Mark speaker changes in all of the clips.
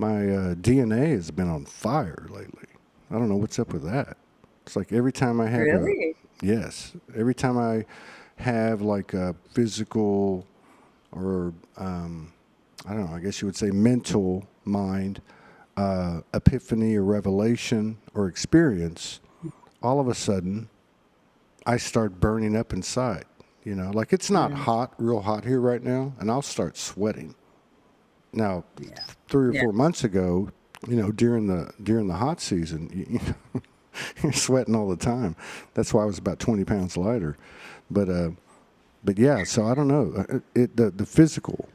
Speaker 1: My DNA has been on fire lately. I don't know what's up with that. It's like every time I have a
Speaker 2: Really?
Speaker 1: yes, every time I have like a physical or I don't know, I guess you would say mental mind epiphany or revelation or experience, all of a sudden I start burning up inside. Like it's not
Speaker 2: Mm,
Speaker 1: hot, real hot here right now, and I'll start sweating. Now,
Speaker 2: yeah.
Speaker 1: 3 or 4 months ago, during the hot season, you're sweating all the time. That's why I was about 20 pounds lighter. But but yeah, so I don't know. The physical,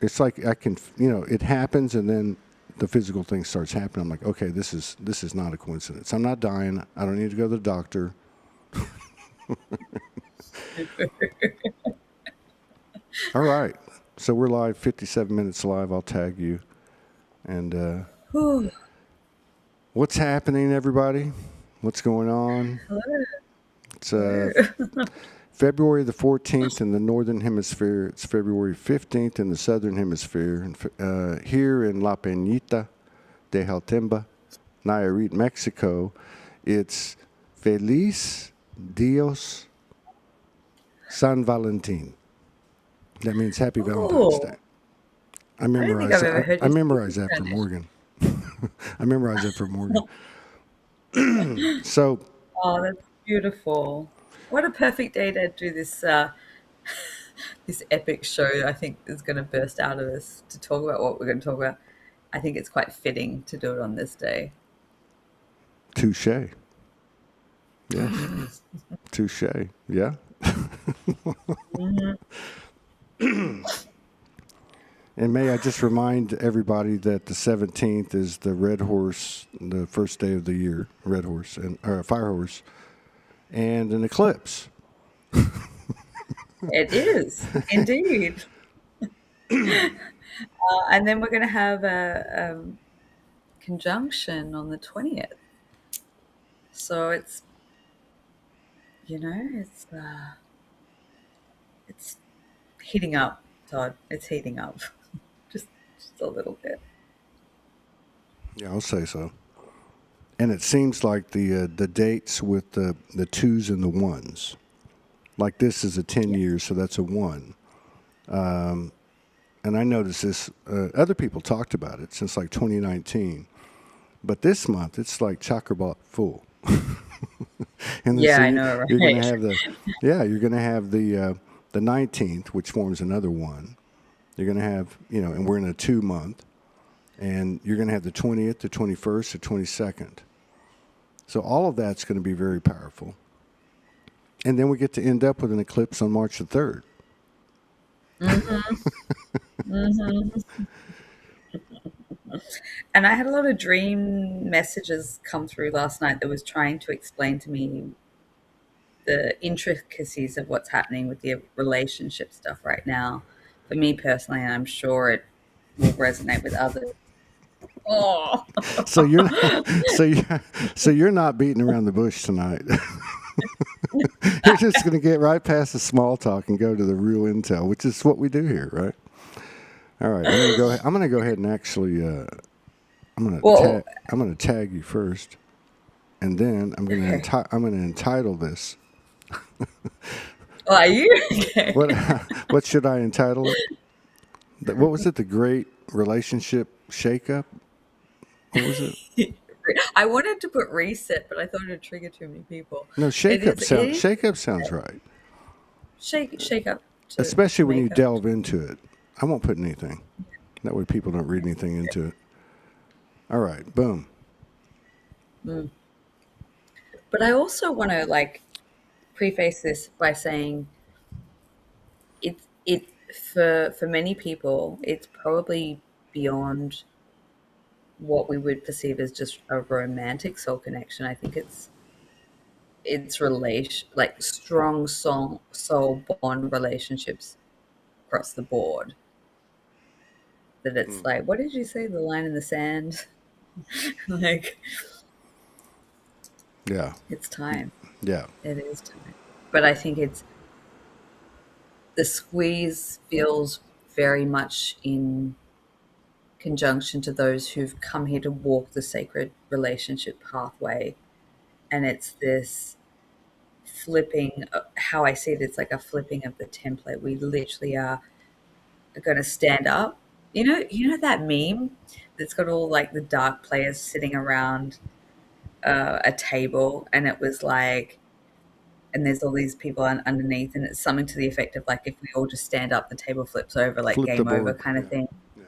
Speaker 1: it's like I can it happens and then the physical thing starts happening. I'm like, okay, this is not a coincidence. I'm not dying. I don't need to go to the doctor. All right, so we're live, 57 minutes live. I'll tag you. And
Speaker 2: Whew.
Speaker 1: what's happening, everybody? What's going on?
Speaker 2: Hello.
Speaker 1: It's
Speaker 2: Hello.
Speaker 1: February the 14th in the Northern Hemisphere. It's February 15th in the Southern Hemisphere. And here in La Peñita de Jaltemba, Nayarit, Mexico, it's Feliz Dios San Valentin. That means Happy Valentine's Day.
Speaker 2: Oh, I don't think I've ever heard
Speaker 1: I
Speaker 2: you speak in
Speaker 1: memorized that from
Speaker 2: Spanish.
Speaker 1: Morgan. I memorized that from Morgan. So,
Speaker 2: Oh, that's beautiful. What a perfect day to do this epic show that I think is going to burst out of us to talk about what we're going to talk about. I think it's quite fitting to do it on this day.
Speaker 1: touche. Yes. Touche. Yeah.
Speaker 2: Mhm.
Speaker 1: And may I just remind everybody that the 17th is the red horse, the first day of the year, red horse and or fire horse, and an eclipse.
Speaker 2: It is indeed. And then we're going to have a conjunction on the 20th. So it's heating up, Todd. It's heating up. just just a little bit.
Speaker 1: Yeah, I'll say so. And it seems like the dates with the twos and the ones, like this is a 10
Speaker 2: Yeah.
Speaker 1: years, so that's a one. And I noticed this. Other people talked about it since like 2019, but this month it's like chakra full. And then
Speaker 2: Yeah,
Speaker 1: so
Speaker 2: I
Speaker 1: you
Speaker 2: know,
Speaker 1: you're going to
Speaker 2: right?
Speaker 1: have you're going to have the 19th, which forms another one. You're going to have and we're in a 2 month, and you're going to have the 20th, the 21st, the 22nd. So all of that's going to be very powerful, and then we get to end up with an eclipse on March the 3rd.
Speaker 2: hmm hmm And I had a lot of dream messages come through last night that was trying to explain to me the intricacies of what's happening with the relationship stuff right now. For me personally, and I'm sure it will resonate with others. Oh,
Speaker 1: So you're not, so you're not beating around the bush tonight. You're just going to get right past the small talk and go to the real intel, which is what we do here, right? All right, I'm going to go. I'm going to go ahead and actually.
Speaker 2: well,
Speaker 1: I'm going to tag you first, and then
Speaker 2: okay.
Speaker 1: I'm going to entitle this.
Speaker 2: Oh, are you? Okay.
Speaker 1: What what should I entitle it? What was it? The Great Relationship Shakeup. What was it?
Speaker 2: I wanted to put reset, but I thought it'd trigger too many people.
Speaker 1: No,
Speaker 2: It is
Speaker 1: Shakeup sounds right,
Speaker 2: shake up to
Speaker 1: especially when you
Speaker 2: make up.
Speaker 1: delve into it. I won't put anything. That way, people don't read anything into it. All right, boom.
Speaker 2: Mm. But I also want to preface this by saying it for many people it's probably beyond what we would perceive as just a romantic soul connection. I think it's relation like strong soul bond relationships across the board. That it's
Speaker 1: Mm.
Speaker 2: like, what did you say? The line in the sand. like
Speaker 1: Yeah,
Speaker 2: it's time.
Speaker 1: yeah.
Speaker 2: It is time. But I think it's the squeeze feels very much in conjunction to those who've come here to walk the sacred relationship pathway. And it's this flipping, how I see it, it's like a flipping of the template. We literally are going to stand up. You know that meme that's got all like the dark players sitting around a table, and it was like, and there's all these people underneath, and it's something to the effect of like, if we all just stand up, the table flips over, like
Speaker 1: Flip the
Speaker 2: game over
Speaker 1: board.
Speaker 2: kind
Speaker 1: Yeah.
Speaker 2: of thing.
Speaker 1: Yeah.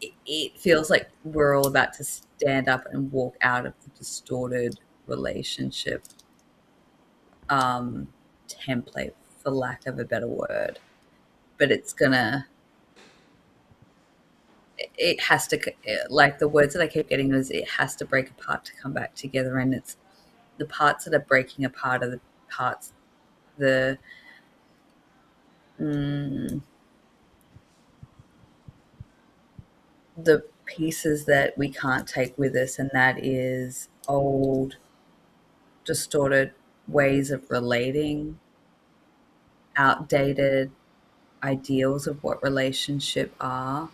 Speaker 2: Yeah, it feels like we're all about to stand up and walk out of the distorted relationship template, for lack of a better word. But it has to, like the words that I keep getting is, it has to break apart to come back together. And it's the parts that are breaking apart are the parts, the the pieces that we can't take with us, and that is old, distorted ways of relating, outdated ideals of what relationship are,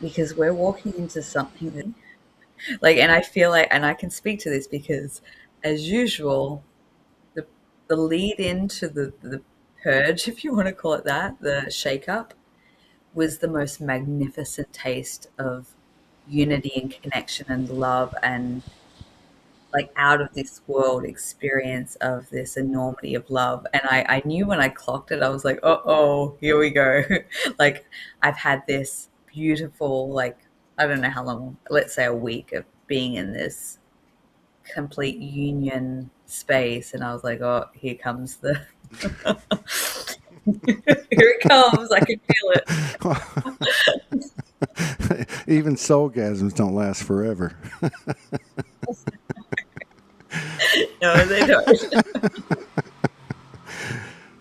Speaker 2: because we're walking into something that, like, and I feel like, and I can speak to this because, as usual, the the lead into the purge, if you want to call it that, the shakeup, was the most magnificent taste of unity and connection and love, and like out of this world experience of this enormity of love. And I knew when I clocked it, I was like, oh, here we go. Like, I've had this beautiful, like, I don't know how long, let's say a week of being in this complete union space. And I was like, oh, here comes the, here it comes. I can feel it.
Speaker 1: Even soulgasms don't last forever.
Speaker 2: No, they don't.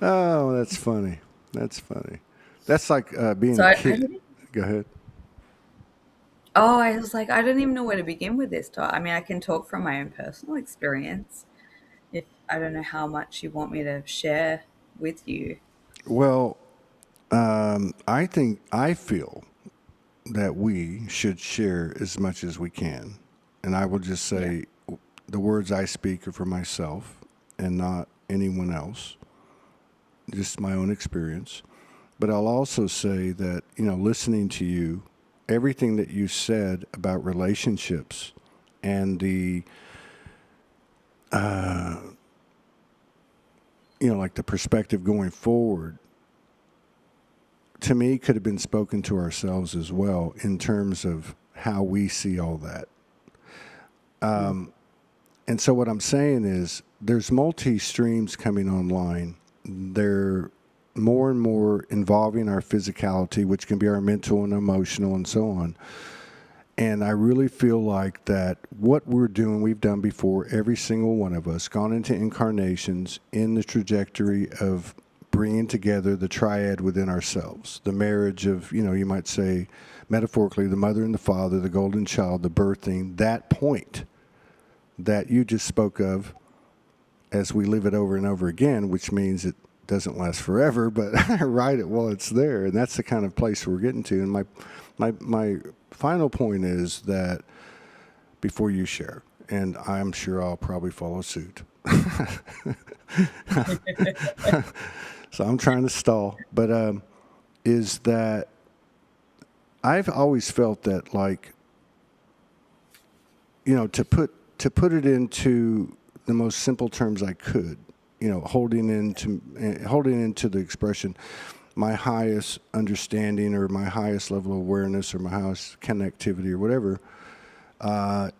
Speaker 1: Oh, that's funny. That's funny. That's like being
Speaker 2: So
Speaker 1: a
Speaker 2: I
Speaker 1: kid.
Speaker 2: didn't,
Speaker 1: Go ahead.
Speaker 2: oh, I was like, I don't even know where to begin with this talk. I mean, I can talk from my own personal experience. If I don't know how much you want me to share with you.
Speaker 1: Well, I feel that we should share as much as we can. And I will just
Speaker 2: Yeah.
Speaker 1: say the words I speak are for myself and not anyone else, just my own experience. But I'll also say that, listening to you, everything that you said about relationships and the, like the perspective going forward, to me could have been spoken to ourselves as well in terms of how we see all that.
Speaker 2: Mm.
Speaker 1: And so what I'm saying is there's multi streams coming online. They're more and more involving our physicality, which can be our mental and emotional and so on. And I really feel like that what we're doing, we've done before, every single one of us, gone into incarnations in the trajectory of bringing together the triad within ourselves, the marriage of, you might say, metaphorically, the mother and the father, the golden child, the birthing, that point that you just spoke of as we live it over and over again, which means it doesn't last forever, but I write it while it's there. And that's the kind of place we're getting to. And my final point is that before you share, and I'm sure I'll probably follow suit. So I'm trying to stall, but is that I've always felt that, like, to put it into the most simple terms I could, holding into the expression, my highest understanding or my highest level of awareness or my highest connectivity or whatever,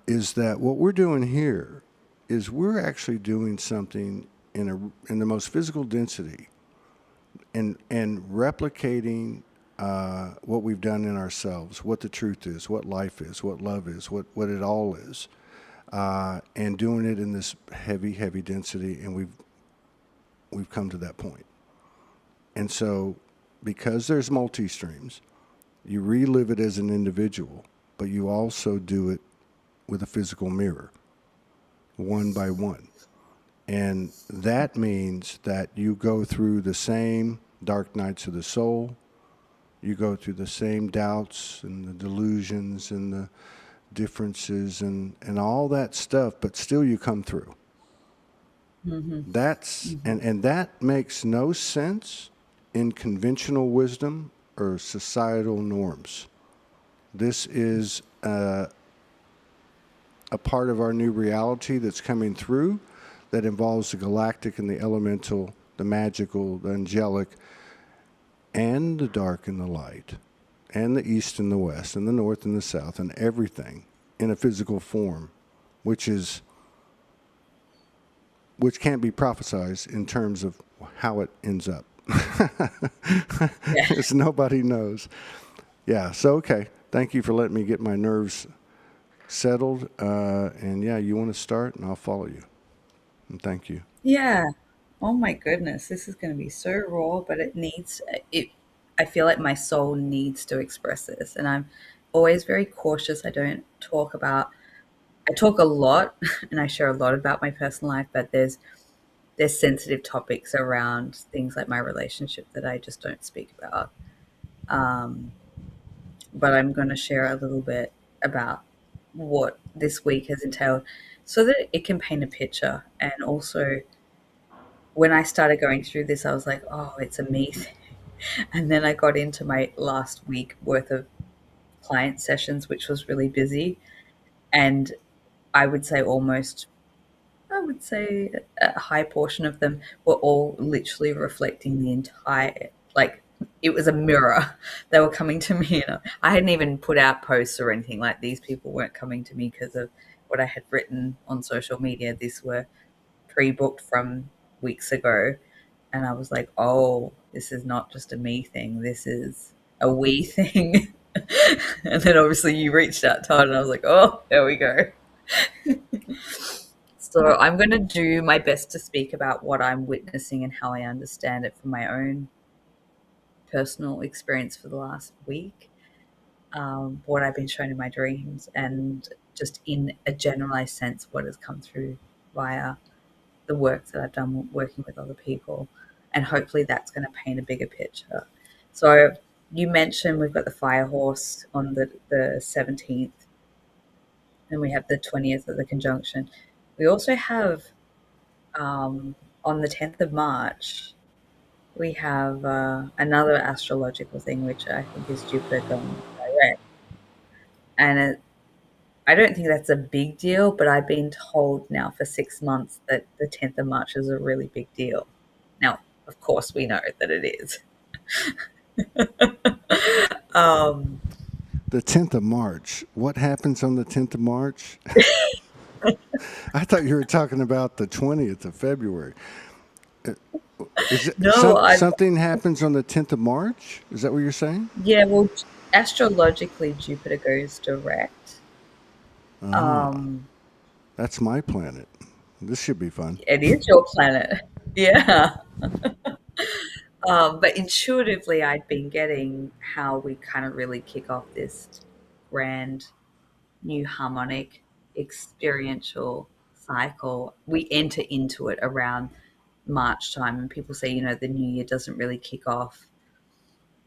Speaker 1: is that what we're doing here is we're actually doing something in the most physical density and replicating what we've done in ourselves, what the truth is, what life is, what love is, what it all is, and doing it in this heavy, heavy density, and we've come to that point. And so, because there's multi-streams, you relive it as an individual, but you also do it with a physical mirror, one by one. And that means that you go through the same dark nights of the soul, You go through the same doubts and the delusions and the differences and all that stuff, but still you come through.
Speaker 2: Mm-hmm.
Speaker 1: And that makes no sense in conventional wisdom or societal norms. This is a part of our new reality that's coming through that involves the galactic and the elemental, the magical, the angelic, and the dark and the light, and the east and the west, and the north and the south, and everything in a physical form, which is which can't be prophesized in terms of how it ends up.
Speaker 2: Yeah.
Speaker 1: Because nobody knows. Yeah, so okay. Thank you for letting me get my nerves settled. And yeah, you want to start, and I'll follow you. And thank you.
Speaker 2: Yeah. Oh my goodness, this is going to be so raw, but it needs it. I feel like my soul needs to express this, and I'm always very cautious. I don't talk about. I talk a lot, and I share a lot about my personal life, but there's sensitive topics around things like my relationship that I just don't speak about. Um, but I'm going to share a little bit about what this week has entailed, so that it can paint a picture, and also when I started going through this, I was like, oh, it's a me thing. And then I got into my last week worth of client sessions, which was really busy. And I would say I would say a high portion of them were all literally reflecting the entire, like, it was a mirror. They were coming to me, and I hadn't even put out posts or anything. Like, these people weren't coming to me because of what I had written on social media. These were pre-booked from weeks ago, and I was like, oh, this is not just a me thing, this is a we thing. And then obviously you reached out, Todd, and I was like, oh, there we go. So I'm going to do my best to speak about what I'm witnessing and how I understand it from my own personal experience for the last week, what I've been shown in my dreams, and just in a generalized sense, what has come through via the work that I've done working with other people. And hopefully that's going to paint a bigger picture. So you mentioned we've got the fire horse on the 17th, and we have the 20th of the conjunction. We also have on the 10th of March, we have another astrological thing, which I think is Jupiter going direct. And I don't think that's a big deal, but I've been told now for 6 months that the 10th of March is a really big deal. Now, of course, we know that it is. um,
Speaker 1: The 10th of March. What happens on the 10th of March? I thought you were talking about the 20th of February. Is it
Speaker 2: no,
Speaker 1: something happens on the 10th of March? Is that what you're saying?
Speaker 2: yeah, well, astrologically, Jupiter goes direct.
Speaker 1: Ah,
Speaker 2: Um,
Speaker 1: that's my planet. This should be fun.
Speaker 2: it is your planet. Yeah. But intuitively, I'd been getting how we kind of really kick off this grand new harmonic experiential cycle. We enter into it around March time, and people say, the new year doesn't really kick off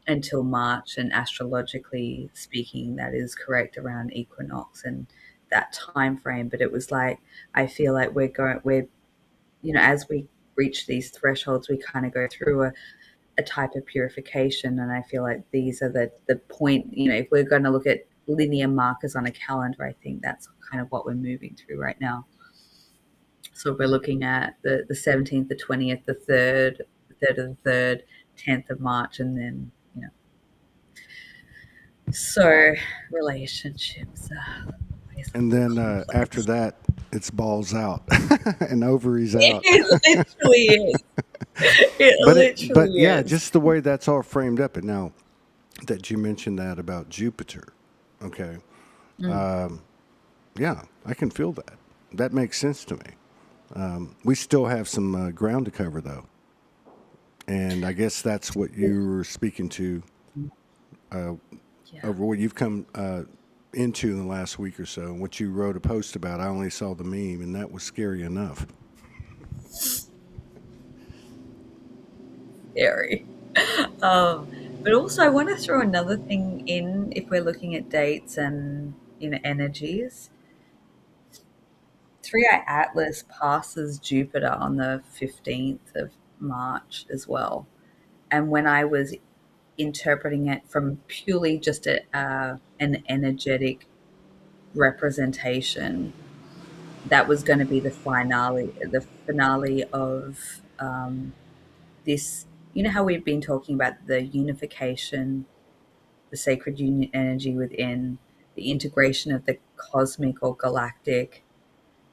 Speaker 2: until March, and astrologically speaking, that is correct, around equinox and that time frame. But it was like, I feel like we're as we reach these thresholds, we kind of go through a type of purification. And I feel like these are the point, if we're going to look at linear markers on a calendar, I think that's kind of what we're moving through right now. So we're looking at the 17th, the 20th, the 3rd, of the 3rd, 10th of March, and then, so relationships,
Speaker 1: And then after that, it's balls out and ovaries out.
Speaker 2: it literally is. It
Speaker 1: But
Speaker 2: literally
Speaker 1: yeah,
Speaker 2: is.
Speaker 1: just the way that's all framed up. And now that you mentioned that about Jupiter, okay,
Speaker 2: Mm.
Speaker 1: yeah, I can feel that. That makes sense to me. We still have some ground to cover though, and I guess that's what you were speaking to
Speaker 2: Yeah.
Speaker 1: over what you've come into in the last week or so, and what you wrote a post about. I only saw the meme, and that was scary enough.
Speaker 2: Scary. Um, But also, I want to throw another thing in if we're looking at dates and energies. 3i Atlas passes Jupiter on the 15th of March as well. And when I was interpreting it from purely just an energetic representation, that was going to be the finale of this. You know how we've been talking about the unification, the sacred union energy within, the integration of the cosmic or galactic,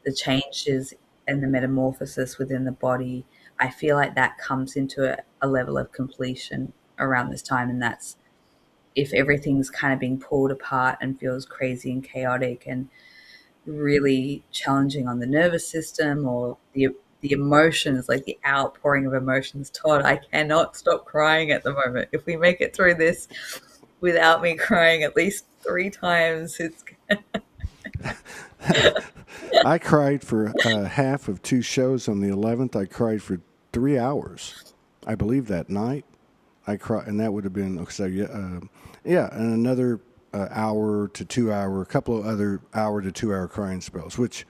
Speaker 2: the changes and the metamorphosis within the body. I feel like that comes into a level of completion around this time, and that's if everything's kind of being pulled apart and feels crazy and chaotic and really challenging on the nervous system, or the emotions, like the outpouring of emotions. Todd, I cannot stop crying at the moment. If we make it through this without me crying at least 3 times, it's
Speaker 1: I cried for half of 2 shows on the 11th. I cried for 3 hours. I believe that night. I cried, and that would have been so. Yeah, and another hour to 2 hour, a couple of other hour to 2 hour crying spells, which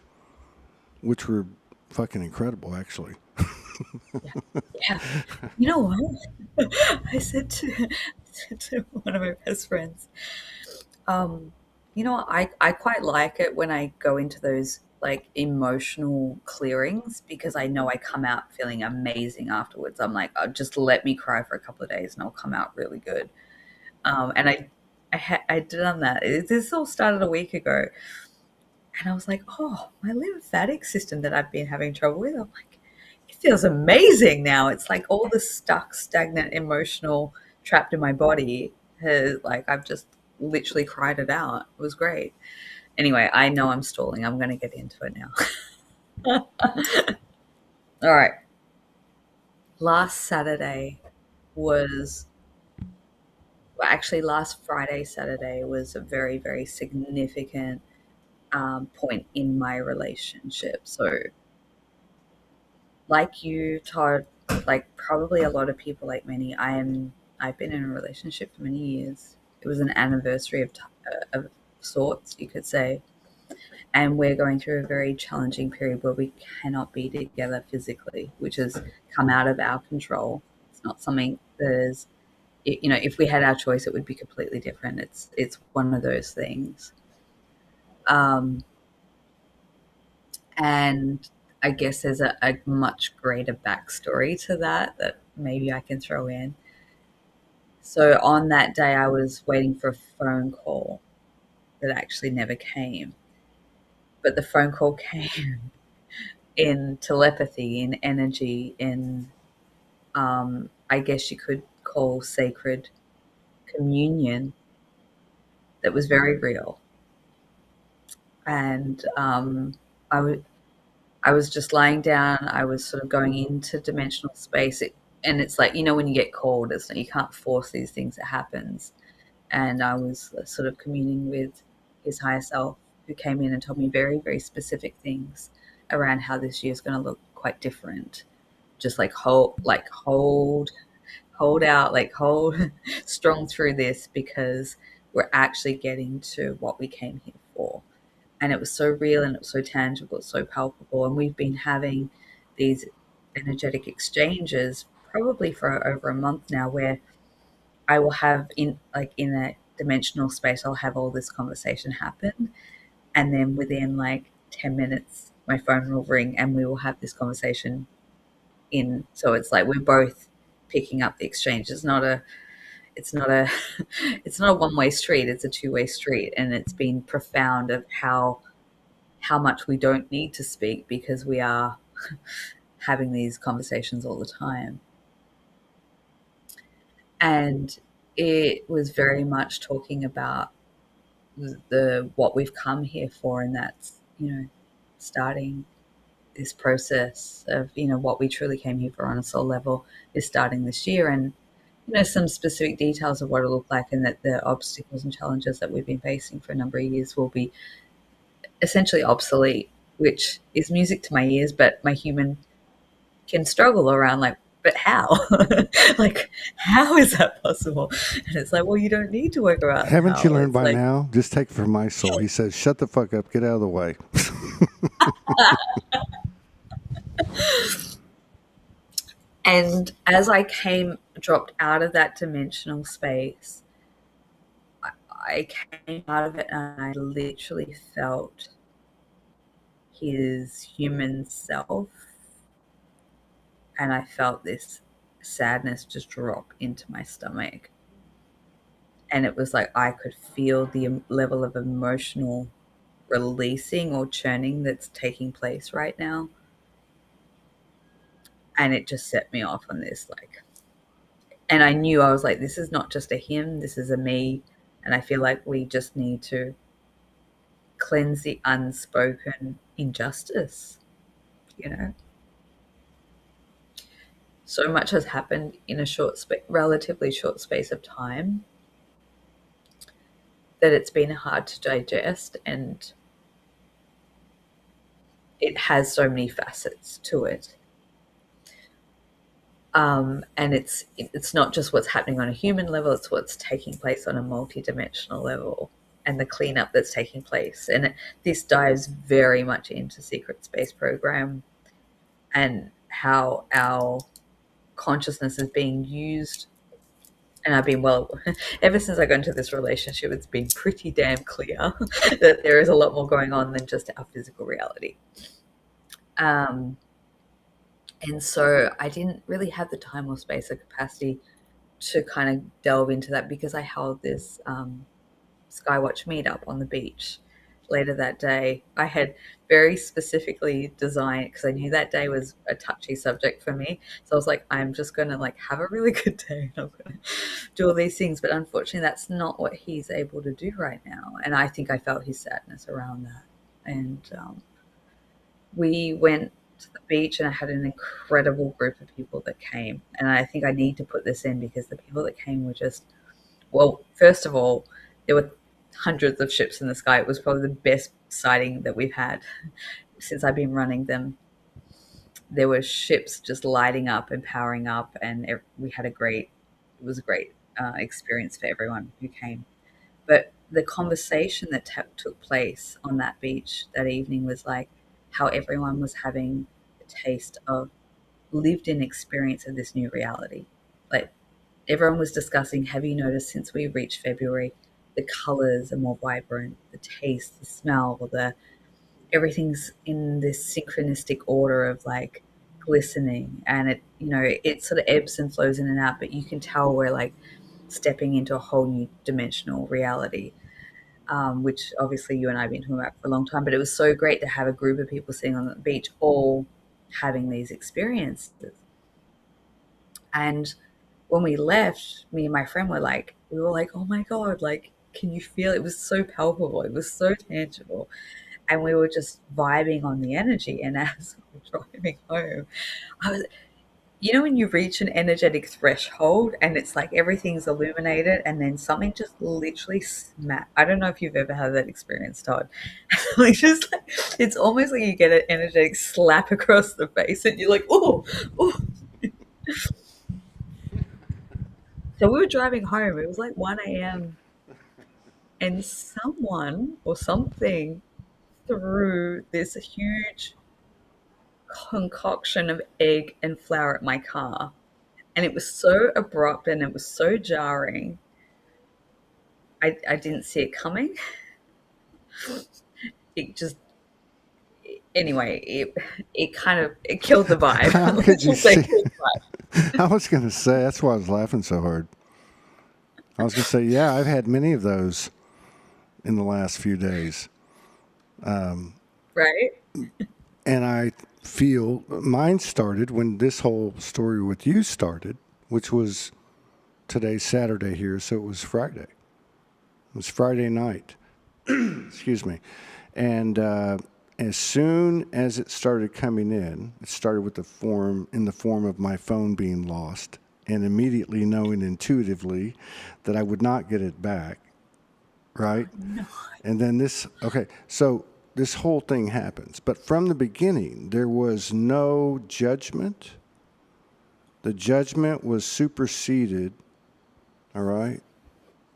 Speaker 1: were fucking incredible, actually.
Speaker 2: yeah, yeah. You know what? I said to one of my best friends, Um, I quite like it when I go into those like emotional clearings because I know I come out feeling amazing afterwards. I'm like, oh, just let me cry for a couple of days and I'll come out really good. And I done that. This all started a week ago, and I was like, oh, my lymphatic system that I've been having trouble with. I'm like, it feels amazing now. It's like all the stuck, stagnant, emotional, trapped in my body has like I've just literally cried it out. It was great. Anyway, I know I'm stalling. I'm going to get into it now. All right. Last Saturday was, well, actually, last Friday, Saturday was a very, very significant point in my relationship. So, like you, Todd, like probably a lot of people like many, I've been in a relationship for many years. It was an anniversary of sorts, you could say. And we're going through a very challenging period where we cannot be together physically, which has come out of our control. It's not something that is, if we had our choice, it would be completely different. It's one of those things. Um, and I guess there's a much greater backstory to that maybe I can throw in. So on that day, I was waiting for a phone call that actually never came, but the phone call came in telepathy, in energy, in I guess you could call sacred communion that was very real. And I was just lying down. I was sort of going into dimensional space. And it's like, when you get called, it's you can't force these things. It happens. And I was sort of communing with his higher self, who came in and told me very, very specific things around how this year is going to look quite different. Just like hold out, like hold strong through this because we're actually getting to what we came here for. And it was so real and it was so tangible, so palpable. And we've been having these energetic exchanges probably for over a month now where I will have in a dimensional space, I'll have all this conversation happen. And then within like 10 minutes, my phone will ring and we will have this conversation in. So it's like we're both picking up the exchange. It's not a it's not a one-way street, it's a two-way street. And it's been profound of how much we don't need to speak because we are having these conversations all the time. And it was very much talking about the what we've come here for, and that's starting this process of what we truly came here for on a soul level is starting this year. And some specific details of what it'll look like, and that the obstacles and challenges that we've been facing for a number of years will be essentially obsolete, which is music to my ears, but my human can struggle around like, but how? Like, how is that possible? And it's like, well, you don't need to work around
Speaker 1: Haven't you
Speaker 2: how.
Speaker 1: learned
Speaker 2: It's
Speaker 1: by
Speaker 2: like,
Speaker 1: now? Just take it from my soul. He says, "Shut the fuck up, get out of the way."
Speaker 2: and as I dropped out of that dimensional space, I came out of it and I literally felt his human self, and I felt this sadness just drop into my stomach. And it was like I could feel the level of emotional releasing or churning that's taking place right now. And it just set me off on this, like, and I knew, I was like, this is not just a him, this is a me. And I feel like we just need to cleanse the unspoken injustice, you know? So much has happened in a relatively short space of time that it's been hard to digest, and it has so many facets to it. And it's not just what's happening on a human level, it's what's taking place on a multidimensional level, and the cleanup that's taking place. And this dives very much into Secret Space Program and how our consciousness is being used. And I've been, well, ever since I got into this relationship, it's been pretty damn clear that there is a lot more going on than just our physical reality. Um, and so I didn't really have the time or space or capacity to kind of delve into that, because I held this Skywatch meetup on the beach later that day. I had very specifically designed, because I knew that day was a touchy subject for me. So I was like, I'm just going to like have a really good day. I'm going to do all these things. But unfortunately, that's not what he's able to do right now. And I think I felt his sadness around that. And we went to the beach, and I had an incredible group of people that came. And I think I need to put this in, because the people that came were just, well, first of all, there were hundreds of ships in the sky. It was probably the best sighting that we've had since I've been running them. There were ships just lighting up and powering up, and we had it was a great experience for everyone who came. But the conversation that took place on that beach that evening was like how everyone was having a taste of lived in experience of this new reality. Like, everyone was discussing, have you noticed since we reached February, the colors are more vibrant, the taste, the smell, everything's in this synchronistic order of like glistening, and it sort of ebbs and flows in and out, but you can tell we're like stepping into a whole new dimensional reality, which obviously you and I have been talking about for a long time. But it was so great to have a group of people sitting on the beach all having these experiences. And when we left, me and my friend we were like, oh my God, like, can you feel it? It was so palpable. It was so tangible. And we were just vibing on the energy. And as we were driving home, I was, when you reach an energetic threshold and it's like everything's illuminated, and then something just literally smack. I don't know if you've ever had that experience, Todd. Like, just like, it's almost like you get an energetic slap across the face, and you're like, oh, oh. So we were driving home. It was like 1 a.m. and someone or something threw this huge concoction of egg and flour at my car. And it was so abrupt and it was so jarring. I didn't see it coming. It just, anyway, it killed the vibe.
Speaker 1: How could
Speaker 2: Let's
Speaker 1: you
Speaker 2: just say
Speaker 1: see?
Speaker 2: killed the vibe.
Speaker 1: I was going to say, that's why I was laughing so hard. I was going to say, yeah, I've had many of those in the last few days.
Speaker 2: Right?
Speaker 1: And I feel mine started when this whole story with you started, which was today's Saturday here, so it was Friday. It was Friday night. Excuse me. And as soon as it started coming in, it started with in the form of my phone being lost, and immediately knowing intuitively that I would not get it back, right?
Speaker 2: No.
Speaker 1: And then so this whole thing happens. But from the beginning, there was no judgment The judgment was superseded, all right,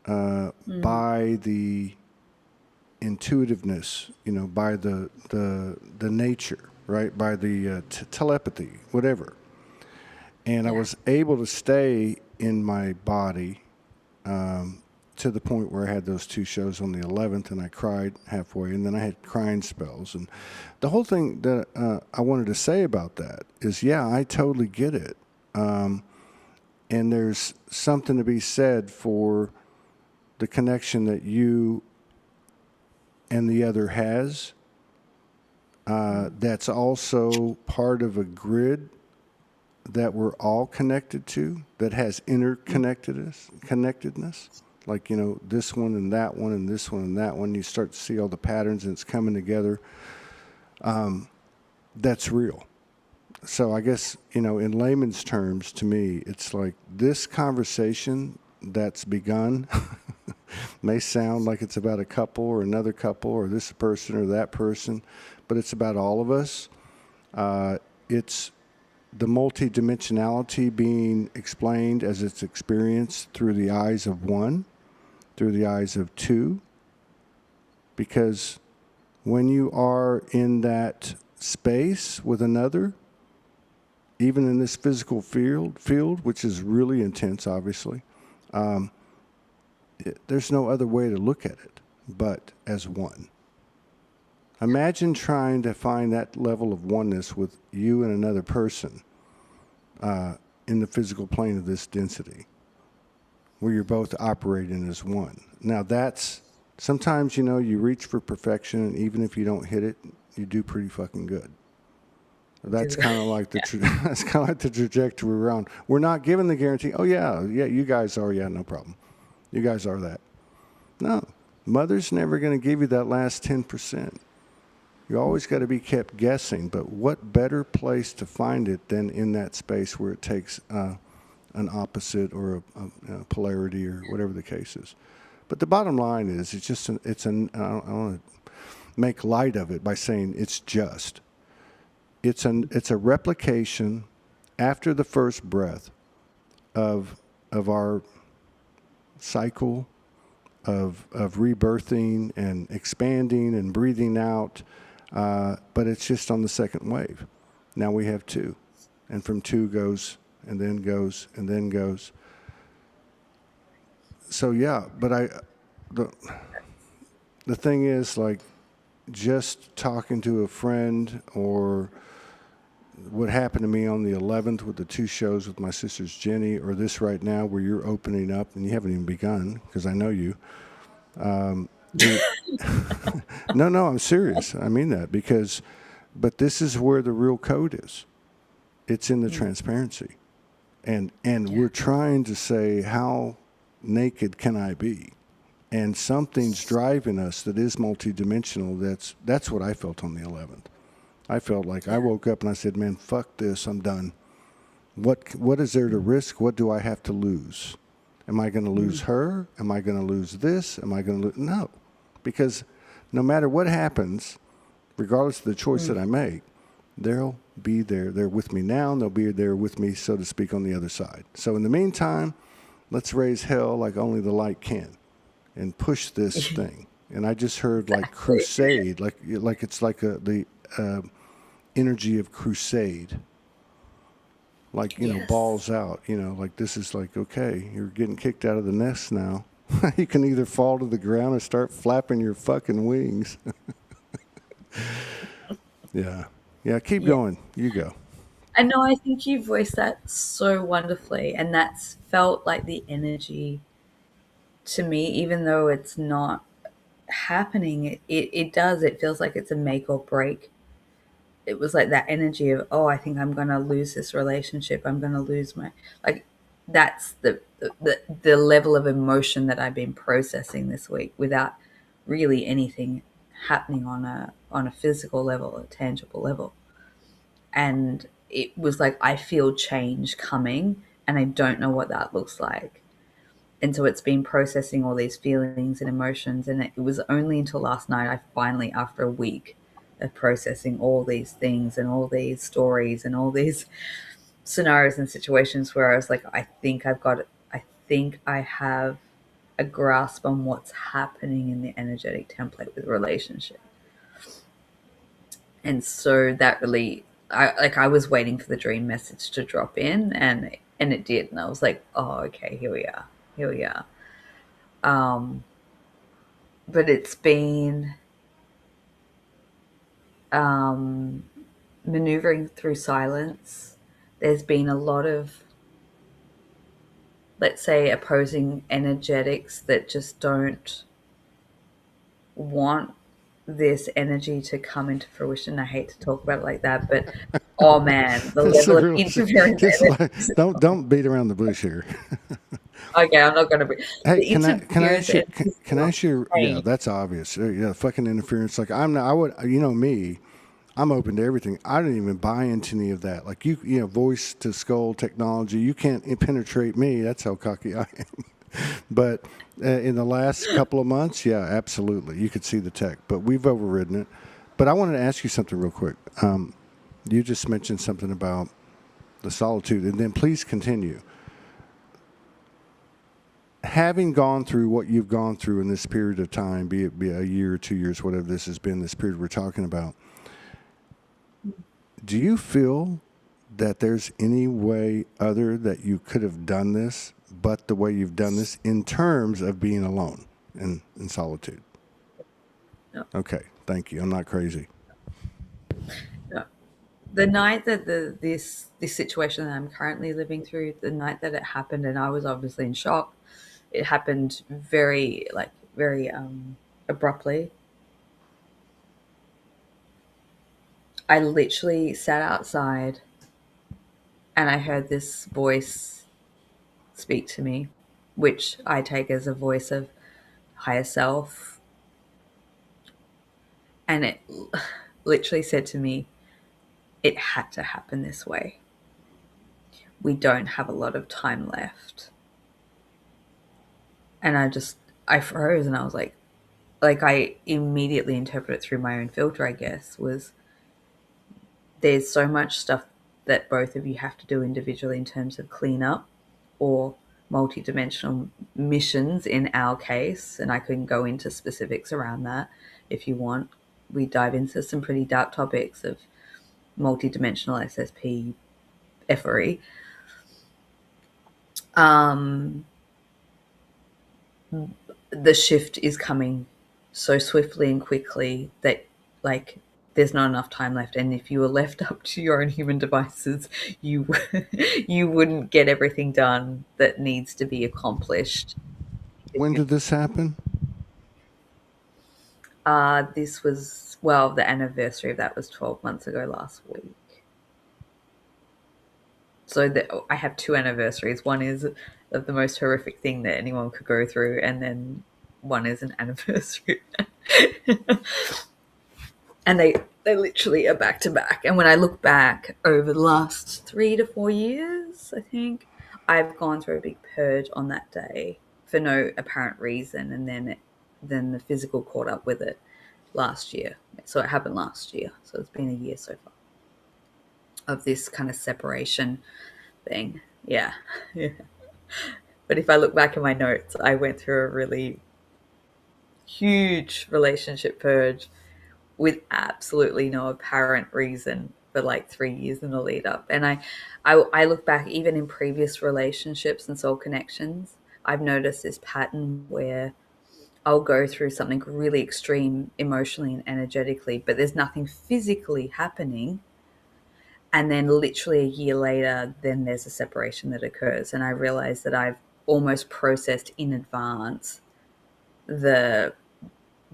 Speaker 1: by the intuitiveness, by the nature, right, by the telepathy, whatever. And I was able to stay in my body to the point where I had those 2 shows on the 11th, and I cried halfway, and then I had crying spells. And the whole thing that I wanted to say about that is, yeah, I totally get it. And there's something to be said for the connection that you and the other has. That's also part of a grid that we're all connected to, that has connectedness. Like, this one and that one and this one and that one. You start to see all the patterns and it's coming together. That's real. So I guess, in layman's terms, to me, it's like this conversation that's begun may sound like it's about a couple or another couple or this person or that person, but it's about all of us. It's the multidimensionality being explained as it's experienced through the eyes of one, through the eyes of two, because when you are in that space with another, even in this physical field, which is really intense, obviously, there's no other way to look at it but as one. Imagine trying to find that level of oneness with you and another person in the physical plane of this density, where you're both operating as one. Now that's, sometimes, you reach for perfection, and even if you don't hit it, you do pretty fucking good. That's kind of like that's kind of like the trajectory we're on. We're not given the guarantee. Oh yeah, you guys are. Yeah, no problem. You guys are that. No, Mother's never going to give you that last 10%. You always got to be kept guessing. But what better place to find it than in that space where it takes an opposite or a polarity or whatever the case is. But the bottom line is, I don't want to make light of it by saying it's just. It's a replication after the first breath of our cycle of rebirthing and expanding and breathing out, but it's just on the second wave. Now we have 2, and from 2 goes and then goes and then goes. So yeah, but the thing is, like, just talking to a friend, or what happened to me on the 11th with the 2 shows with my sisters Jenny, or this right now where you're opening up and you haven't even begun, because I know you. No, I'm serious. I mean that, but this is where the real code is. It's in the transparency. And we're trying to say, how naked can I be? And something's driving us that is multidimensional. That's what I felt on the 11th. I felt like I woke up and I said, man, fuck this, I'm done. What is there to risk? What do I have to lose? Am I going to lose her? Am I going to lose this? Am I going to lose? No. Because no matter what happens, regardless of the choice that I make, they'll be there. They're with me now, and they'll be there with me, so to speak, on the other side. So in the meantime, let's raise hell like only the light can and push this thing. And I just heard like crusade, like it's like the energy of crusade. Like, balls out, like this is like, okay, you're getting kicked out of the nest now. You can either fall to the ground or start flapping your fucking wings. Yeah. Yeah, keep going. You go.
Speaker 2: I know, I think you voiced that so wonderfully, and that's felt like the energy to me, even though it's not happening, it does. It feels like it's a make or break. It was like that energy of, oh, I think I'm going to lose this relationship. I'm going to lose my, like, that's the level of emotion that I've been processing this week without really anything happening on a physical level, a tangible level. And it was like, I feel change coming and I don't know what that looks like. And so it's been processing all these feelings and emotions. And it was only until last night I finally, after a week of processing all these things and all these stories and all these scenarios and situations where I was like, I think I've got it. I think I have a grasp on what's happening in the energetic template with relationship. And so that really, I was waiting for the dream message to drop in, and it did, and I was like, oh, okay, here we are. Um, but it's been um, maneuvering through silence. There's been a lot of, let's say, opposing energetics that just don't want this energy to come into fruition. I hate to talk about it like that, but oh man, the
Speaker 1: That's
Speaker 2: level
Speaker 1: a
Speaker 2: of
Speaker 1: real.
Speaker 2: interference
Speaker 1: It's like
Speaker 2: energies.
Speaker 1: don't beat around the bush here.
Speaker 2: Okay, I'm not going to be.
Speaker 1: Hey,
Speaker 2: The
Speaker 1: can I
Speaker 2: interference
Speaker 1: ask you?
Speaker 2: energies
Speaker 1: Can
Speaker 2: are
Speaker 1: I ask you? Yeah,
Speaker 2: insane.
Speaker 1: that's obvious. Yeah, fucking interference. Like I'm not. I would. You know me. I'm open to everything. I don't even buy into any of that. Like you know, voice to skull technology. You can't penetrate me. That's how cocky I am. But in the last couple of months, yeah, absolutely, you could see the tech. But we've overridden it. But I wanted to ask you something real quick. You just mentioned something about the solitude, and then please continue. Having gone through what you've gone through in this period of time, be a year, 2 years, whatever this has been, this period we're talking about, do you feel that there's any way other that you could have done this but the way you've done this in terms of being alone in solitude?
Speaker 2: No,
Speaker 1: Okay, thank you. I'm not crazy.
Speaker 2: no. The night that this situation that I'm currently living through, the night that it happened, and I was obviously in shock. It happened very abruptly. I literally sat outside and I heard this voice speak to me, which I take as a voice of higher self. And it literally said to me, it had to happen this way. We don't have a lot of time left. And I froze and I was like I immediately interpret it through my own filter, I guess, was there's so much stuff that both of you have to do individually in terms of cleanup or multi-dimensional missions in our case, and I can go into specifics around that if you want. We dive into some pretty dark topics of multi-dimensional SSP effery. Um, the shift is coming so swiftly and quickly that like there's not enough time left, and if you were left up to your own human devices, you you wouldn't get everything done that needs to be accomplished.
Speaker 1: When did this happen?
Speaker 2: This was, well, the anniversary of that was 12 months ago last week. So I have two anniversaries. One is of the most horrific thing that anyone could go through, and then one is an anniversary. And they literally are back to back. And when I look back over the last 3 to 4 years, I think I've gone through a big purge on that day for no apparent reason, and then the physical caught up with it last year. So it happened last year. So it's been a year so far of this kind of separation thing. Yeah. Yeah. But if I look back in my notes, I went through a really huge relationship purge with absolutely no apparent reason for like 3 years in the lead up. And I look back even in previous relationships and soul connections, I've noticed this pattern where I'll go through something really extreme emotionally and energetically, but there's nothing physically happening. And then literally a year later, then there's a separation that occurs. And I realize that I've almost processed in advance the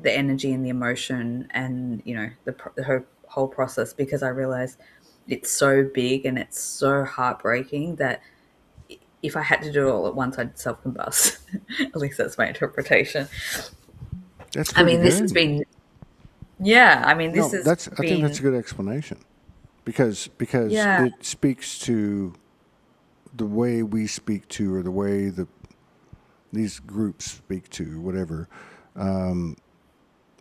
Speaker 2: energy and the emotion and the whole process, because I realized it's so big and it's so heartbreaking that if I had to do it all at once, I'd self-combust. At least that's my interpretation.
Speaker 1: That's
Speaker 2: I
Speaker 1: pretty
Speaker 2: mean, this has
Speaker 1: good.
Speaker 2: been, yeah, I mean, this
Speaker 1: No,
Speaker 2: has
Speaker 1: I think that's
Speaker 2: been,
Speaker 1: a good explanation because
Speaker 2: yeah,
Speaker 1: it speaks to the way we speak to, or the way that these groups speak to, whatever.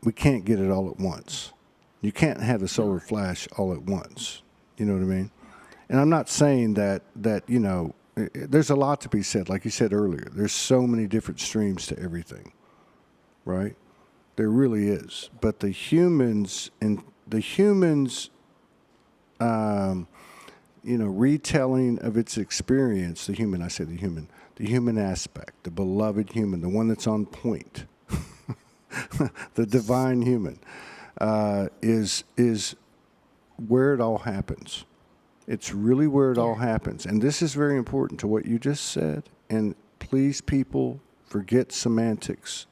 Speaker 1: We can't get it all at once. You can't have a solar
Speaker 2: no,
Speaker 1: flash all at once. You know what I mean? And I'm not saying that there's a lot to be said. Like you said earlier, there's so many different streams to everything, right? There really is. But the humans, retelling of its experience, the human aspect, the beloved human, the one that's on point, the divine human, is where it all happens. It's really where it
Speaker 2: Yeah.
Speaker 1: all happens. And this is very important to what you just said. And please, people, forget semantics.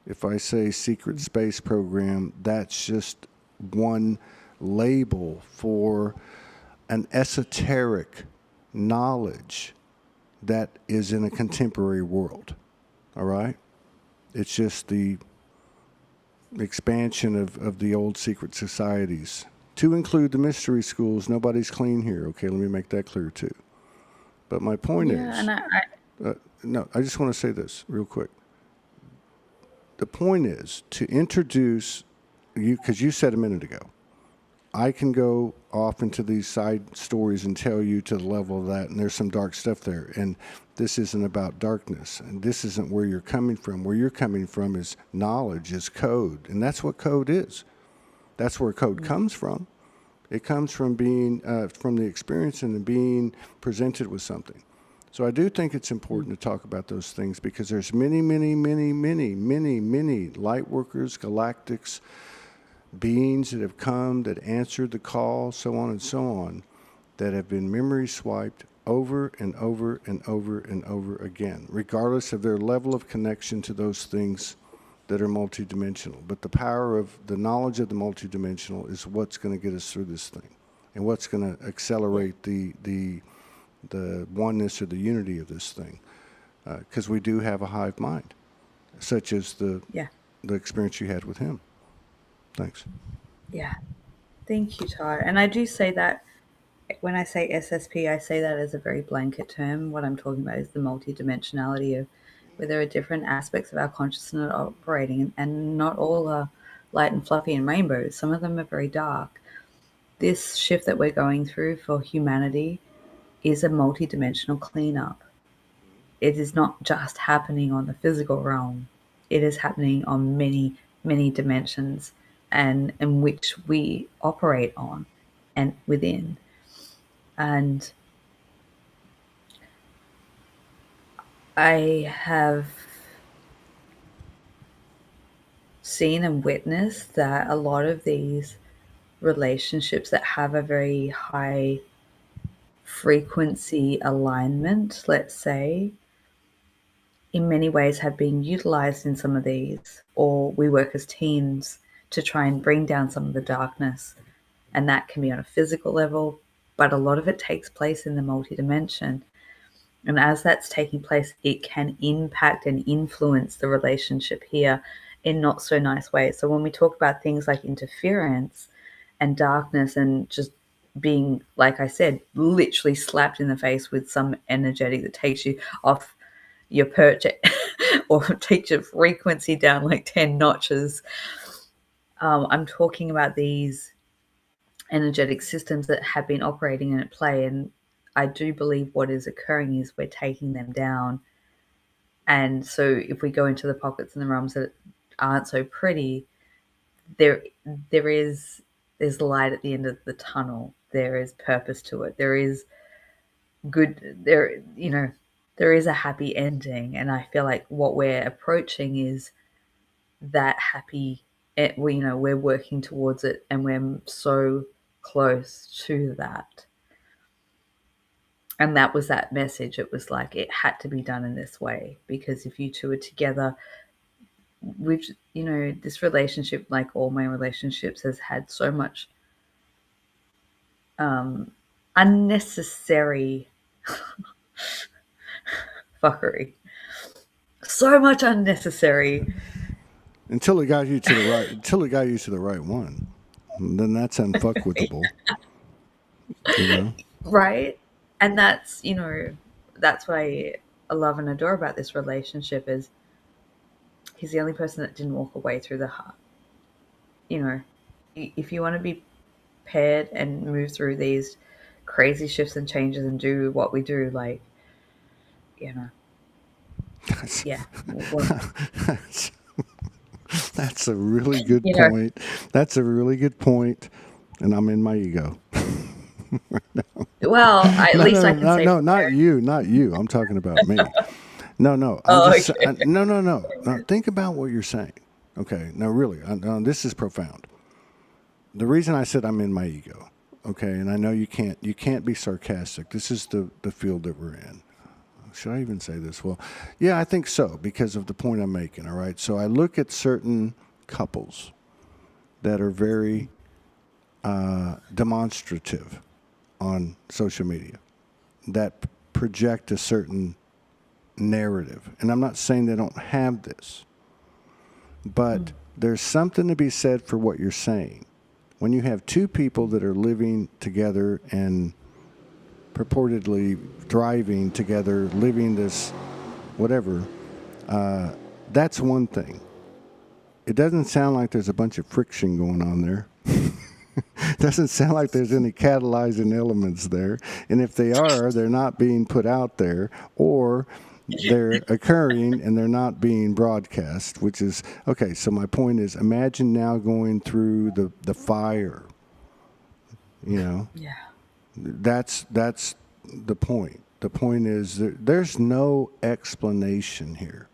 Speaker 1: If I say secret space program, that's just one label for an esoteric knowledge that is in a contemporary world. All right? It's just the expansion of the old secret societies to include the mystery schools. Nobody's clean here. Okay, let me make that clear too. But my point
Speaker 2: Yeah,
Speaker 1: is,
Speaker 2: and
Speaker 1: no, I just want to say this real quick. The point is to introduce you, because you said a minute ago, I can go off into these side stories and tell you to the level of that, and there's some dark stuff there. And this isn't about darkness, and this isn't where you're coming from. Where you're coming from is knowledge, is code, and that's what code is. That's where code comes from. It comes from being from the experience and being presented with something. So I do think it's important to talk about those things because there's many, many, many, many, many, many light workers, galactics, beings that have come, that answered the call, so on and so on, that have been memory swiped over and over and over and over again, regardless of their level of connection to those things that are multidimensional. But the power of the knowledge of the multidimensional is what's going to get us through this thing, and what's going to accelerate the oneness or the unity of this thing, because we do have a hive mind, such as the
Speaker 2: yeah,
Speaker 1: experience you had with him. Thanks.
Speaker 2: yeah. Thank you, Ty. And I do say that when I say SSP, I say that as a very blanket term. What I'm talking about is the multidimensionality of where there are different aspects of our consciousness operating, and not all are light and fluffy and rainbows. Some of them are very dark. This shift that we're going through for humanity is a multidimensional cleanup. It is not just happening on the physical realm. It is happening on many, many dimensions and in which we operate on and within. And I have seen and witnessed that a lot of these relationships that have a very high frequency alignment, let's say, in many ways have been utilized in some of these, or we work as teams to try and bring down some of the darkness. And that can be on a physical level, but a lot of it takes place in the multidimension. And as that's taking place, it can impact and influence the relationship here in not so nice ways. So when we talk about things like interference and darkness and just being, like I said, literally slapped in the face with some energetic that takes you off your perch or takes your frequency down like 10 notches. I'm talking about these energetic systems that have been operating and at play. And I do believe what is occurring is we're taking them down. And so if we go into the pockets and the realms that aren't so pretty, there there is there's light at the end of the tunnel. There is purpose to it. There is good there is a happy ending. And I feel like what we're approaching is that happy we're working towards it, and we're so close to that. And that was that message. It was like it had to be done in this way, because if you two are together, we've this relationship, like all my relationships, has had so much unnecessary fuckery, so much unnecessary.
Speaker 1: Until it got you to the right, until it got you to the right one, then that's unfuckwithable. You know.
Speaker 2: Right? And that's what I love and adore about this relationship is he's the only person that didn't walk away through the heart. You know, if you want to be paired and move through these crazy shifts and changes and do what we do, like, you know, yeah,
Speaker 1: that's, that's a really good
Speaker 2: you know.
Speaker 1: point. That's a really good point, and I'm in my ego.
Speaker 2: Well, at
Speaker 1: No,
Speaker 2: least
Speaker 1: no,
Speaker 2: I can
Speaker 1: no,
Speaker 2: say from
Speaker 1: no, not
Speaker 2: there.
Speaker 1: you, not you. I'm talking about me. No, no, I'm
Speaker 2: Oh,
Speaker 1: just
Speaker 2: okay.
Speaker 1: no, no, no, no. Think about what you're saying. Okay, now really, this is profound. The reason I said I'm in my ego, okay, and I know you can't be sarcastic. This is the field that we're in. Should I even say this? Well, yeah, I think so because of the point I'm making. All right, so I look at certain couples that are very demonstrative on social media that project a certain narrative, and I'm not saying they don't have this, but there's something to be said for what you're saying. When you have two people that are living together and purportedly thriving together, living this whatever, that's one thing. It doesn't sound like there's a bunch of friction going on there. Doesn't sound like there's any catalyzing elements there. And if they are, they're not being put out there, or they're occurring and they're not being broadcast, which is okay. So my point is, imagine now going through the fire. You know,
Speaker 2: Yeah.
Speaker 1: that's the point. The point is there's no explanation here.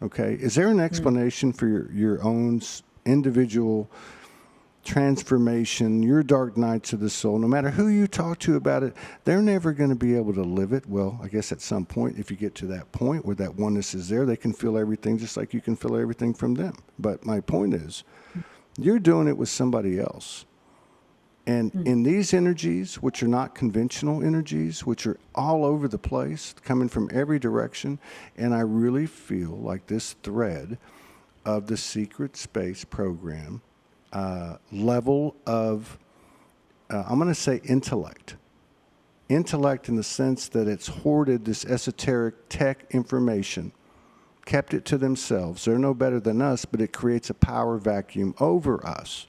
Speaker 1: Okay, is there an explanation for your own individual transformation, your dark nights of the soul? No matter who you talk to about it, they're never going to be able to live it. Well, I guess at some point, if you get to that point where that oneness is there, they can feel everything just like you can feel everything from them. But my point is, you're doing it with somebody else. And in these energies, which are not conventional energies, which are all over the place, coming from every direction, and I really feel like this thread of the secret space program level of, I'm going to say intellect. Intellect in the sense that it's hoarded this esoteric tech information, kept it to themselves. They're no better than us, but it creates a power vacuum over us.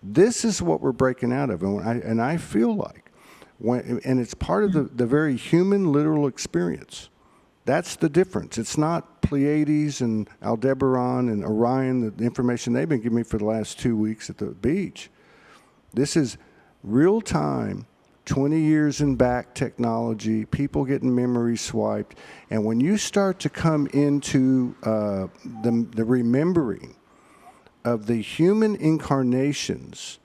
Speaker 1: This is what we're breaking out of. And I feel like, and it's part of the very human, literal experience. That's the difference. It's not Pleiades and Aldebaran and Orion, the information they've been giving me for the last 2 weeks at the beach. This is real time, 20 years in back technology, people getting memory swiped. And when you start to come into the remembering of the human incarnations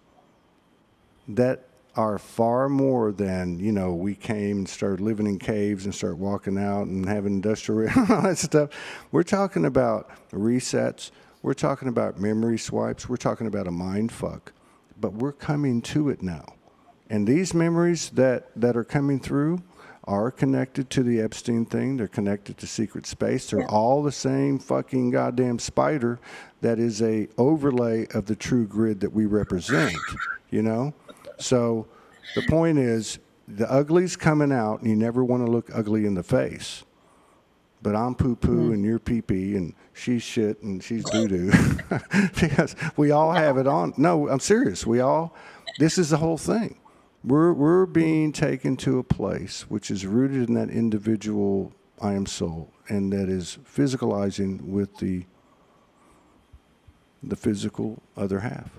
Speaker 1: that are far more than, we came and started living in caves and started walking out and having industrial all that stuff. We're talking about resets. We're talking about memory swipes. We're talking about a mind fuck. But we're coming to it now. And these memories that are coming through are connected to the Epstein thing. They're connected to secret space. They're all the same fucking goddamn spider that is a overlay of the true grid that we represent, So the point is, the ugly's coming out, and you never want to look ugly in the face. But I'm poo-poo, and you're pee-pee, and she's shit, and she's doo-doo. Because we all have it on. No, I'm serious. This is the whole thing. We're being taken to a place which is rooted in that individual I am soul, and that is physicalizing with the physical other half.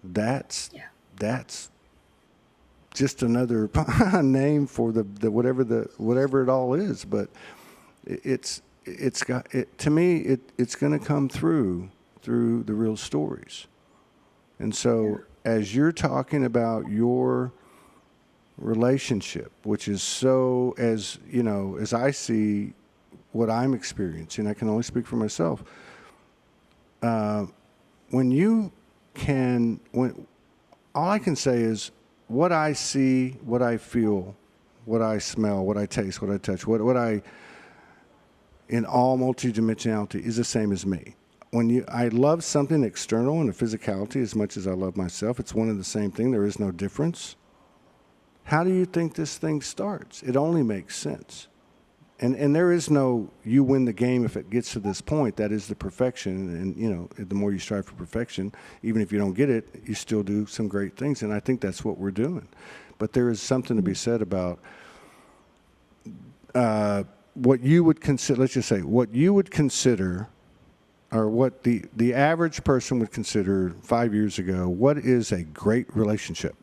Speaker 1: That's just another name for the whatever it all is. But it's got it, to me. It's going to come through the real stories. And so, as you're talking about your relationship, which is so, as I see what I'm experiencing, I can only speak for myself. When all I can say is what I see, what I feel, what I smell, what I taste, what I touch, what I, in all multidimensionality, is the same as me. I love something external in the physicality as much as I love myself. It's one and the same thing. There is no difference. How do you think this thing starts? It only makes sense. And there is no, you win the game if it gets to this point. That is the perfection. And, the more you strive for perfection, even if you don't get it, you still do some great things. And I think that's what we're doing. But there is something to be said about what you would consider, let's just say, what you would consider, or what the average person would consider 5 years ago, what is a great relationship?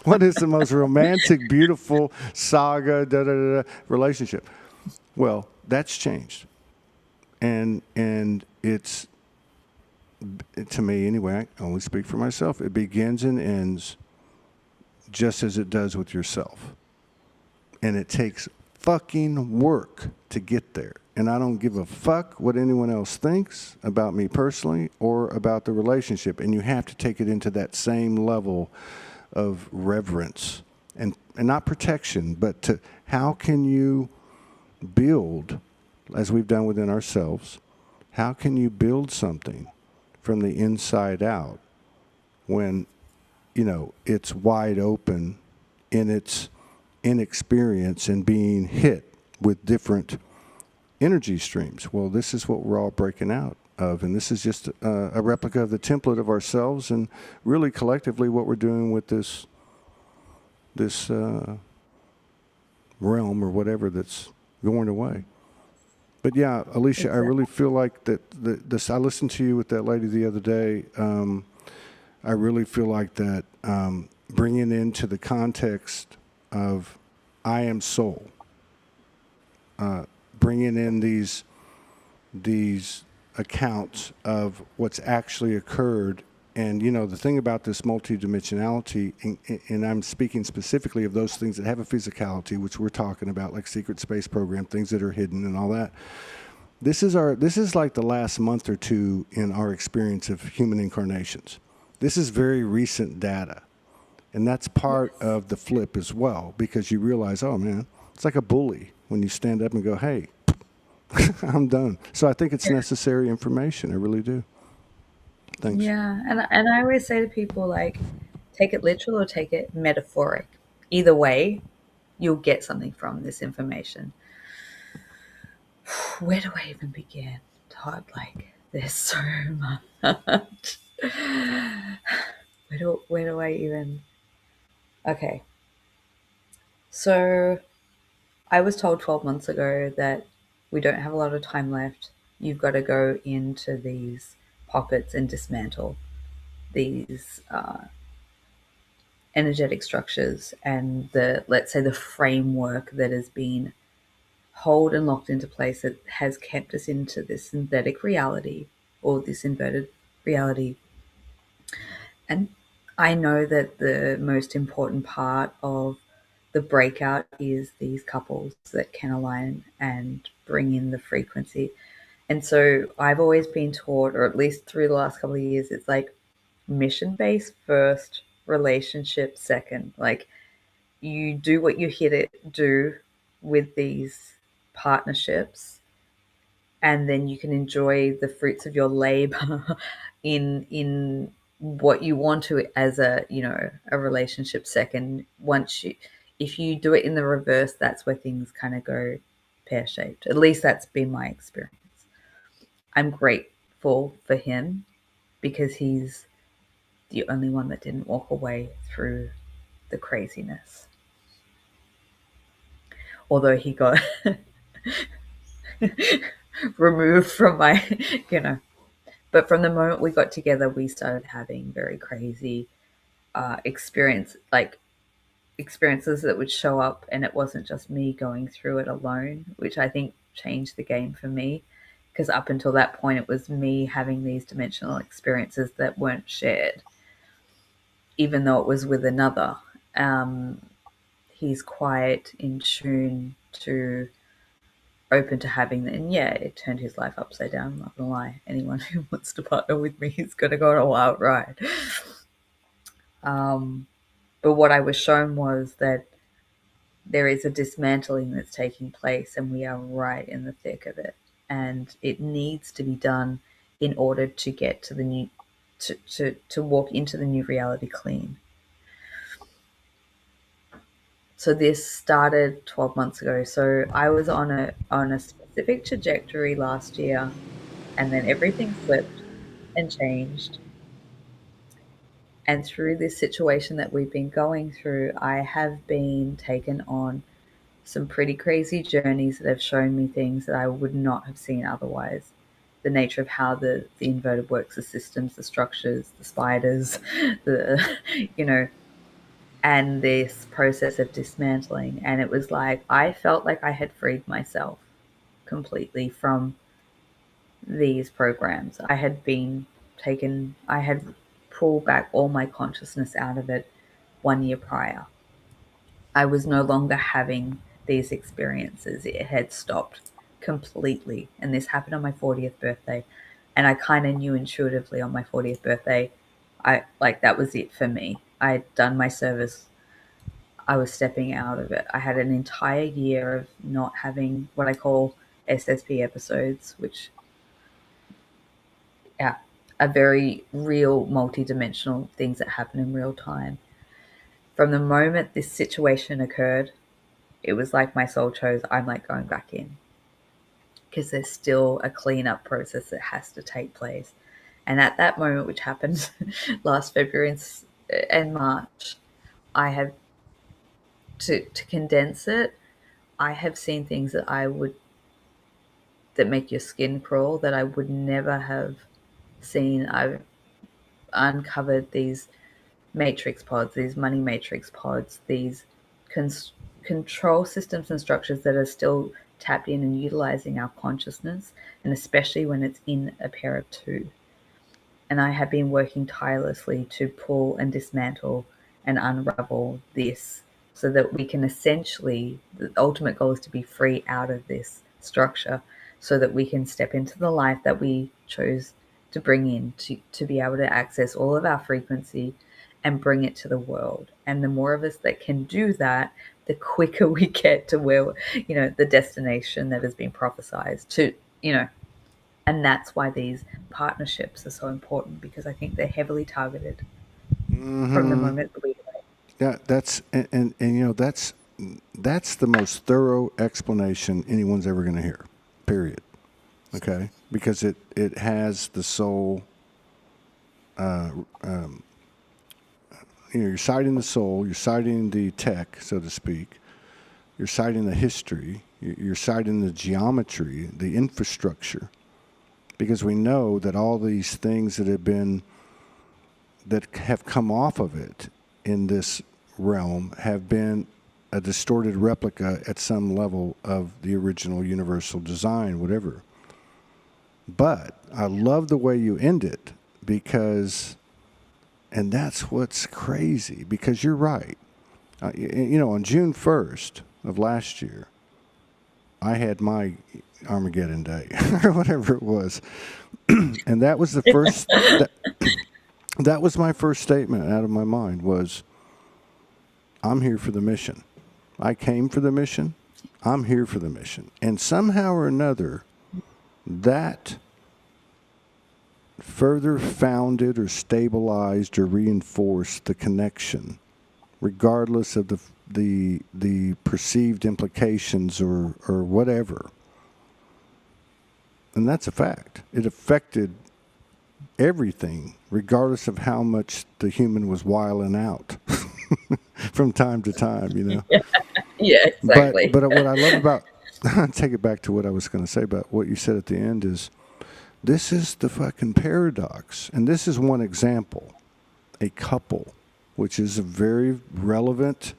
Speaker 1: What is the most romantic, beautiful saga, relationship? Well, that's changed. And it's, to me anyway, I only speak for myself, it begins and ends just as it does with yourself. And it takes fucking work to get there. And I don't give a fuck what anyone else thinks about me personally or about the relationship. And you have to take it into that same level of reverence and not protection, but to how can you build, as we've done within ourselves, how can you build something from the inside out when, it's wide open in its inexperience and being hit with different energy streams? Well, this is what we're all breaking out of, and this is just a replica of the template of ourselves, and really collectively what we're doing with this realm or whatever that's going away. But yeah, Alisha, I really feel like that this. I listened to you with that lady the other day. I really feel like that bringing into the context of I am soul, bringing in these accounts of what's actually occurred. And, the thing about this multidimensionality, and I'm speaking specifically of those things that have a physicality, which we're talking about, like secret space program, things that are hidden and all that. This is like the last month or two in our experience of human incarnations. This is very recent data. And that's part of the flip as well, because you realize, oh man, it's like a bully when you stand up and go, hey, I'm done. So I think it's necessary information. I really do. Thanks.
Speaker 2: Yeah, and I always say to people, like, take it literal or take it metaphoric. Either way, you'll get something from this information. Where do I even begin, Todd? Like, there's so much. Where do I even? Okay, so I was told 12 months ago that we don't have a lot of time left. You've got to go into these pockets and dismantle these energetic structures and let's say the framework that has been held and locked into place that has kept us into this synthetic reality or this inverted reality. And I know that the most important part of the breakout is these couples that can align and bring in the frequency. And so I've always been taught, or at least through the last couple of years, it's like mission based first, relationship second. Like, you do what you hit it do with these partnerships, and then you can enjoy the fruits of your labor in what you want to as a relationship second. If you do it in the reverse, that's where things kind of go pear-shaped. At least that's been my experience. I'm grateful for him because he's the only one that didn't walk away through the craziness. Although he got removed from my, but from the moment we got together, we started having very crazy experiences that would show up, and it wasn't just me going through it alone, which I think changed the game for me. Because up until that point, it was me having these dimensional experiences that weren't shared, even though it was with another. He's quite in tune to open to having that. And yeah, it turned his life upside down. I'm not gonna lie. Anyone who wants to partner with me is gonna go on a wild ride. But what I was shown was that there is a dismantling that's taking place, and we are right in the thick of it. And it needs to be done in order to get to the new, to walk into the new reality clean. So this started 12 months ago. So I was on a specific trajectory last year, and then everything flipped and changed. And through this situation that we've been going through, I have been taken on some pretty crazy journeys that have shown me things that I would not have seen otherwise. The nature of how the inverted works, the systems, the structures, the spiders, the, you know, and this process of dismantling. And it was like, I felt like I had freed myself completely from these programs. I had pulled back all my consciousness out of it 1 year prior. I was no longer having these experiences. It had stopped completely. And this happened on my 40th birthday. And I kind of knew intuitively on my 40th birthday, that was it for me. I had done my service. I was stepping out of it. I had an entire year of not having what I call SSP episodes, which, yeah, are very real, multi-dimensional things that happen in real time. From the moment this situation occurred, it was like my soul chose, I'm like going back in, because there's still a cleanup process that has to take place. And at that moment, which happened last February and March, I have to condense it. I have seen things that make your skin crawl that I would never have seen. I've uncovered these matrix pods, these money matrix pods, these control systems and structures that are still tapped in and utilizing our consciousness, and especially when it's in a pair of two. And I have been working tirelessly to pull and dismantle and unravel this so that we can essentially, the ultimate goal is to be free out of this structure so that we can step into the life that we chose to bring in, to be able to access all of our frequency and bring it to the world. And the more of us that can do that, the quicker we get to where, the destination that has been prophesized to, and that's why these partnerships are so important, because I think they're heavily targeted from the
Speaker 1: Mm-hmm.
Speaker 2: moment that we.
Speaker 1: Yeah, that's the most thorough explanation anyone's ever going to hear. Period. Okay, because it has the soul. You're citing the soul. You're citing the tech, so to speak. You're citing the history. You're citing the geometry, the infrastructure, because we know that all these things that have come off of it in this realm have been a distorted replica at some level of the original universal design, whatever. But I love the way you end it, and that's what's crazy, because you're right. On June 1st of last year, I had my Armageddon Day, or whatever it was. And that was the first, that was my first statement out of my mind was, I'm here for the mission. I came for the mission. I'm here for the mission. And somehow or another, that further founded or stabilized or reinforced the connection, regardless of the perceived implications or whatever. And that's a fact. It affected everything, regardless of how much the human was wiling out from time to time,
Speaker 2: Yeah, exactly.
Speaker 1: But what I love about, take it back to what I was going to say about what you said at the end is, this is the fucking paradox. And this is one example. A couple, which is a very relevant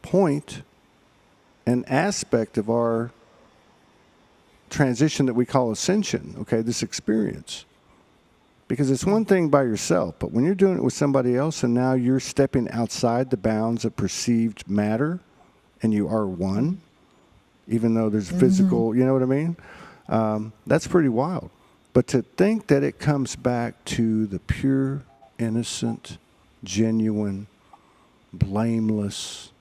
Speaker 1: point and aspect of our transition that we call ascension, okay, this experience. Because it's one thing by yourself, but when you're doing it with somebody else and now you're stepping outside the bounds of perceived matter and you are one, even though there's physical, you know what I mean? That's pretty wild. But to think that it comes back to the pure, innocent, genuine, blameless,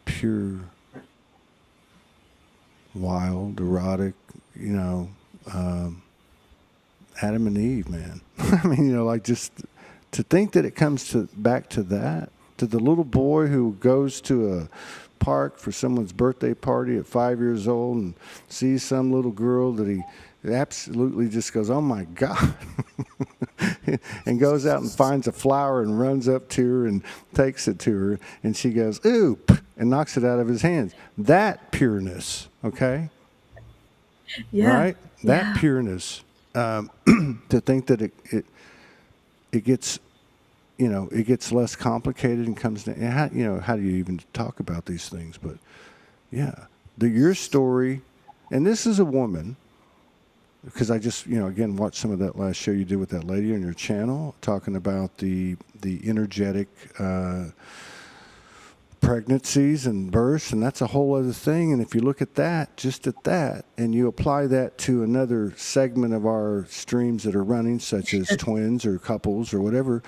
Speaker 1: pure, wild, erotic, Adam and Eve, man. I mean, just to think that it comes back to that, to the little boy who goes to a park for someone's birthday party at 5 years old and sees some little girl that he absolutely just goes, oh my God. and goes out and finds a flower and runs up to her and takes it to her, and she goes, "Oop," and knocks it out of his hands. That pureness, okay?
Speaker 2: Yeah.
Speaker 1: Right? That
Speaker 2: Yeah.
Speaker 1: pureness. To think that it gets, it gets less complicated and comes down. How do you even talk about these things? But yeah, your story, and this is a woman, because I just, again, watched some of that last show you did with that lady on your channel, talking about the energetic pregnancies and births, and that's a whole other thing. And if you look at that, just at that, and you apply that to another segment of our streams that are running, such as twins or couples or whatever,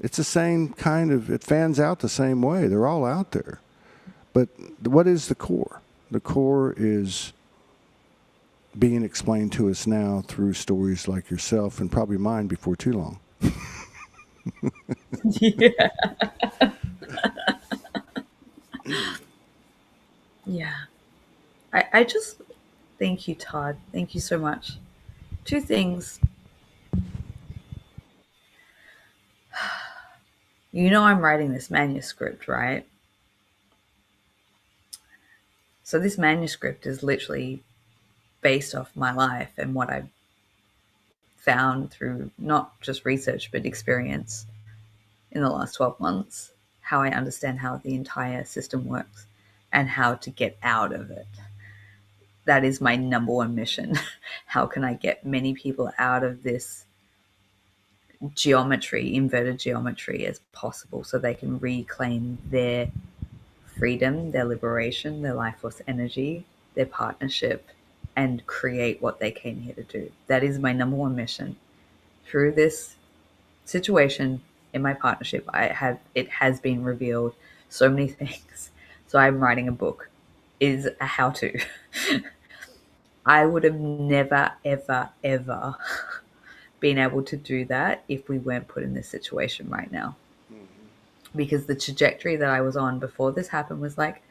Speaker 1: it's the same kind of, it fans out the same way. They're all out there. But what is the core? The core is being explained to us now through stories like yourself and probably mine before too long.
Speaker 2: Yeah. Yeah. I just thank you, Todd. Thank you so much. Two things. I'm writing this manuscript, right? So this manuscript is literally based off my life and what I've found through not just research but experience in the last 12 months, how I understand how the entire system works and how to get out of it. That is my number one mission. How can I get many people out of this geometry, inverted geometry, as possible so they can reclaim their freedom, their liberation, their life force energy, their partnership, and create what they came here to do. That is my number one mission. Through this situation in my partnership, it has been revealed so many things. So I'm writing a book. It is a how-to. I would have never, ever, ever been able to do that if we weren't put in this situation right now. Because the trajectory that I was on before this happened was like,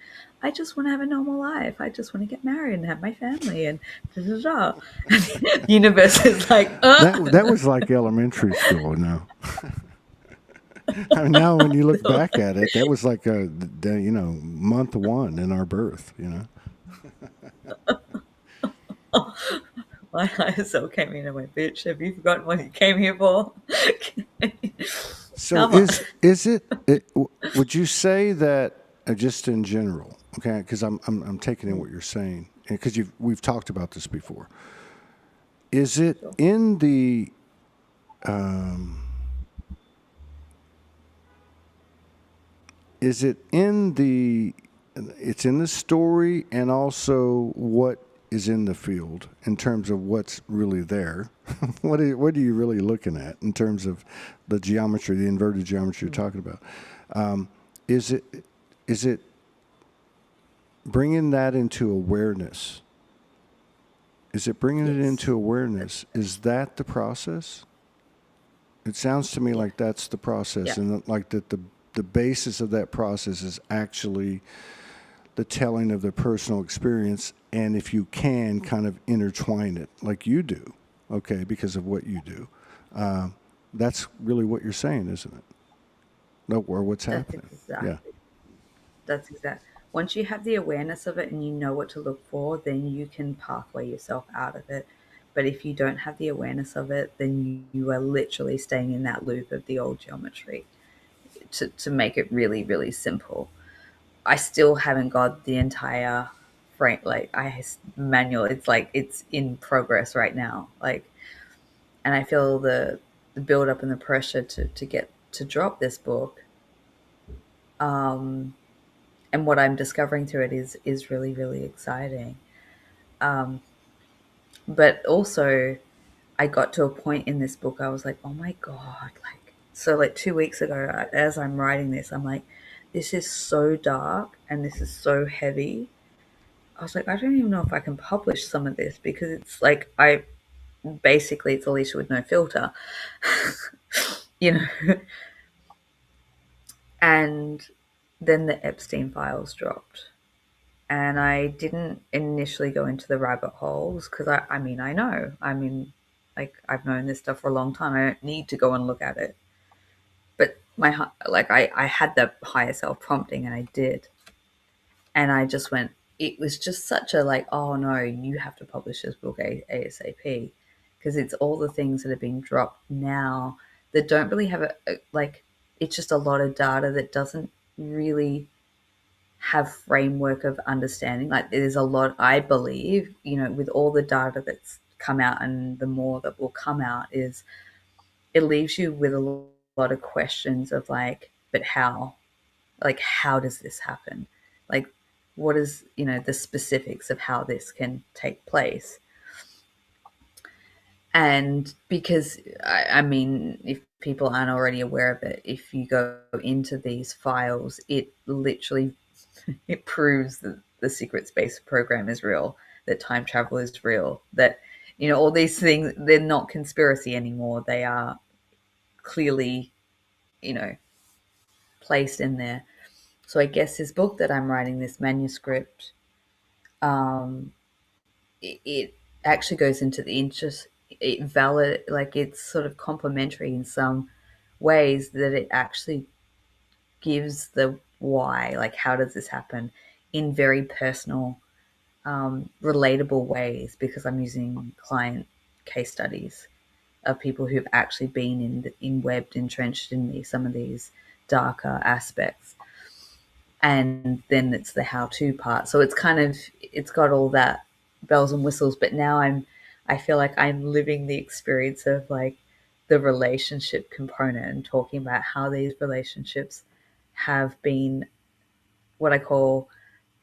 Speaker 2: I just want to have a normal life. I just want to get married and have my family and da da da. And the universe is like,
Speaker 1: That was like elementary school. No, I mean, now when you look back at it, that was like month one in our birth.
Speaker 2: my higher self came in and went, bitch, have you forgotten what you came here for?
Speaker 1: So
Speaker 2: Come on.
Speaker 1: would you say that just in general, okay? Because I'm taking in what you're saying, because we've talked about this before. Is it
Speaker 2: Sure.
Speaker 1: in the is it in the it's in the story and also what is in the field in terms of what's really there? What are you really looking at in terms of the geometry, the inverted geometry you're talking about? Is it bringing that into awareness? Is it bringing it
Speaker 2: Yes.
Speaker 1: into awareness? Is that the process? It sounds to me
Speaker 2: Yeah.
Speaker 1: like that's the process,
Speaker 2: Yeah.
Speaker 1: and like that the basis of that process is actually the telling of the personal experience, and if you can, kind of intertwine it like you do, okay, because of what you do. That's really what you're saying, isn't it? No, or what's
Speaker 2: That's
Speaker 1: happening? Yeah.
Speaker 2: exactly. That's exact. Once you have the awareness of it and you know what to look for, then you can pathway yourself out of it. But if you don't have the awareness of it, then you are literally staying in that loop of the old geometry. To make it really, really simple, I still haven't got the entire frame. Like manual. It's like it's in progress right now. Like, and I feel the build up and the pressure to get to drop this book. Um, and what I'm discovering through it is really, really exciting. Um, but also, I got to a point in this book. I was like, oh my god! Like 2 weeks ago, as I'm writing this, I'm like, this is so dark and this is so heavy. I was like, I don't even know if I can publish some of this because it's like basically it's Alisha with no filter, you know. And then the Epstein files dropped, and I didn't initially go into the rabbit holes because I mean, I know. I mean, Like, I've known this stuff for a long time. I don't need to go and look at it. But I had the higher self prompting, and I did. And I just went, it was just such a like, oh no, you have to publish this book ASAP, because it's all the things that are being dropped now that don't really have like, it's just a lot of data that doesn't really have framework of understanding. Like, there's a lot, I believe, with all the data that's come out and the more that will come out, is it leaves you with a lot of questions of like, but how? Like, how does this happen? Like, what is, the specifics of how this can take place? And because, I mean, if people aren't already aware of it, if you go into these files, it literally it proves that the secret space program is real, that time travel is real, that all these things, they're not conspiracy anymore. They are clearly, you know, placed in there. So I guess this book that I'm writing, this manuscript, um, it actually goes into the interest. It valid, like, it's sort of complementary in some ways, that it actually gives the why, like, how does this happen, in very personal, relatable ways, because I'm using client case studies of people who've actually been in webbed, entrenched in some of these darker aspects. And then it's the how-to part. So it's got all that bells and whistles, but now I feel like I'm living the experience of like the relationship component, and talking about how these relationships have been what I call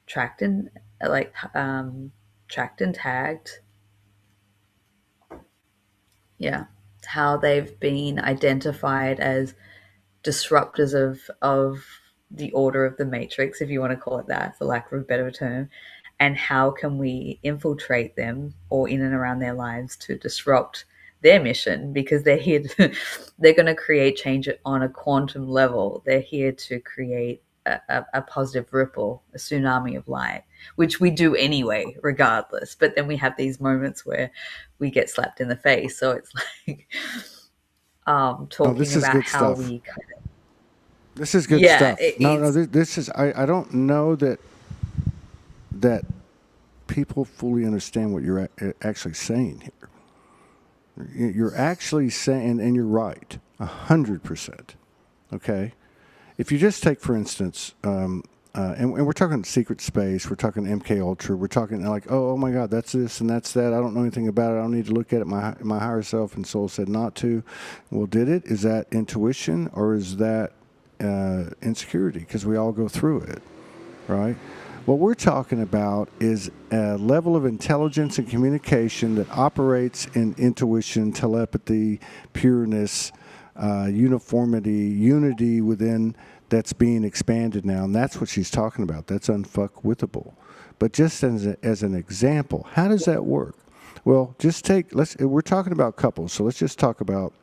Speaker 2: tracked and tracked and tagged. Yeah. How they've been identified as disruptors of the order of the matrix, if you want to call it that, for lack of a better term, and how can we infiltrate them or in and around their lives to disrupt their mission, because they're here they're going to create change on a quantum level. They're here to create a positive ripple, a tsunami of light, which we do anyway, regardless. But then we have these moments where we get slapped in the face. So it's like
Speaker 1: Oh,
Speaker 2: talking
Speaker 1: this is
Speaker 2: about
Speaker 1: good
Speaker 2: how
Speaker 1: stuff.
Speaker 2: we kind of,
Speaker 1: This is good
Speaker 2: yeah,
Speaker 1: stuff. No,
Speaker 2: it's
Speaker 1: this is. I don't know that people fully understand what you're actually saying here. You're actually saying, and you're right, 100%. Okay, if you just take, for instance, and we're talking secret space, we're talking MK Ultra, we're talking like, oh my God, that's this and that's that. I don't know anything about it. I don't need to look at it. My higher self and soul said not to. Well, did it? Is that intuition, or is that insecurity? Because we all go through it, right? What we're talking about is a level of intelligence and communication that operates in intuition, telepathy, pureness, uniformity, unity within, that's being expanded now. And that's what she's talking about. That's unfuckwithable. But just as an example, how does that work? Well, we're talking about couples, so let's just talk about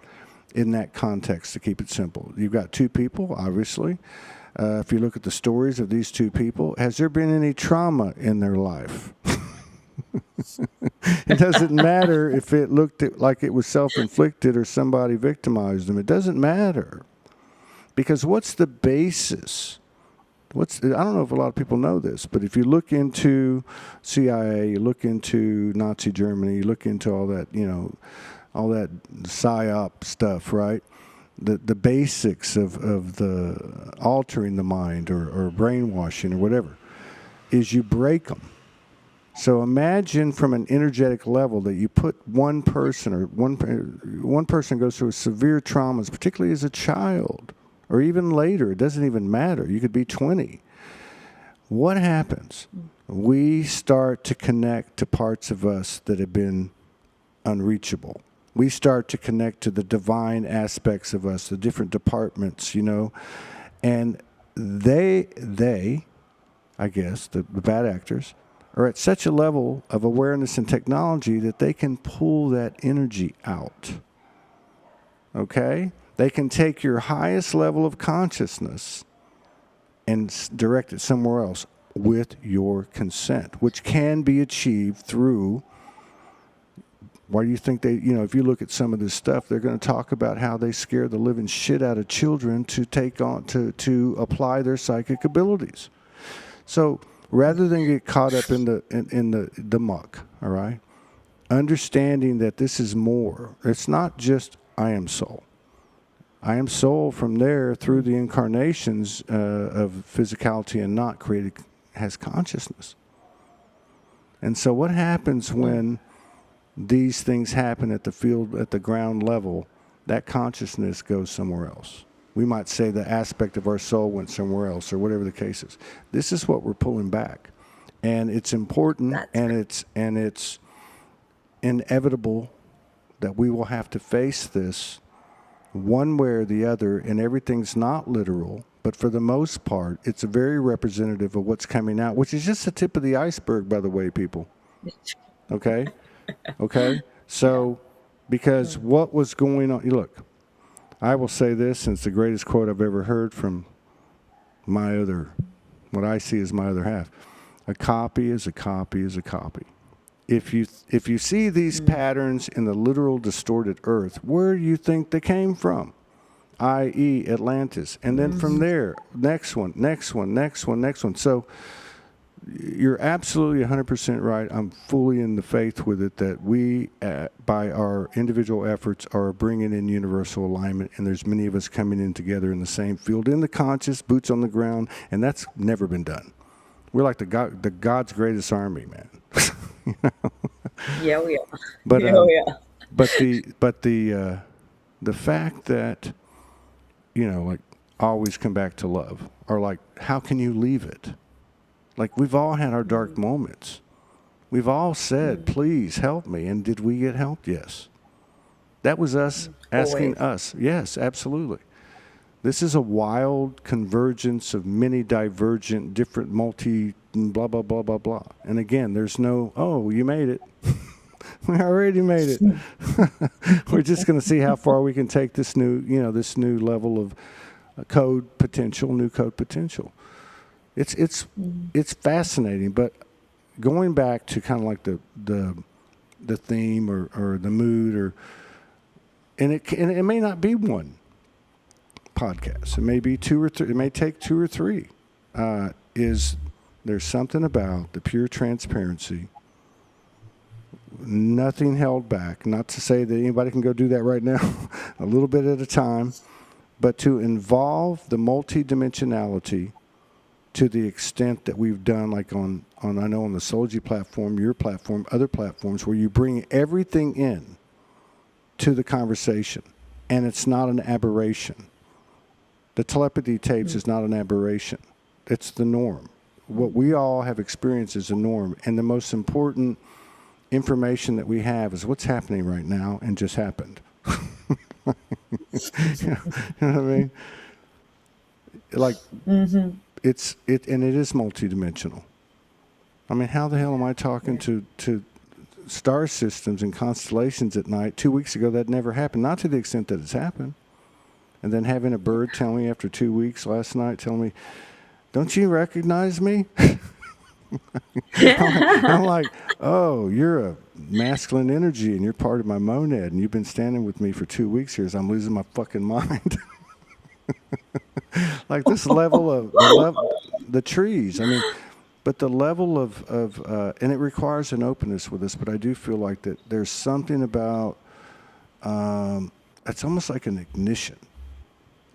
Speaker 1: in that context to keep it simple. You've got two people, obviously. If you look at the stories of these two people, has there been any trauma in their life? It doesn't matter if it looked like it was self-inflicted or somebody victimized them. It doesn't matter. Because what's the basis? I don't know if a lot of people know this, but if you look into CIA, you look into Nazi Germany, you look into all that, all that psyop stuff, right? The basics of the altering the mind or brainwashing or whatever is you break them. So imagine from an energetic level that you put one person, or one person goes through severe traumas, particularly as a child, or even later. It doesn't even matter. You could be 20. What happens? We start to connect to parts of us that have been unreachable. We start to connect to the divine aspects of us, the different departments, and they, I guess, the bad actors, are at such a level of awareness and technology that they can pull that energy out. Okay? They can take your highest level of consciousness and direct it somewhere else with your consent, which can be achieved through Why do you think they, if you look at some of this stuff, they're going to talk about how they scare the living shit out of children to take on, to apply their psychic abilities. So rather than get caught up in the muck, all right, understanding that this is more. It's not just I am soul. I am soul from there through the incarnations of physicality and not created has consciousness. And so what happens when these things happen at the ground level? That consciousness goes somewhere else. We might say the aspect of our soul went somewhere else, or whatever the case is. This is what we're pulling back. And it's important, and it's inevitable that we will have to face this one way or the other, and everything's not literal, but for the most part, it's very representative of what's coming out, which is just the tip of the iceberg, by the way, people. Okay? Okay? So, because what was going on, look, I will say this, and it's the greatest quote I've ever heard from what I see as my other half. A copy is a copy is a copy. If you see these patterns in the literal distorted earth, where do you think they came from? I.e. Atlantis. And then from there, next one. So you're absolutely 100% right. I'm fully in the faith with it that we, by our individual efforts, are bringing in universal alignment, and there's many of us coming in together in the same field, in the conscious, boots on the ground, and that's never been done. We're like the God's greatest army, man.
Speaker 2: Yeah, we are.
Speaker 1: But
Speaker 2: Yeah, we are.
Speaker 1: but the fact that like always come back to love, or like how can you leave it? Like we've all had our dark moments. We've all said, "Please help me," and did we get help? Yes. That was us asking us. Yes, absolutely. This is a wild convergence of many divergent, different blah, blah, blah, blah, blah. And again, there's no, oh, you made it. We already made it. We're just going to see how far we can take this new level of new code potential. It's fascinating, but going back to kind of like the theme or the mood, and it may not be one podcast. It may be two or three. It may take two or three. There's something about the pure transparency, nothing held back. Not to say that anybody can go do that right now, a little bit at a time, but to involve the multidimensionality to the extent that we've done, like on I know on the Soulogy platform, your platform, other platforms, where you bring everything in to the conversation, and it's not an aberration. The telepathy tapes is not an aberration. It's the norm. What we all have experienced is a norm. And the most important information that we have is what's happening right now and just happened. You know what I mean? Like, and it is multidimensional. I mean, how the hell am I talking to star systems and constellations at night? 2 weeks ago, that never happened. Not to the extent that it's happened. And then having a bird tell me after 2 weeks last night, tell me, "Don't you recognize me?" I'm like, "Oh, you're a masculine energy and you're part of my monad and you've been standing with me for 2 weeks here as I'm losing my fucking mind." Like this level of the trees. I mean, but the level of and it requires an openness with us, but I do feel like that there's something about, it's almost like an ignition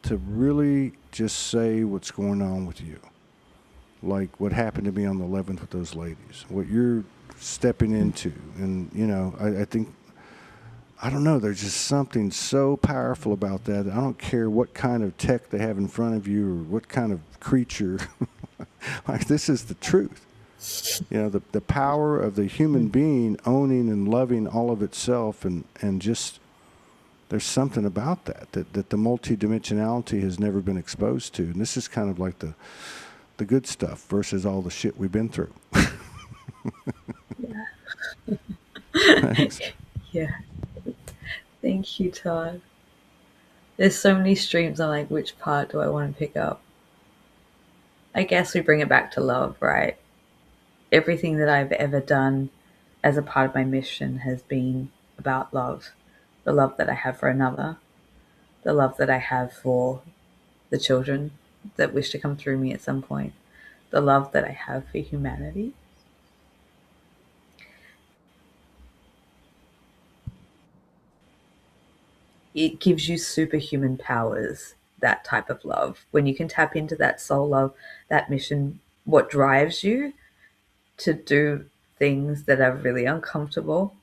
Speaker 1: to really just say what's going on with you. Like what happened to me on the 11th with those ladies, what you're stepping into. And, I think, I don't know, there's just something so powerful about that. I don't care what kind of tech they have in front of you or what kind of creature. Like this is the truth. The power of the human being owning and loving all of itself and just, there's something about that the multidimensionality has never been exposed to. And this is kind of like the good stuff versus all the shit we've been through.
Speaker 2: Yeah.
Speaker 1: Thanks.
Speaker 2: Yeah. Thank you, Todd. There's so many streams. I'm like, which part do I want to pick up? I guess we bring it back to love, right? Everything that I've ever done as a part of my mission has been about love, the love that I have for another, the love that I have for the children that wish to come through me at some point, the love that I have for humanity. It gives you superhuman powers, that type of love. When you can tap into that soul love, that mission, what drives you to do things that are really uncomfortable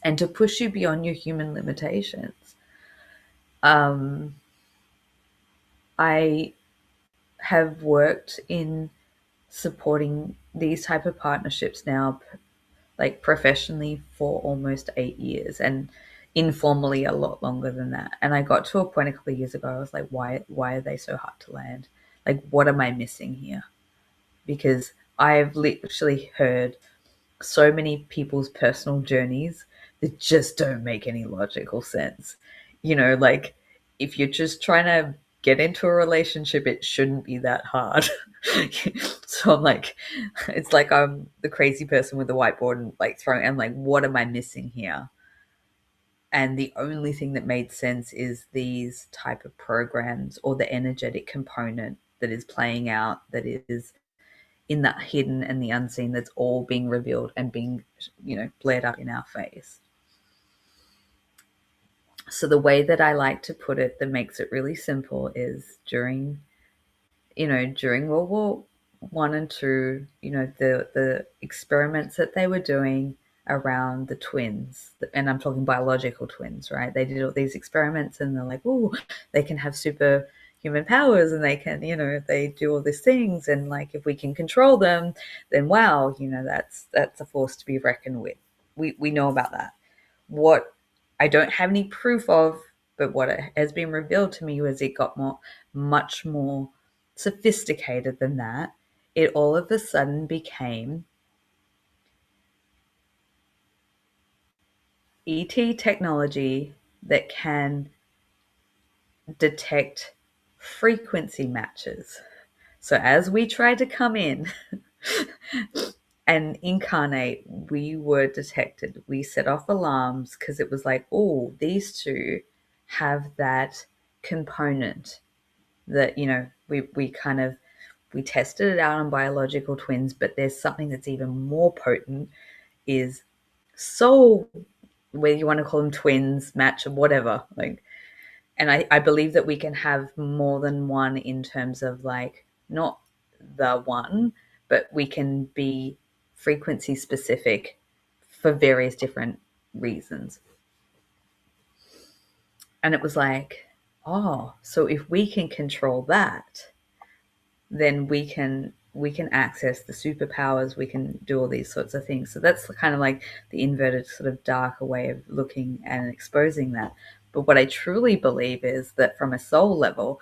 Speaker 2: and to push you beyond your human limitations. Um, I have worked in supporting these type of partnerships now, like professionally, for almost 8 years, and informally a lot longer than that. And I got to a point a couple of years ago, I was like, why are they so hard to land? Like, what am I missing here? Because I've literally heard so many people's personal journeys that just don't make any logical sense. Like, if you're just trying to get into a relationship, it shouldn't be that hard. So I'm like, it's like I'm the crazy person with the whiteboard and like throwing, I'm like, what am I missing here? And the only thing that made sense is these type of programs, or the energetic component that is playing out, that is in that hidden and the unseen, that's all being revealed and being, blared up in our face. So the way that I like to put it that makes it really simple is during World War One and Two, the experiments that they were doing around the twins, and I'm talking biological twins, right? They did all these experiments, and they're like, oh, they can have superhuman powers, and they can, they do all these things, and like if we can control them, then wow, that's a force to be reckoned with. We know about that. What I don't have any proof of, but what has been revealed to me was it got much more sophisticated than that. It all of a sudden became ET technology that can detect frequency matches. So as we tried to come in and incarnate, we were detected. We set off alarms because it was like, oh, these two have that component that, we tested it out on biological twins, but there's something that's even more potent, is soul, whether you want to call them twins, match, or whatever. Like, and I believe that we can have more than one, in terms of like, not the one, but we can be frequency specific for various different reasons. And it was like, oh, so if we can control that, then we can access the superpowers, we can do all these sorts of things. So that's kind of like the inverted sort of darker way of looking and exposing that. But what I truly believe is that from a soul level,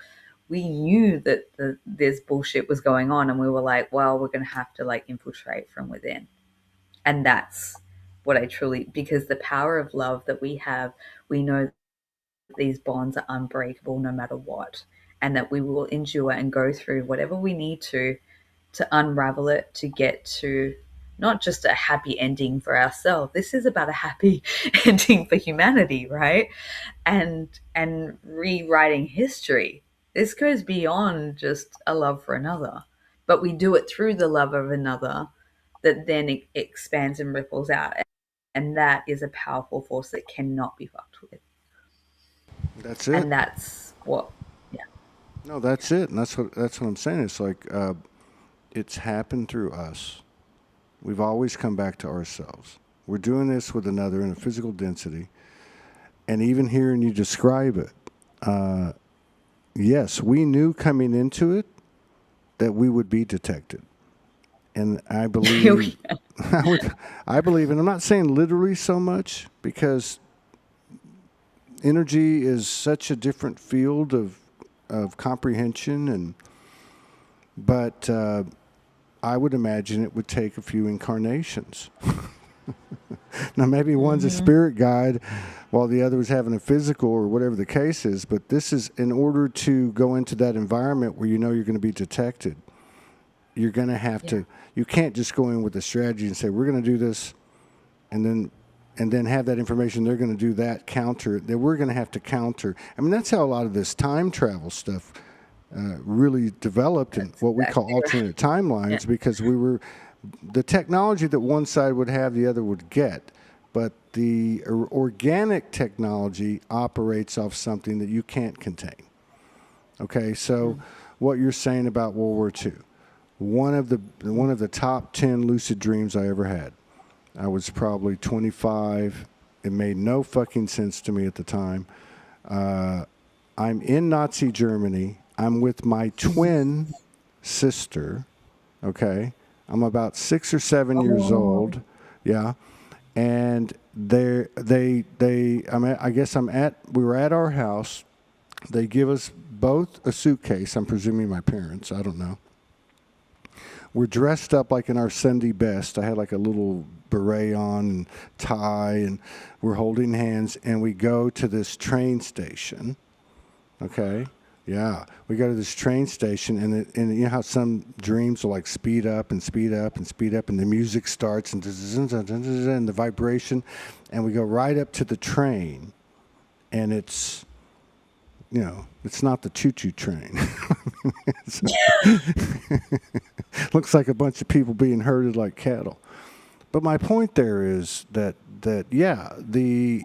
Speaker 2: we knew that this bullshit was going on, and we were like, well, we're going to have to like infiltrate from within. And that's what I truly, because the power of love that we have, we know these bonds are unbreakable no matter what, and that we will endure and go through whatever we need to unravel it, to get to not just a happy ending for ourselves. This is about a happy ending for humanity, right? And rewriting history. This goes beyond just a love for another, but we do it through the love of another, that then it expands and ripples out. And that is a powerful force that cannot be fucked with.
Speaker 1: That's it.
Speaker 2: And that's what, yeah.
Speaker 1: No, that's it, and that's what I'm saying. It's like it's happened through us. We've always come back to ourselves. We're doing this with another in a physical density, and even hearing you describe it, yes, we knew coming into it that we would be detected, and I believe I believe, and I'm not saying literally so much, because energy is such a different field of comprehension, and but I would imagine it would take a few incarnations. Now, maybe one's a spirit guide while the other is having a physical, or whatever the case is, but this is in order to go into that environment where you know you're going to be detected. You're going to have to, you can't just go in with a strategy and say, we're going to do this, and then and then have that information. They're going to do that counter that we're going to have to counter. I mean, that's how a lot of this time travel stuff really developed in what we call alternate timelines, because the technology that one side would have, the other would get. But the organic technology operates off something that you can't contain. Okay, so what you're saying about World War II, one of the top 10 lucid dreams I ever had. I was probably 25. It made no fucking sense to me at the time. I'm in Nazi Germany. I'm with my twin sister. Okay, I'm about 6 or 7 years old. Yeah, and we were at our house. They give us both a suitcase. I'm presuming my parents. I don't know. We're dressed up like in our Sunday best. I had like a little beret on and tie, and we're holding hands, and we go to this train station. Okay? Yeah. We go to this train station, and you know how some dreams will like speed up and speed up and speed up, and the music starts, and the vibration, and we go right up to the train, and it's, you know, it's not the choo-choo train. Looks like a bunch of people being herded like cattle. But my point there is that yeah, the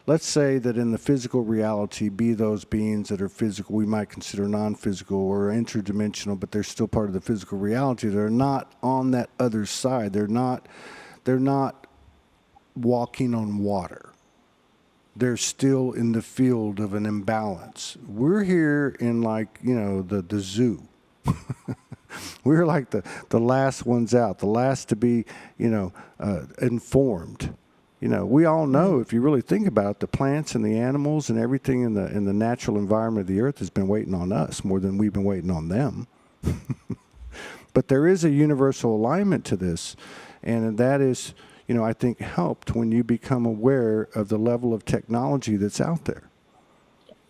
Speaker 1: let's say that in the physical reality, be those beings that are physical, we might consider non-physical or interdimensional, but they're still part of the physical reality. They're not on that other side. They're not walking on water. They're still in the field of an imbalance. We're here in, like, you know, the zoo. We're like the last ones out, the last to be, you know, informed. You know, we all know, if you really think about it, the plants and the animals and everything in the natural environment of the earth has been waiting on us more than we've been waiting on them. But there is a universal alignment to this, and that is, you know, I think helped when you become aware of the level of technology that's out there.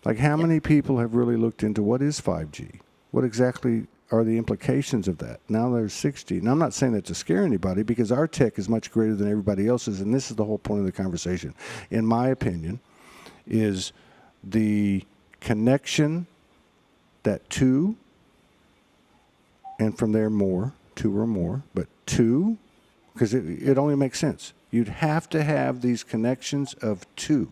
Speaker 1: Like, how many people have really looked into what is 5G? What exactly are the implications of that? Now there's 6G. And I'm not saying that to scare anybody, because our tech is much greater than everybody else's, and this is the whole point of the conversation, in my opinion, is the connection that two, and from there more, two or more, but two, because it only makes sense. You'd have to have these connections of two.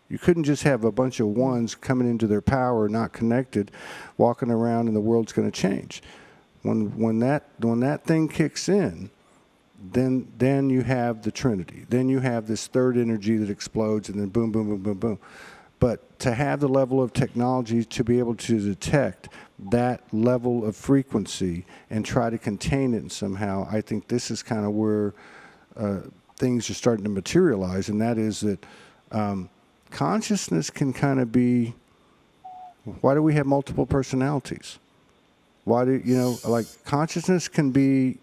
Speaker 1: You couldn't just have a bunch of ones coming into their power, not connected, walking around, and the world's going to change. When that thing kicks in, then you have the Trinity. Then you have this third energy that explodes, and then boom, boom, boom, boom, boom. But to have the level of technology to be able to detect that level of frequency and try to contain it somehow, I think this is kind of where things are starting to materialize, and that is that consciousness can kind of be, why do we have multiple personalities? Why do, you know, like, consciousness can be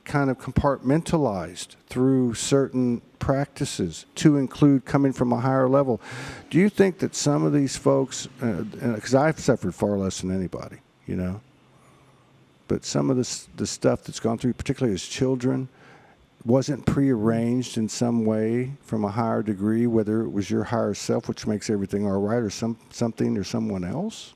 Speaker 1: kind of compartmentalized through certain practices to include coming from a higher level. Do you think that some of these folks, because I've suffered far less than anybody, you know, but some of the stuff that's gone through, particularly as children, wasn't prearranged in some way from a higher degree, whether it was your higher self, which makes everything all right, or something or someone else?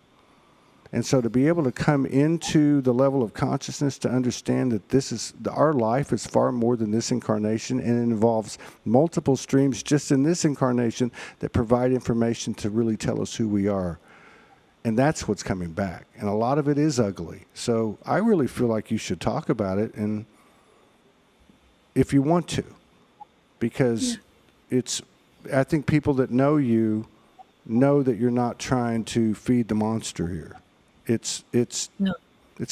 Speaker 1: And so to be able to come into the level of consciousness to understand that our life is far more than this incarnation, and it involves multiple streams just in this incarnation that provide information to really tell us who we are. And that's what's coming back. And a lot of it is ugly. So I really feel like you should talk about it, and if you want to, because I think people that know you know that you're not trying to feed the monster here. It's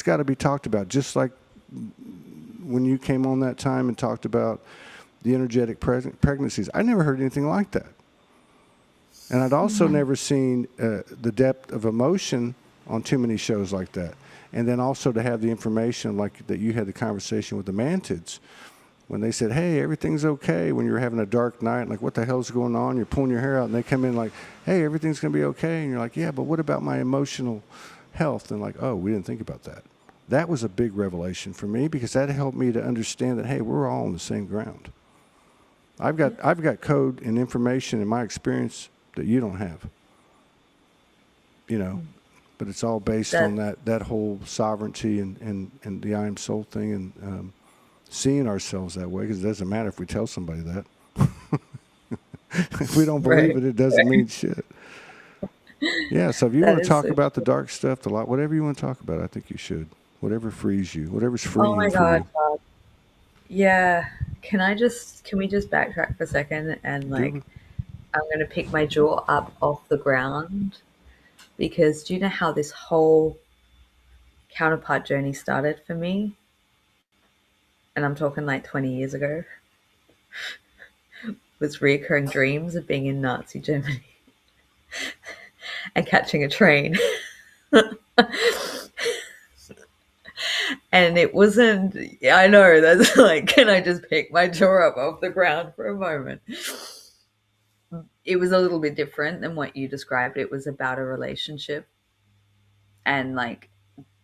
Speaker 1: got to be talked about, just like when you came on that time and talked about the energetic pregnancies. I never heard anything like that. And I'd also never seen the depth of emotion on too many shows like that. And then also to have the information like that you had the conversation with the Mantids, when they said, hey, everything's okay, when you're having a dark night, like, what the hell's going on? You're pulling your hair out, and they come in like, hey, everything's going to be okay. And you're like, yeah, but what about my emotional health? And like, oh, we didn't think about that. That was a big revelation for me, because that helped me to understand that, hey, we're all on the same ground. I've got code and information in my experience that you don't have. You know, but it's all based on
Speaker 2: That
Speaker 1: that whole sovereignty and the I am soul thing, and seeing ourselves that way, because it doesn't matter if we tell somebody that. If we don't believe
Speaker 2: right.
Speaker 1: it, it doesn't mean shit. Yeah, so if you
Speaker 2: That
Speaker 1: want to
Speaker 2: is
Speaker 1: talk
Speaker 2: so
Speaker 1: about the
Speaker 2: true.
Speaker 1: dark stuff, the lot, whatever you want to talk about, I think you should. Whatever frees you, whatever's
Speaker 2: Oh
Speaker 1: freeing
Speaker 2: my
Speaker 1: for
Speaker 2: God.
Speaker 1: you.
Speaker 2: Yeah. Can we just backtrack for a second and
Speaker 1: Do
Speaker 2: like I'm gonna pick my jaw up off the ground because do you know how this whole counterpart journey started for me? And I'm talking like 20 years ago, was reoccurring dreams of being in Nazi Germany and catching a train. And it wasn't, I know, that's like, can I just pick my jaw up off the ground for a moment? It was a little bit different than what you described. It was about a relationship and like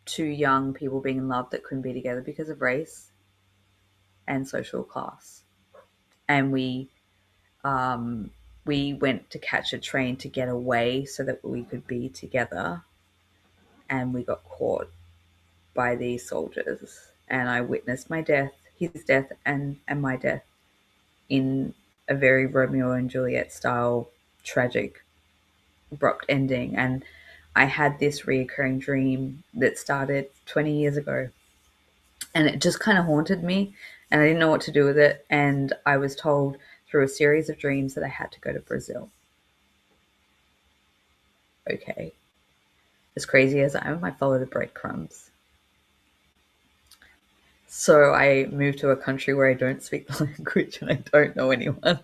Speaker 2: two young people being in love that couldn't be together because of race and social class. And um, we went to catch a train to get away so that we could be together. And we got caught by these soldiers. And I witnessed my death, his death, and my death in a very Romeo and Juliet style tragic abrupt ending. And I had this reoccurring dream that started 20 years ago, and it just kind of haunted me, and I didn't know what to do with it. And I was told through a series of dreams that I had to go to Brazil. Okay. As crazy as I am, I follow the breadcrumbs. So I moved to a country where I don't speak the language and I don't know anyone.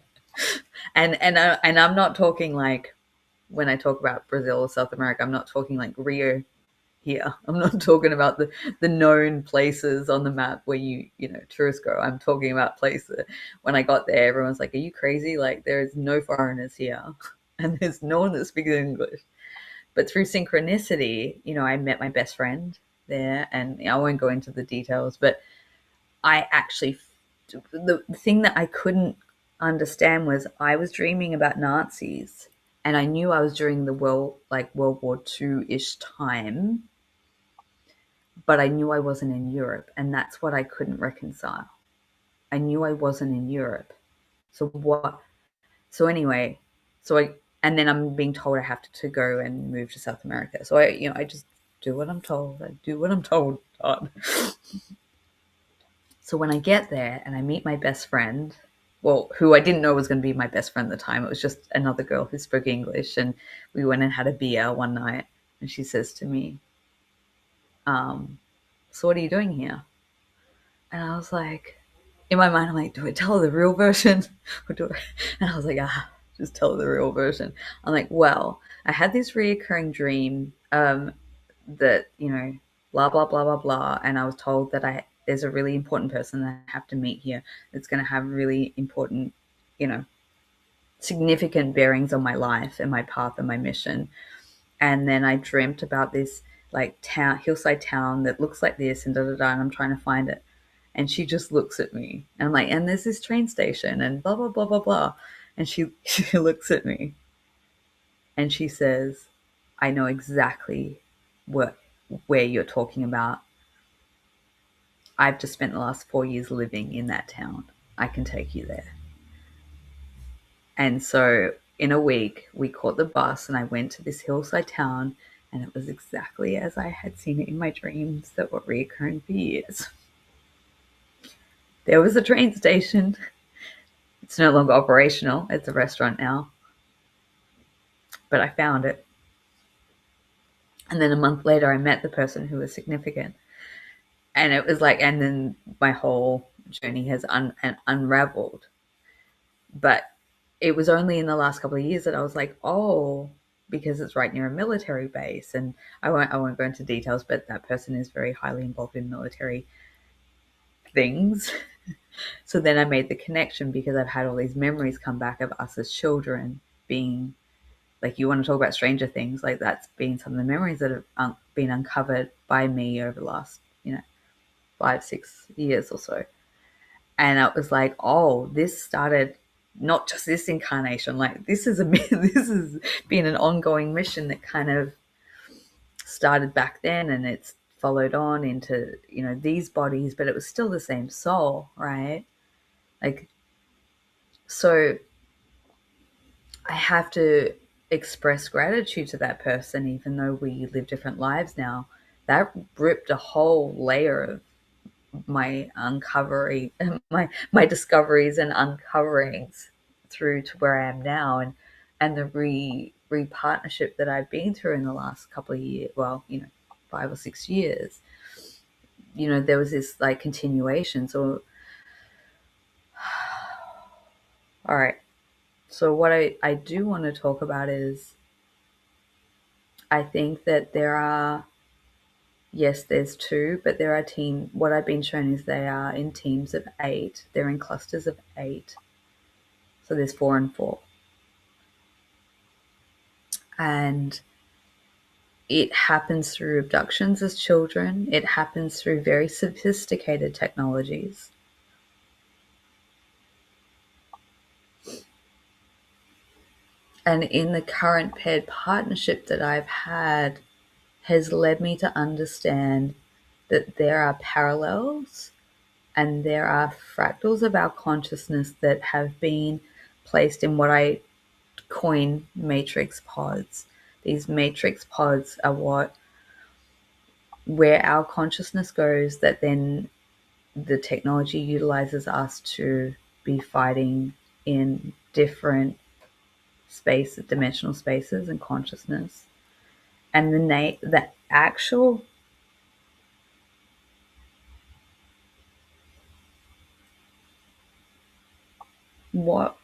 Speaker 2: And I'm not talking like when I talk about Brazil or South America, I'm not talking like Rio here. I'm not talking about the known places on the map where you know tourists go. I'm talking about places. When I got there, everyone's like, "Are you crazy? Like there's no foreigners here, and there's no one that speaks English." But through synchronicity, you know, I met my best friend there, and I won't go into the details, but I actually the thing that I couldn't understand was I was dreaming about Nazis, and I knew I was during the World War II ish time, but I knew I wasn't in Europe, and that's what I couldn't reconcile. I knew I wasn't in Europe. So what? So anyway, so I and then I'm being told I have to go and move to South America. So I just do what I'm told. I do what I'm told. Todd. So when I get there and I meet my best friend, well, who I didn't know was going to be my best friend at the time, it was just another girl who spoke English, and we went and had a beer one night, and she says to me, "So what are you doing here?" And I was like, in my mind, I'm like, do I tell her the real version? Or do I? And I was like, just tell her the real version. I'm like, well, I had this reoccurring dream that, you know, blah, blah, blah, blah, blah. And I was told that there's a really important person that I have to meet here that's going to have really important, you know, significant bearings on my life and my path and my mission. And then I dreamt about this like town, hillside town that looks like this and da da da. And I'm trying to find it. And she just looks at me. And I'm like, and there's this train station and blah, blah, blah, blah, blah. And she looks at me and she says, I know exactly what where you're talking about. I've just spent the last 4 years living in that town. I can take you there. And so in a week, we caught the bus and I went to this hillside town, and it was exactly as I had seen it in my dreams that were reoccurring for years. There was a train station. It's no longer operational. It's a restaurant now. But I found it. And then a month later, I met the person who was significant. And it was like, and then my whole journey has unraveled. But it was only in the last couple of years that I was like, oh, because it's right near a military base. And I won't go into details, but that person is very highly involved in military things. So then I made the connection because I've had all these memories come back of us as children being like, you want to talk about stranger things, like that's been some of the memories that have been uncovered by me over the last, you know, 5, 6 years or so. And I was like, oh, this started not just this incarnation. Like this is this has been an ongoing mission that kind of started back then, and it's followed on into, you know, these bodies, but it was still the same soul, right? Like, so I have to express gratitude to that person, even though we live different lives now. That ripped a whole layer of my uncovery, my discoveries and uncoverings through to where I am now, and the re partnership that I've been through in the last couple of years. Well, you know, 5 or 6 years. You know, there was this like continuation. So, all right. So what I do want to talk about is I think that there are, yes, there's two, but there are what I've been shown is they are in teams of 8. They're in clusters of 8. So there's 4 and 4. And it happens through abductions as children. It happens through very sophisticated technologies. And in the current paired partnership that I've had has led me to understand that there are parallels and there are fractals of our consciousness that have been placed in what I coin matrix pods. These matrix pods are where our consciousness goes, that then the technology utilizes us to be fighting in different dimensional spaces and consciousness. And the actual what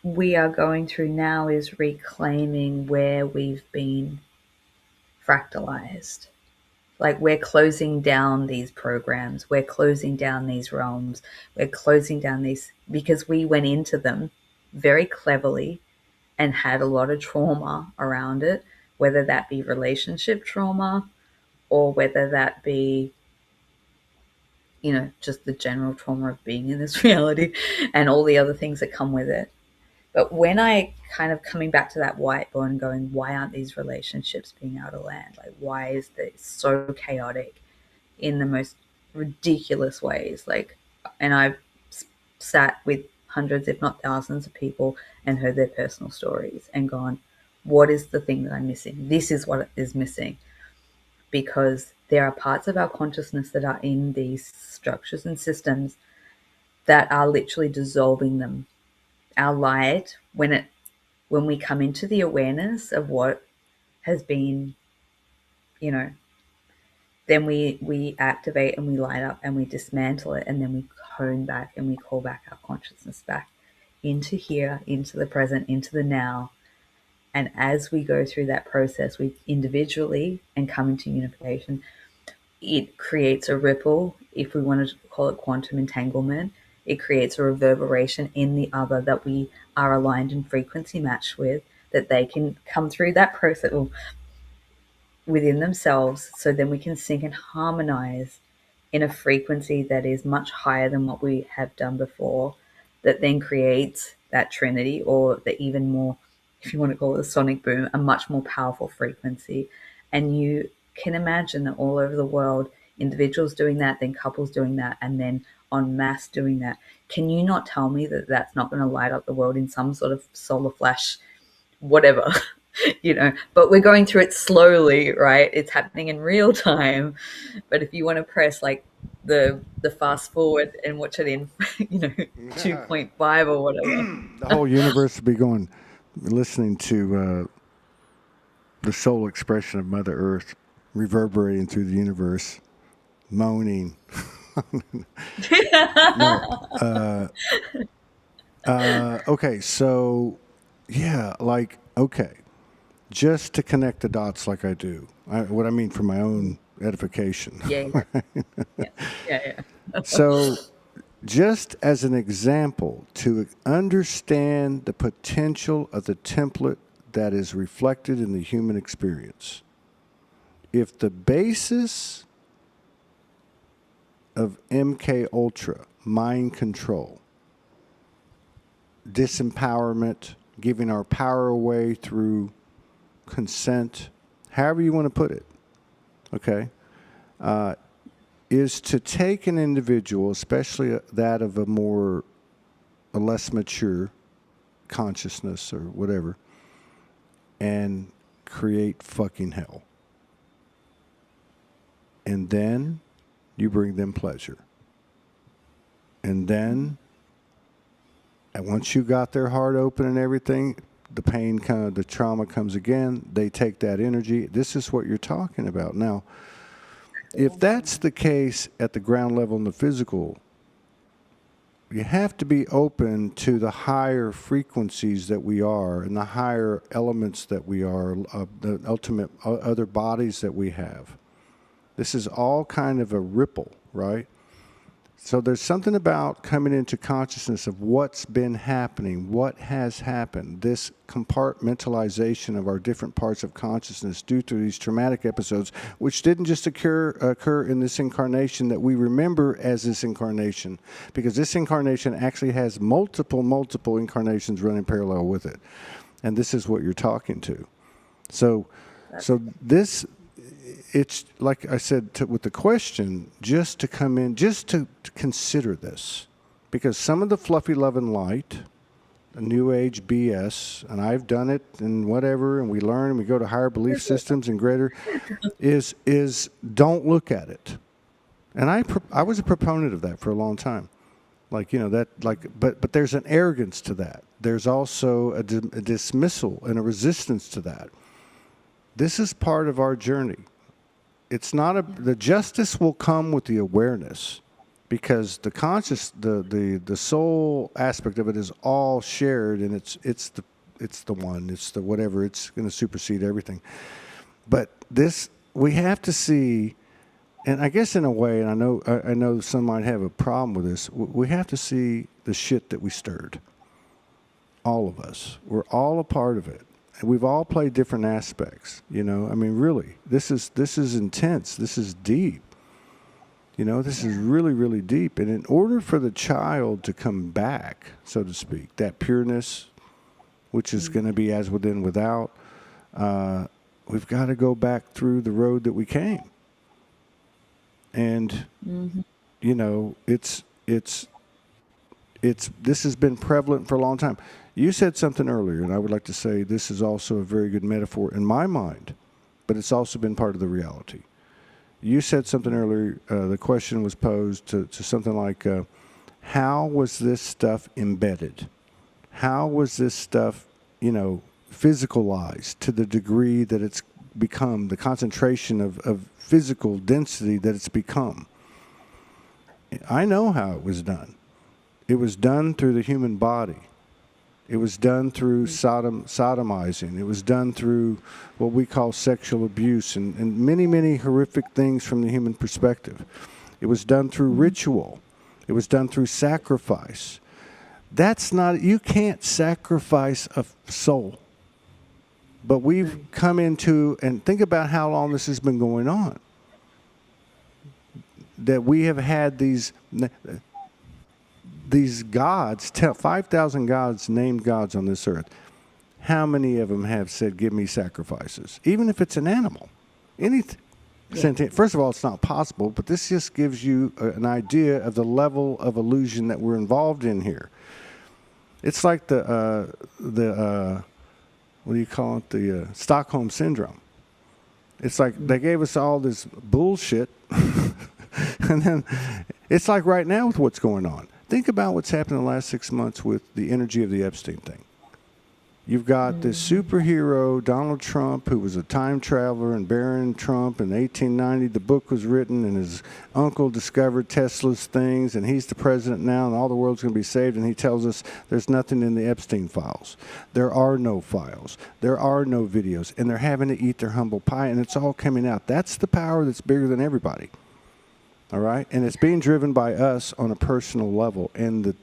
Speaker 2: we are going through now is reclaiming where we've been fractalized. Like we're closing down these programs, we're closing down these realms, we're closing down these because we went into them very cleverly and had a lot of trauma around it, whether that be relationship trauma or whether that be, you know, just the general trauma of being in this reality and all the other things that come with it. But when I kind of coming back to that whiteboard and going, why aren't these relationships being able to land? Like, why is this so chaotic in the most ridiculous ways? Like, and I've sat with hundreds, if not thousands of people and heard their personal stories and gone, what is the thing that I'm missing? This is what is missing. Because there are parts of our consciousness that are in these structures and systems that are literally dissolving them. Our light, when we come into the awareness of what has been, you know, then we activate and we light up and we dismantle it, and then we hone back and we call back our consciousness back into here, into the present, into the now. And as we go through that process, we individually and come into unification, it creates a ripple. If we want to call it quantum entanglement, it creates a reverberation in the other that we are aligned in frequency match with, that they can come through that process within themselves. So then we can sync and harmonize in a frequency that is much higher than what we have done before, that then creates that trinity, or the even more, if you want to call it a sonic boom, a much more powerful frequency. And you can imagine that all over the world, individuals doing that, then couples doing that, and then en masse doing that. Can you not tell me that that's not going to light up the world in some sort of solar flash, whatever? You know, but we're going through it slowly, right? It's happening in real time. But if you want to press like the fast forward and watch it in, you know, 2.5 or whatever.
Speaker 1: The whole universe would be going, listening to the soul expression of Mother Earth reverberating through the universe, moaning. No. Okay, so, yeah, like, okay. Just to connect the dots like I do. What I mean for my own edification.
Speaker 2: Yeah, yeah.
Speaker 1: So, just as an example, to understand the potential of the template that is reflected in the human experience, if the basis of MK Ultra, mind control, disempowerment, giving our power away through consent, however you want to put it, okay, is to take an individual, especially that of a less mature consciousness or whatever, and create fucking hell. And then you bring them pleasure. And then, and once you got their heart open and everything, the pain the trauma comes again. They take that energy. This is what you're talking about. Now, if that's the case at the ground level in the physical, you have to be open to the higher frequencies that we are and the higher elements that we are, the ultimate other bodies that we have. This is all kind of a ripple, right? So there's something about coming into consciousness of what's been happening, what has happened, this compartmentalization of our different parts of consciousness due to these traumatic episodes, which didn't just occur in this incarnation that we remember as this incarnation, because this incarnation actually has multiple incarnations running parallel with it. And this is what you're talking to. So this... It's like I said with the question, just to come in, just to consider this. Because some of the fluffy love and light, the new age BS, and I've done it and whatever, and we learn and we go to higher belief systems and greater, is don't look at it. And I was a proponent of that for a long time. But there's an arrogance to that. There's also a dismissal and a resistance to that. This is part of our journey. It's not the justice will come with the awareness, because the the soul aspect of it is all shared, and it's the one, it's the whatever, it's going to supersede everything. But this, we have to see, and I guess in a way, and I know some might have a problem with this, we have to see the shit that we stirred. All of us, we're all a part of it. We've all played different aspects, I mean, really, this is intense. This is deep. This is really, really deep. And in order for the child to come back, so to speak, that pureness, which is going to be as within, without, we've got to go back through the road that we came. And, this has been prevalent for a long time. You said something earlier, and I would like to say this is also a very good metaphor in my mind, but it's also been part of the reality. You said something earlier, the question was posed to something like, how was this stuff embedded? How was this stuff, physicalized to the degree that it's become, the concentration of physical density that it's become? I know how it was done. It was done through the human body. It was done through sodomizing. It was done through what we call sexual abuse and many, many horrific things from the human perspective. It was done through ritual. It was done through sacrifice. You can't sacrifice a soul. But we've come into, and think about how long this has been going on. That we have had these gods, 5,000 gods, named gods on this earth. How many of them have said, give me sacrifices? Even if it's an animal. Anything. Yeah. First of all, it's not possible, but this just gives you an idea of the level of illusion that we're involved in here. It's like the what do you call it? The Stockholm Syndrome. It's like they gave us all this bullshit, and then it's like right now with what's going on. Think about what's happened in the last 6 months with the energy of the Epstein thing. You've got this superhero, Donald Trump, who was a time traveler, and Baron Trump in 1890. The book was written, and his uncle discovered Tesla's things, and he's the president now, and all the world's going to be saved. And he tells us there's nothing in the Epstein files. There are no files. There are no videos, and they're having to eat their humble pie, and it's all coming out. That's the power that's bigger than everybody. All right? And it's being driven by us on a personal level. And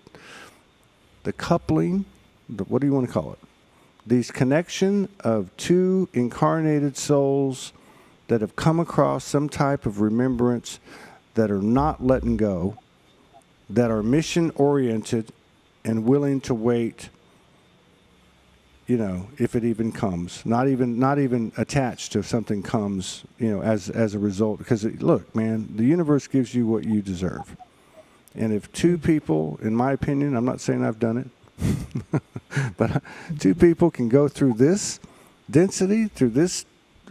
Speaker 1: the coupling, what do you want to call it? These connection of two incarnated souls that have come across some type of remembrance, that are not letting go, that are mission-oriented, and willing to wait, you know, if it even comes, not even attached to if something comes, you know, as a result. Because look, man, the universe gives you what you deserve. And if two people, in my opinion, I'm not saying I've done it, but two people can go through this density, through this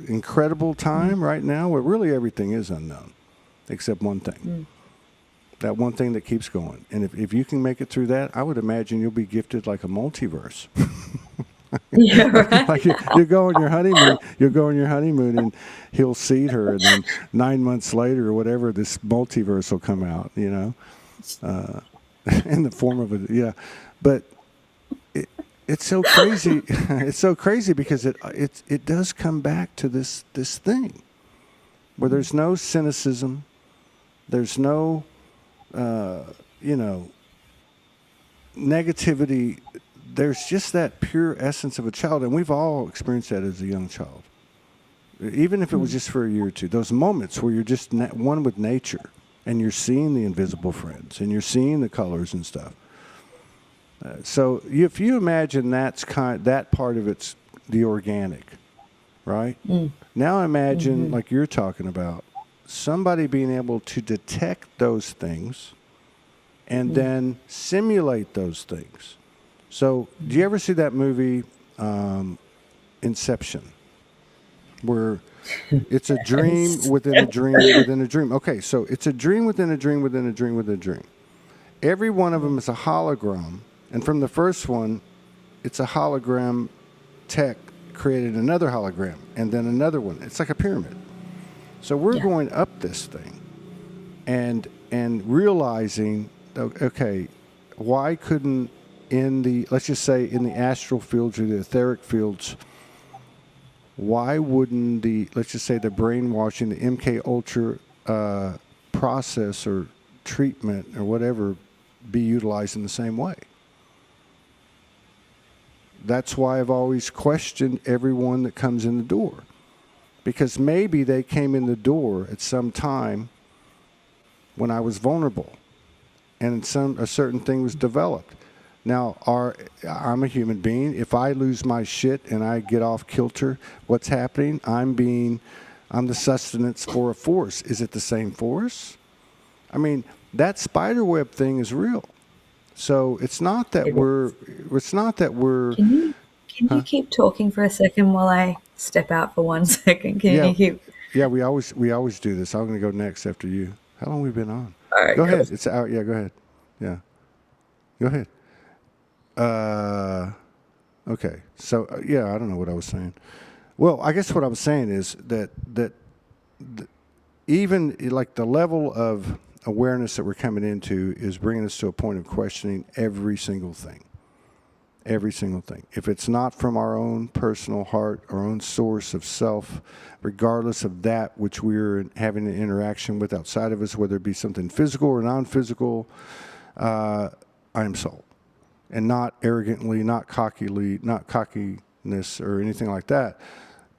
Speaker 1: incredible time right now, where really everything is unknown, except one thing. That one thing that keeps going. And if you can make it through that, I would imagine you'll be gifted like a multiverse.
Speaker 2: Yeah, right.
Speaker 1: Like you go on your honeymoon, and he'll seed her, and then 9 months later or whatever, this multiverse will come out, you know, in the form of a, but it's so crazy. It's so crazy because it does come back to this thing where there's no cynicism, there's no you know, negativity. There's just that pure essence of a child, and we've all experienced that as a young child. Even if it was just for a year or two, those moments where you're just one with nature, and you're seeing the invisible friends, and you're seeing the colors and stuff. So if you imagine that part of it's the organic, right? Now imagine, like you're talking about, somebody being able to detect those things and then simulate those things. So do you ever see that movie Inception, where it's a dream within a dream within a dream? Okay, so it's a dream within a dream within a dream within a dream. Every one of them is a hologram, and from the first one, it's a hologram tech created another hologram, and then another one. It's like a pyramid. So we're going up this thing and realizing, okay, why couldn't let's just say in the astral fields or the etheric fields, why wouldn't let's just say the brainwashing, the MK Ultra process or treatment or whatever be utilized in the same way? That's why I've always questioned everyone that comes in the door. Because maybe they came in the door at some time when I was vulnerable and a certain thing was developed. Now, I'm a human being. If I lose my shit and I get off kilter, what's happening? I'm the sustenance for a force. Is it the same force? I mean, that spiderweb thing is real. So it's not that we're.
Speaker 2: Can you keep talking for a second while I step out for 1 second? Can you keep?
Speaker 1: Yeah, we always do this. I'm going to go next after you. How long have we been on?
Speaker 2: All right,
Speaker 1: go ahead. It's out. Yeah, go ahead. Yeah, go ahead. Okay. So I don't know what I was saying. Well, I guess what I was saying is that even like the level of awareness that we're coming into is bringing us to a point of questioning every single thing. Every single thing. If it's not from our own personal heart, our own source of self, regardless of that which we're having an interaction with outside of us, whether it be something physical or non-physical, I am soul. And not arrogantly, not cockiness or anything like that,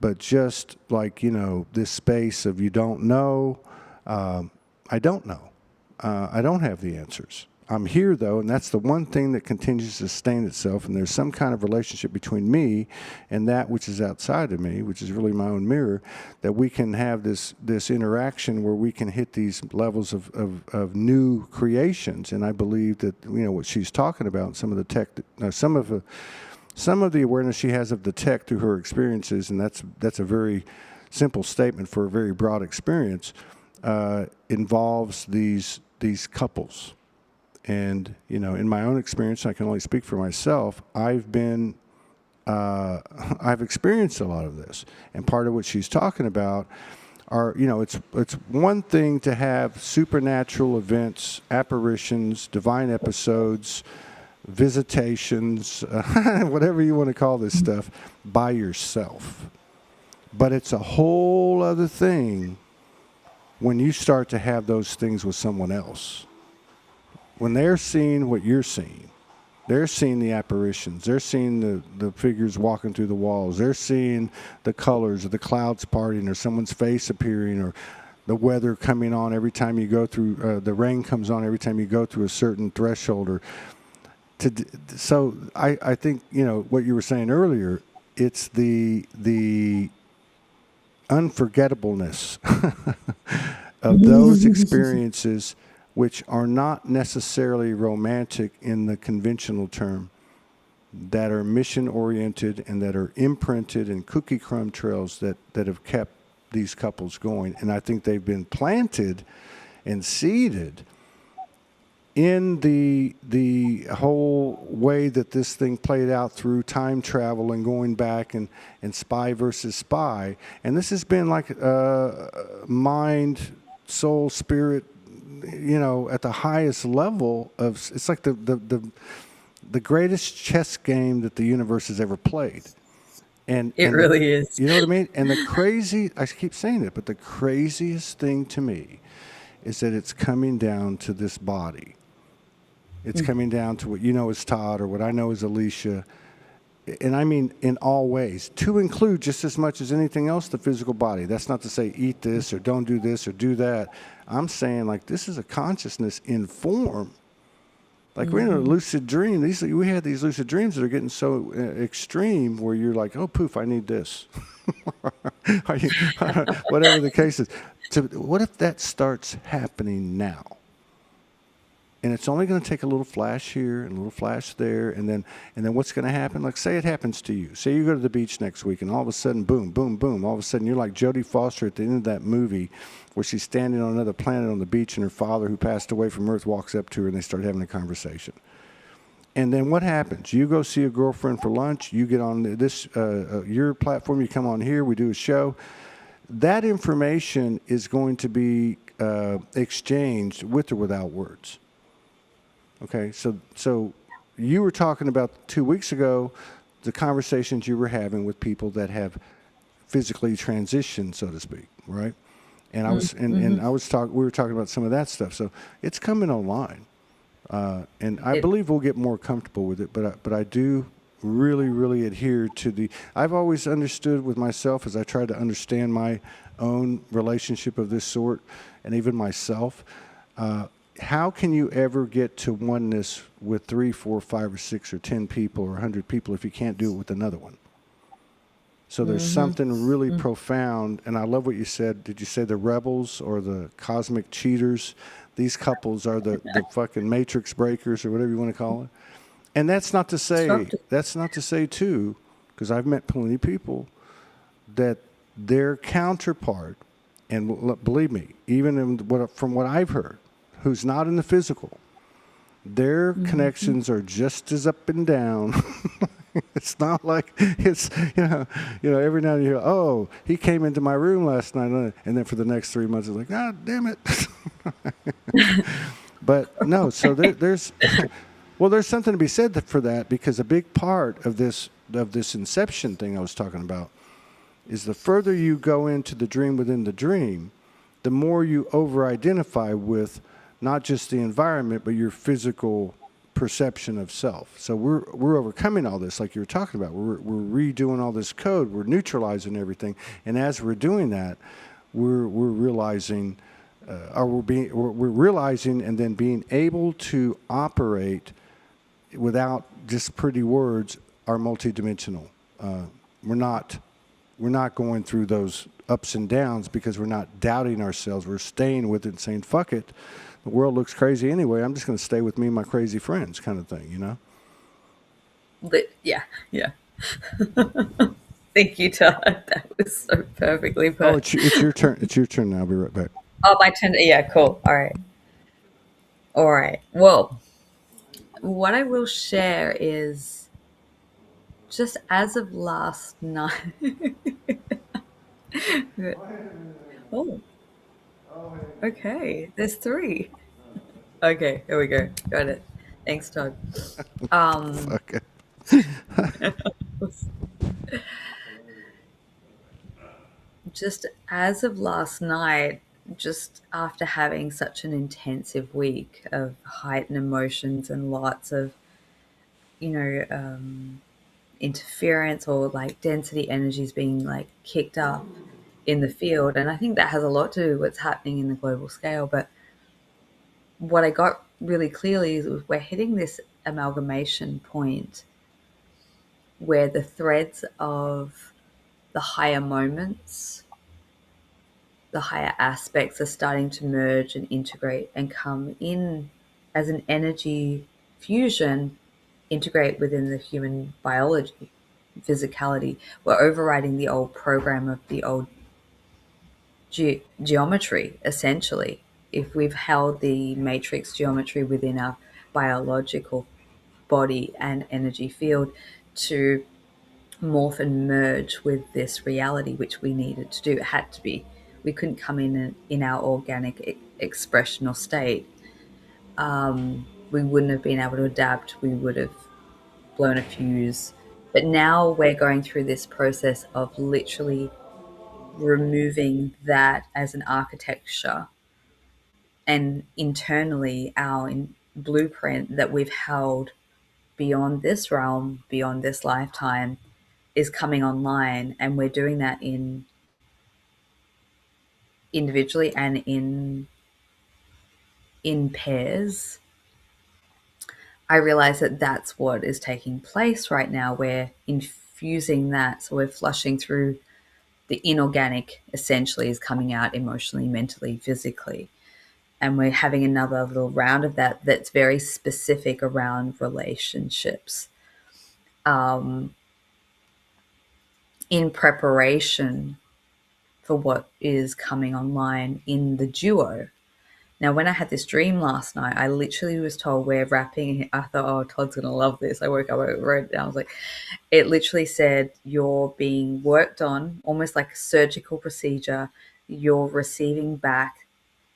Speaker 1: but just like, you know, this space of you don't know, I don't know. I don't have the answers. I'm here, though, and that's the one thing that continues to sustain itself, and there's some kind of relationship between me and that which is outside of me, which is really my own mirror, that we can have this interaction where we can hit these levels of new creations. And I believe that, you know, what she's talking about, some of the tech, some of the awareness she has of the tech through her experiences, and that's a very simple statement for a very broad experience, involves these couples. And, you know, in my own experience, I can only speak for myself, I've experienced a lot of this. And part of what she's talking about are, you know, it's one thing to have supernatural events, apparitions, divine episodes, visitations, whatever you want to call this stuff, by yourself. But it's a whole other thing when you start to have those things with someone else. When they're seeing what you're seeing, they're seeing the apparitions, they're seeing the figures walking through the walls, they're seeing the colors of the clouds parting or someone's face appearing or the weather coming on every time you go through, the rain comes on every time you go through a certain threshold. Or So I think what you were saying earlier. It's the unforgettableness of those experiences, which are not necessarily romantic in the conventional term, that are mission oriented and that are imprinted in cookie crumb trails that have kept these couples going. And I think they've been planted and seeded in the whole way that this thing played out through time travel and going back and spy versus spy. And this has been like mind, soul, spirit, at the highest level of, it's like the greatest chess game that the universe has ever played.
Speaker 2: It really is.
Speaker 1: You know what I mean? And I keep saying it, but the craziest thing to me is that it's coming down to this body. It's coming down to what you know as Todd or what I know as Alisha. And I mean in all ways, to include just as much as anything else the physical body. That's not to say eat this or don't do this or do that. I'm saying like this is a consciousness in form. Like we're in a lucid dream. We had these lucid dreams that are getting so extreme where you're like, oh, poof, I need this. Whatever the case is. What if that starts happening now? And it's only going to take a little flash here and a little flash there, and then what's going to happen? Like, say it happens to you. Say you go to the beach next week, and all of a sudden, boom, boom, boom. All of a sudden, you're like Jodie Foster at the end of that movie, where she's standing on another planet on the beach, and her father, who passed away from Earth, walks up to her, and they start having a conversation. And then what happens? You go see a girlfriend for lunch. You get on this your platform. You come on here. We do a show. That information is going to be exchanged with or without words. Okay, so you were talking about 2 weeks ago the conversations you were having with people that have physically transitioned, so to speak, right? And I was and we were talking about some of that stuff. So it's coming online, and I believe we'll get more comfortable with it. But I do really, really adhere to the. I've always understood with myself as I tried to understand my own relationship of this sort, and even myself. How can you ever get to oneness with 3, 4, 5, or 6, or 10 people or 100 people if you can't do it with another one? So there's something really profound, and I love what you said. Did you say the rebels or the cosmic cheaters? These couples are the fucking matrix breakers or whatever you want to call it. And that's not to say too, because I've met plenty of people that their counterpart, and believe me, even from what I've heard, who's not in the physical, their connections are just as up and down. It's not like it's, every now and then you hear, oh, he came into my room last night, and then for the next 3 months, it's like, God damn it. But no, so there's something to be said for that, because a big part of this inception thing I was talking about is the further you go into the dream within the dream, the more you over-identify with not just the environment, but your physical perception of self. So we're overcoming all this, like you were talking about. We're redoing all this code. We're neutralizing everything, and as we're doing that, we're realizing, we're realizing, and then being able to operate without just pretty words. Are multidimensional. We're not going through those ups and downs because we're not doubting ourselves. We're staying with it and saying, fuck it. The world looks crazy anyway. I'm just going to stay with me and my crazy friends, kind of thing,
Speaker 2: But yeah. Thank you, Todd. That was so perfectly put.
Speaker 1: Oh, it's your turn. It's your turn now. I'll be right back.
Speaker 2: Oh, my turn. Yeah, cool. All right. Well, what I will share is just as of last night. Oh, okay. There's 3. Okay, here we go. Got it. Thanks, Todd.
Speaker 1: Okay.
Speaker 2: Just as of last night, just after having such an intensive week of heightened emotions and lots of, interference or like density energies being like kicked up in the field. And I think that has a lot to do with what's happening in the global scale. But what I got really clearly is we're hitting this amalgamation point where the threads of the higher moments, the higher aspects are starting to merge and integrate and come in as an energy fusion, integrate within the human biology, physicality. We're overriding the old program of the old geometry, essentially. If we've held the matrix geometry within our biological body and energy field to morph and merge with this reality, which we needed to do, it had to be. We couldn't come in our organic expression or state. We wouldn't have been able to adapt. We would have blown a fuse. But now we're going through this process of literally removing that as an architecture, and internally our blueprint that we've held beyond this realm, beyond this lifetime, is coming online, and we're doing that in individually and in pairs. I realize that that's what is taking place right now. We're infusing that, so we're flushing through the inorganic, essentially, is coming out emotionally, mentally, physically. And we're having another little round of that that's very specific around relationships, in preparation for what is coming online in the duo. Now, when I had this dream last night, I literally was told we're wrapping. I thought, oh, Todd's going to love this. I woke up, I wrote it down. I was like, it literally said you're being worked on, almost like a surgical procedure. You're receiving back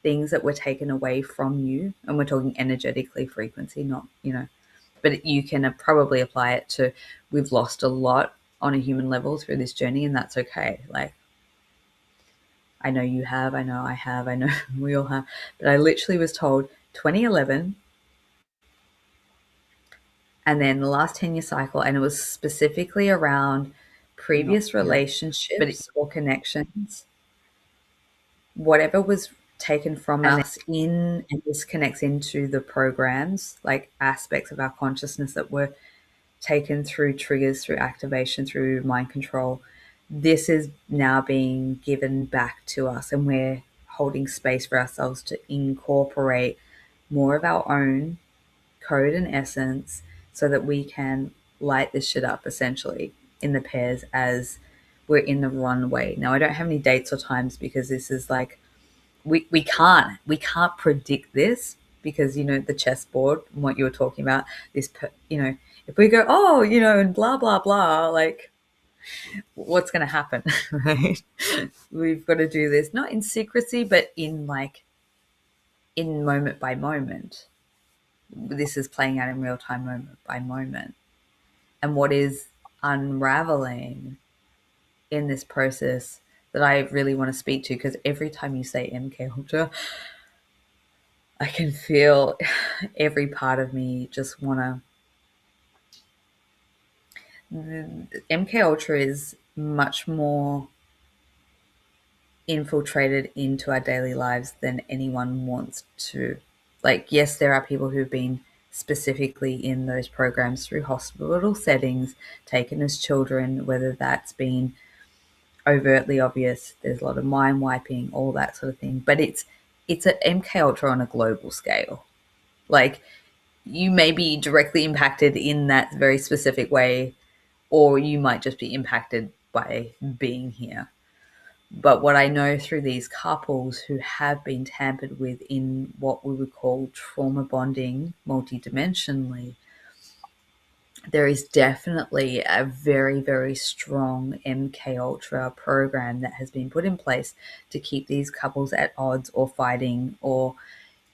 Speaker 2: things that were taken away from you. And we're talking energetically, frequency, not, but you can probably apply it to, we've lost a lot on a human level through this journey, and that's okay. Like, I know you have, I know I have, I know we all have, but I literally was told 2011 and then the last 10-year cycle, and it was specifically around previous relationships or connections, whatever was taken from us in, and this connects into the programs, like aspects of our consciousness that were taken through triggers, through activation, through mind control. This is now being given back to us, and we're holding space for ourselves to incorporate more of our own code and essence so that we can light this shit up, essentially, in the pairs as we're in the runway. Now, I don't have any dates or times because this is like, we can't predict this, because the chessboard and what you were talking about, this if we go, oh, and blah blah blah, like, what's going to happen? Right? We've got to do this not in secrecy, but in moment by moment. This is playing out in real time, moment by moment. And what is unraveling in this process that I really want to speak to, because every time you say MK Ultra, I can feel every part of me just want to. MK Ultra is much more infiltrated into our daily lives than anyone wants to. Like, yes, there are people who've been specifically in those programs through hospital settings, taken as children, whether that's been overtly obvious, there's a lot of mind wiping, all that sort of thing. But it's an MK Ultra on a global scale. Like, you may be directly impacted in that very specific way, or you might just be impacted by being here. But what I know through these couples who have been tampered with in what we would call trauma bonding multidimensionally, there is definitely a very, very strong MK Ultra program that has been put in place to keep these couples at odds or fighting, or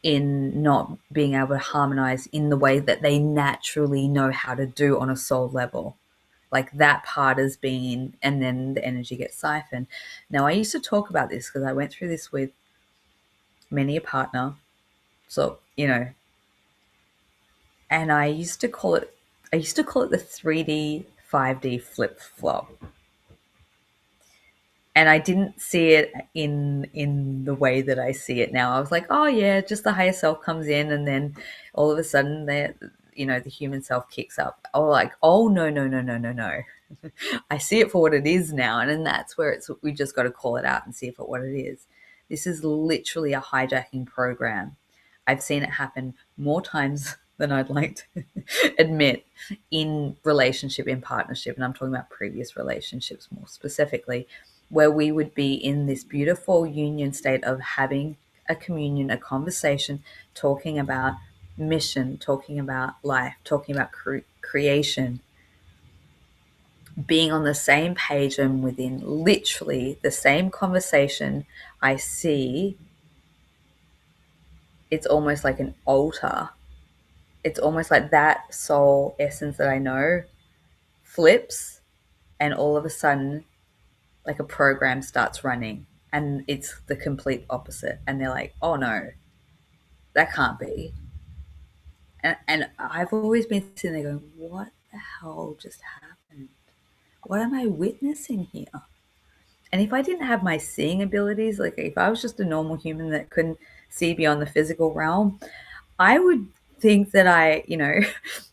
Speaker 2: in not being able to harmonize in the way that they naturally know how to do on a soul level. Like, that part has been, and then the energy gets siphoned. Now, I used to talk about this because I went through this with many a partner. So, and I used to call it the 3D, 5D flip flop. And I didn't see it in the way that I see it now. I was like, oh yeah, just the higher self comes in, and then all of a sudden the human self kicks up. Oh, like, oh, no, no, no, no, no, no. I see it for what it is now. And then that's where we just got to call it out and see it for what it is. This is literally a hijacking program. I've seen it happen more times than I'd like to admit in relationship, in partnership. And I'm talking about previous relationships more specifically, where we would be in this beautiful union state of having a communion, a conversation, talking about mission, talking about life, talking about creation, being on the same page, and within literally the same conversation, I see it's almost like an altar. It's almost like that soul essence that I know flips, and all of a sudden, like a program starts running, and it's the complete opposite. And they're like, oh no, that can't be. And I've always been sitting there going, what the hell just happened? What am I witnessing here? And if I didn't have my seeing abilities, like if I was just a normal human that couldn't see beyond the physical realm, I would think that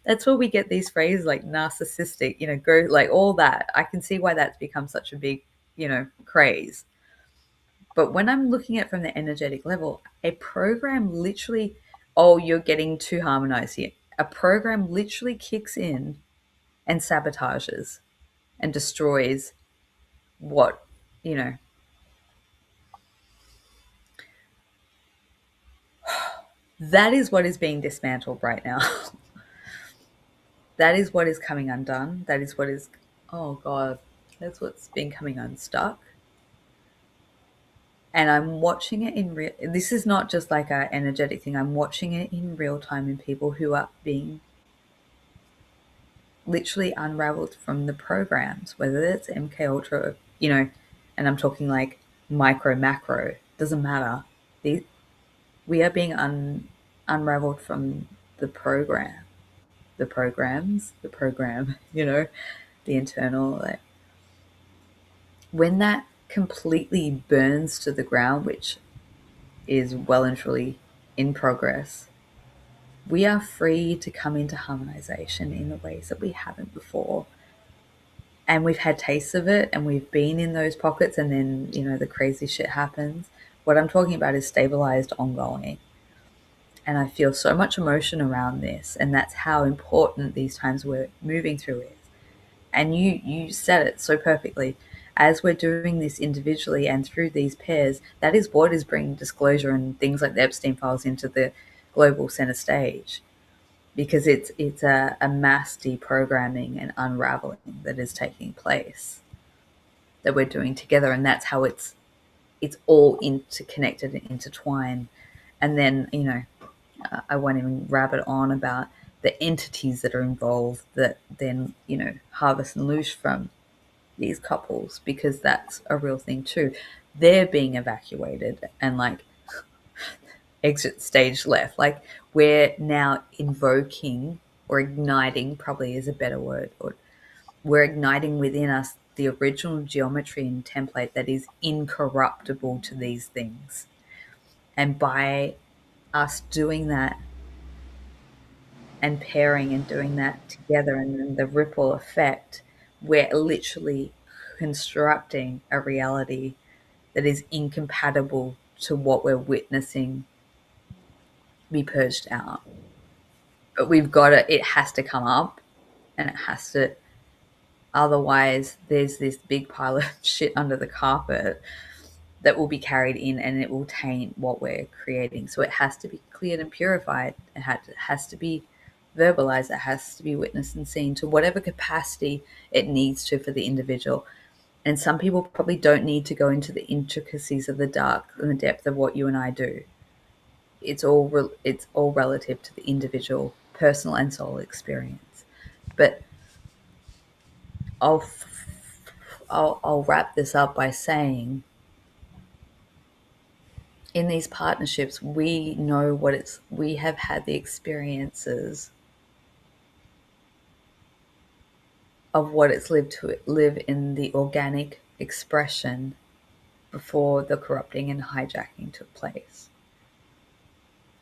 Speaker 2: that's where we get these phrases like narcissistic, go like all that. I can see why that's become such a big, craze. But when I'm looking at it from the energetic level, a program literally, oh, you're getting too harmonized here. A program literally kicks in and sabotages and destroys what, you know, that is what is being dismantled right now. That is what is coming undone. That is what is, oh God, that's what's been coming unstuck. And I'm watching it in real, this is not just like an energetic thing. I'm watching it in real time in people who are being literally unraveled from the programs, whether it's MK Ultra, and I'm talking like micro, macro, doesn't matter. We are being unraveled from the program, the programs, the program, the internal. Like, when that completely burns to the ground, which is well and truly in progress, we are free to come into harmonization in the ways that we haven't before. And we've had tastes of it, and we've been in those pockets, and then, the crazy shit happens. What I'm talking about is stabilized ongoing. And I feel so much emotion around this, and that's how important these times we're moving through is. And you said it so perfectly. As we're doing this individually and through these pairs, that is what is bringing disclosure and things like the Epstein files into the global center stage, because it's a mass deprogramming and unraveling that is taking place, that we're doing together. And that's how it's all interconnected and intertwined. And then, I won't even rabbit on about the entities that are involved that then, harvest and loosh from these couples, because that's a real thing too. They're being evacuated and like exit stage left. Like, we're now invoking or igniting, probably is a better word, or we're igniting within us the original geometry and template that is incorruptible to these things. And by us doing that and pairing and doing that together, and then the ripple effect, we're literally constructing a reality that is incompatible to what we're witnessing be purged out. But it has to come up, and it has to, otherwise there's this big pile of shit under the carpet that will be carried in, and it will taint what we're creating. So it has to be cleared and purified. It has to be verbalized. It has to be witnessed and seen to whatever capacity it needs to for the individual. And some people probably don't need to go into the intricacies of the dark and the depth of what you and I do. It's all relative to the individual, personal and soul experience. But I'll wrap this up by saying, in these partnerships, we know we have had the experiences of what it's lived to live in the organic expression before the corrupting and hijacking took place.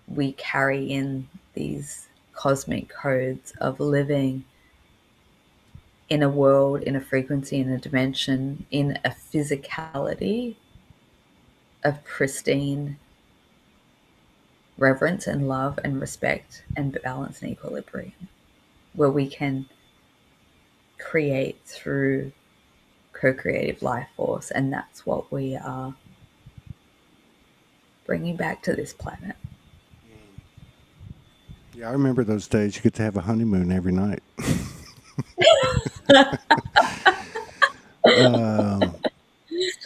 Speaker 2: We carry in these cosmic codes of living in a world, in a frequency, in a dimension, in a physicality of pristine reverence and love and respect and balance and equilibrium, where we can create through co-creative life force. And that's what we are bringing back to this planet.
Speaker 1: Yeah, I remember those days. You get to have a honeymoon every night.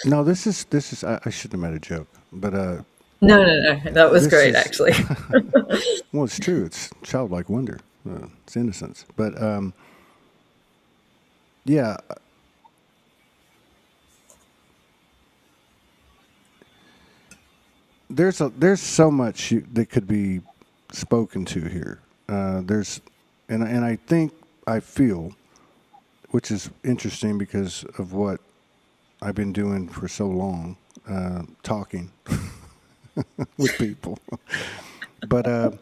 Speaker 1: No, this is. I shouldn't have made a joke, but
Speaker 2: No, that was
Speaker 1: this
Speaker 2: great,
Speaker 1: is.
Speaker 2: actually.
Speaker 1: Well, it's true. It's childlike wonder. It's innocence. But yeah, there's so much that could be spoken to here. There's, and I think I feel, which is interesting because of what I've been doing for so long, talking with people. But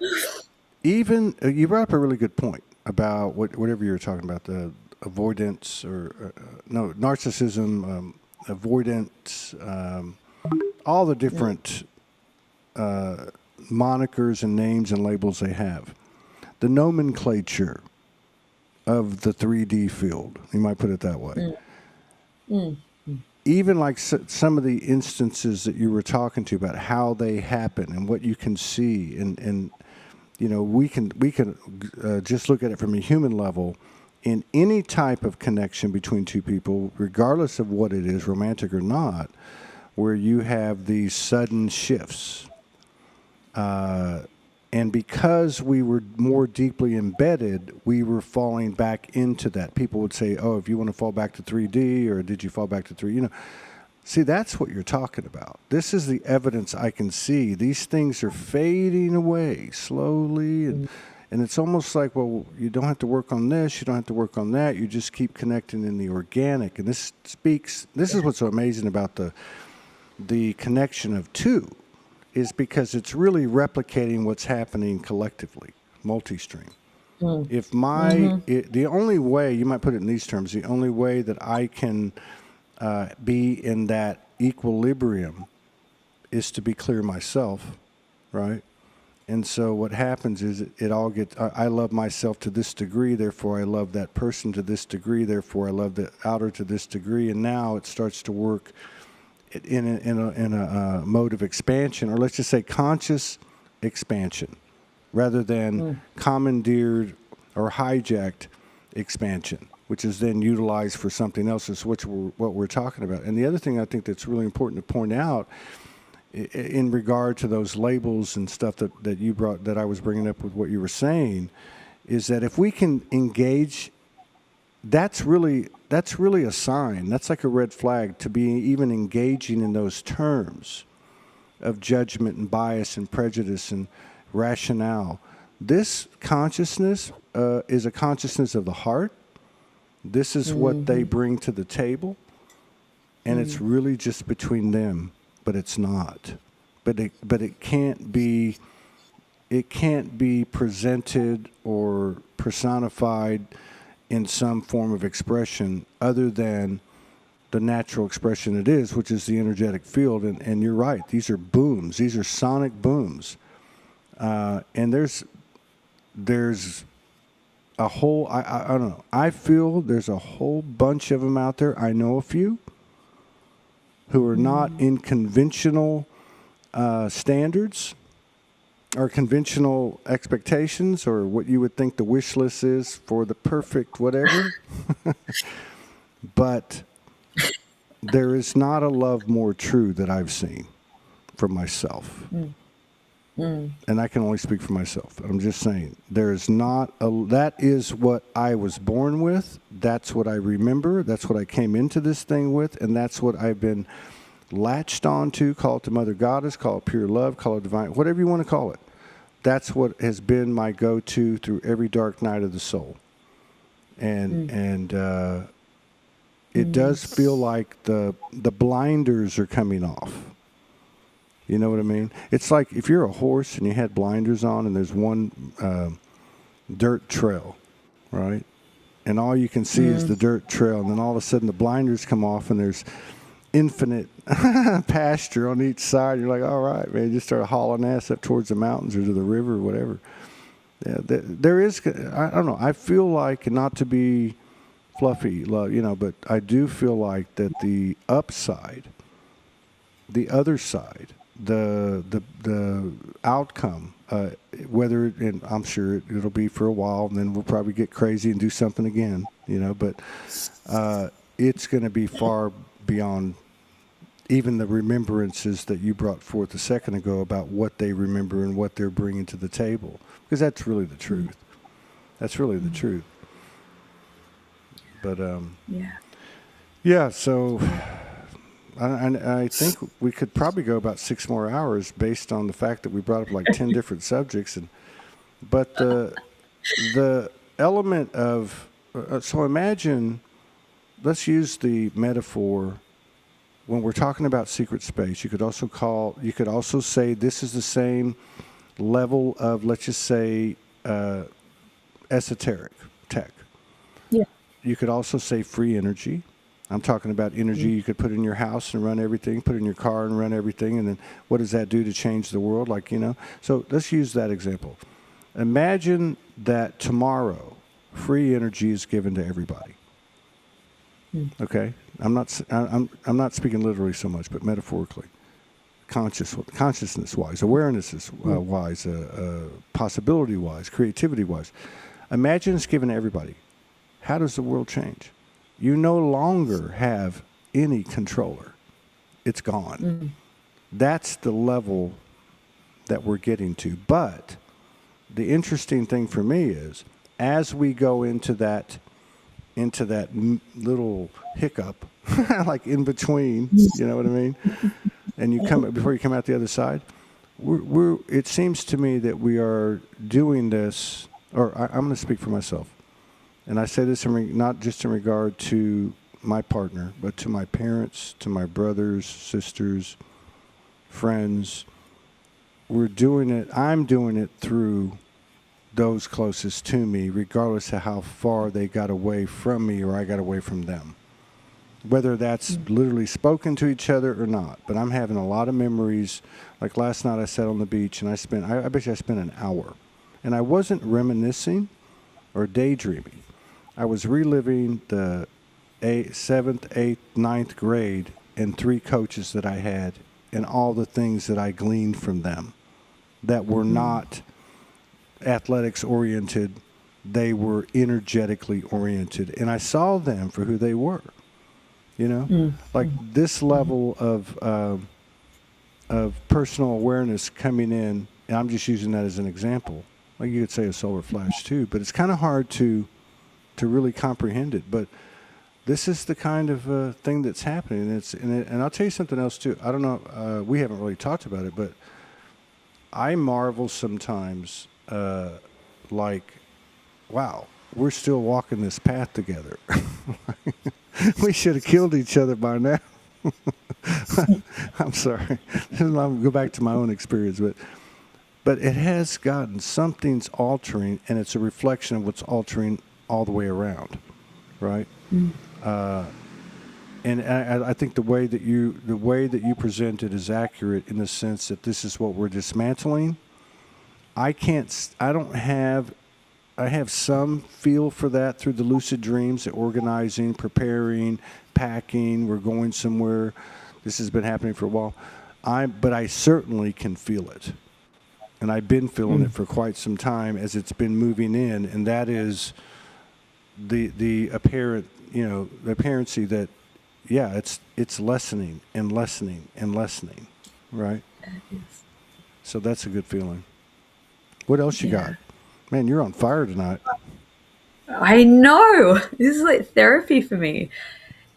Speaker 1: even you brought up a really good point about whatever you were talking about, the avoidance or no narcissism, avoidance, all the different monikers and names and labels they have, the nomenclature of the 3D field. You might put it that way. Even like some of the instances that you were talking to about how they happen and what you can see, and you know, we can just look at it from a human level in any type of connection between two people, regardless of what it is, romantic or not, where you have these sudden shifts. And because we were more deeply embedded, we were falling back into that. People would say, oh, if you want to fall back to 3D, or did you fall back to 3, you know. See, that's what you're talking about. This is the evidence I can see. These things are fading away slowly, and it's almost like, well, you don't have to work on this, you don't have to work on that. You just keep connecting in the organic. And this is what's so amazing about the connection of two, is because it's really replicating what's happening collectively, multi-stream. If the only way, you might put it in these terms, the only way that I can be in that equilibrium is to be clear myself, right? And so what happens is it all gets, I love myself to this degree, therefore I love that person to this degree, therefore I love the outer to this degree, and now it starts to work in a mode of expansion, or let's just say conscious expansion, rather than commandeered or hijacked expansion, which is then utilized for something else, is what we're talking about. And the other thing I think that's really important to point out in regard to those labels and stuff that you brought, that I was bringing up with what you were saying, is that if we can engage, that's really a sign. That's like a red flag to be even engaging in those terms of judgment and bias and prejudice and rationale. This consciousness is a consciousness of the heart. This is what they bring to the table, and it's really just between them, but it's not. But it can't be presented or personified in some form of expression other than the natural expression it is, which is the energetic field. And you're right, these are booms. These are sonic booms. And there's a whole, I don't know, I feel there's a whole bunch of them out there. I know a few who are not in conventional standards or conventional expectations, or what you would think the wish list is for the perfect whatever. But there is not a love more true that I've seen for myself. And I can only speak for myself. I'm just saying, there is not that is what I was born with. That's what I remember. That's what I came into this thing with. And that's what I've been latched onto. Call it the Mother Goddess, call it pure love, call it divine, whatever you want to call it. That's what has been my go-to through every dark night of the soul. And it does feel like the blinders are coming off. You know what I mean? It's like if you're a horse and you had blinders on, and there's one dirt trail, right? And all you can see is
Speaker 2: Mm.
Speaker 1: the dirt trail, and then all of a sudden the blinders come off, and there's infinite pasture on each side. You're like, all right, man, just start hauling ass up towards the mountains or to the river or whatever. Yeah, there is. I don't know. I feel like, not to be fluffy, but I do feel like that the upside, the other side, the outcome, whether and I'm sure it'll be for a while, and then we'll probably get crazy and do something again, but it's going to be far beyond even the remembrances that you brought forth a second ago about what they remember and what they're bringing to the table, because that's really the truth. That's really the truth. But
Speaker 2: Yeah.
Speaker 1: yeah, so I think we could probably go about 6 more hours based on the fact that we brought up like 10 different subjects, but the element of so imagine, let's use the metaphor when we're talking about secret space. You could also say this is the same level of, let's just say, esoteric tech.
Speaker 2: Yeah.
Speaker 1: You could also say free energy. I'm talking about energy
Speaker 2: Mm.
Speaker 1: you could put in your house and run everything, put in your car and run everything, and then what does that do to change the world? So let's use that example. Imagine that tomorrow free energy is given to everybody.
Speaker 2: Mm.
Speaker 1: Okay? I'm not speaking literally so much, but metaphorically. Consciousness wise, awareness wise, possibility wise, creativity wise. Imagine it's given to everybody. How does the world change? You no longer have any controller. It's gone.
Speaker 2: Mm.
Speaker 1: That's the level that we're getting to. But the interesting thing for me is, as we go into that little hiccup, like in between, you know what I mean? And before you come out the other side, it seems to me that we are doing this, or I'm going to speak for myself. And I say this not just in regard to my partner, but to my parents, to my brothers, sisters, friends. I'm doing it through those closest to me, regardless of how far they got away from me or I got away from them. Whether that's literally spoken to each other or not. But I'm having a lot of memories. Like last night I sat on the beach and I bet you I spent an hour. And I wasn't reminiscing or daydreaming. I was reliving the 7th, 8th, 9th grade and 3 coaches that I had and all the things that I gleaned from them that were not athletics oriented. They were energetically oriented. And I saw them for who they were. Like this level of personal awareness coming in, and I'm just using that as an example. Like you could say a solar flash too, but it's kind of hard to really comprehend it. But this is the kind of thing that's happening. And I'll tell you something else too. I don't know. We haven't really talked about it, but I marvel sometimes. Like, wow, we're still walking this path together. We should have killed each other by now. I'm sorry. I'll go back to my own experience, but it has gotten, something's altering, and it's a reflection of what's altering all the way around, right?
Speaker 2: Mm.
Speaker 1: And I think the way that you present it is accurate in the sense that this is what we're dismantling. I have some feel for that through the lucid dreams, the organizing, preparing, packing, we're going somewhere. This has been happening for a while. But I certainly can feel it. And I've been feeling it for quite some time as it's been moving in, and that is the apparent, the apparency that, yeah, it's lessening and lessening and lessening, right?
Speaker 2: Yes.
Speaker 1: So that's a good feeling. What else you got?
Speaker 2: Yeah.
Speaker 1: Man, you're on fire tonight.
Speaker 2: I know. This is like therapy for me.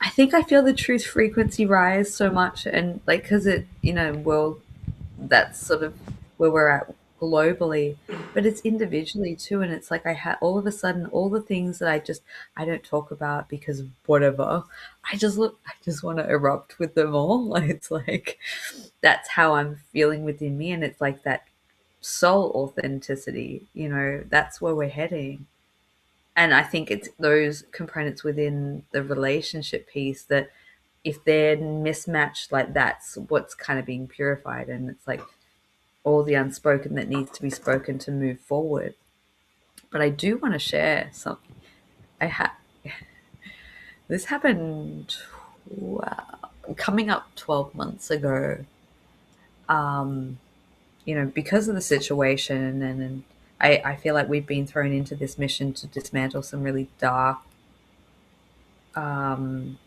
Speaker 2: I think I feel the truth frequency rise so much, and like because world, that's sort of where we're at globally, but it's individually too. And it's like all of a sudden all the things that I don't talk about because whatever. I just want to erupt with them all. It's like that's how I'm feeling within me, and it's like that soul authenticity. That's where we're heading. And I think it's those components within the relationship piece that, if they're mismatched, like that's what's kind of being purified. And it's like all the unspoken that needs to be spoken to move forward. But I do want to share something. I had This happened, coming up 12 months ago. Um, because of the situation, and I feel like we've been thrown into this mission to dismantle some really dark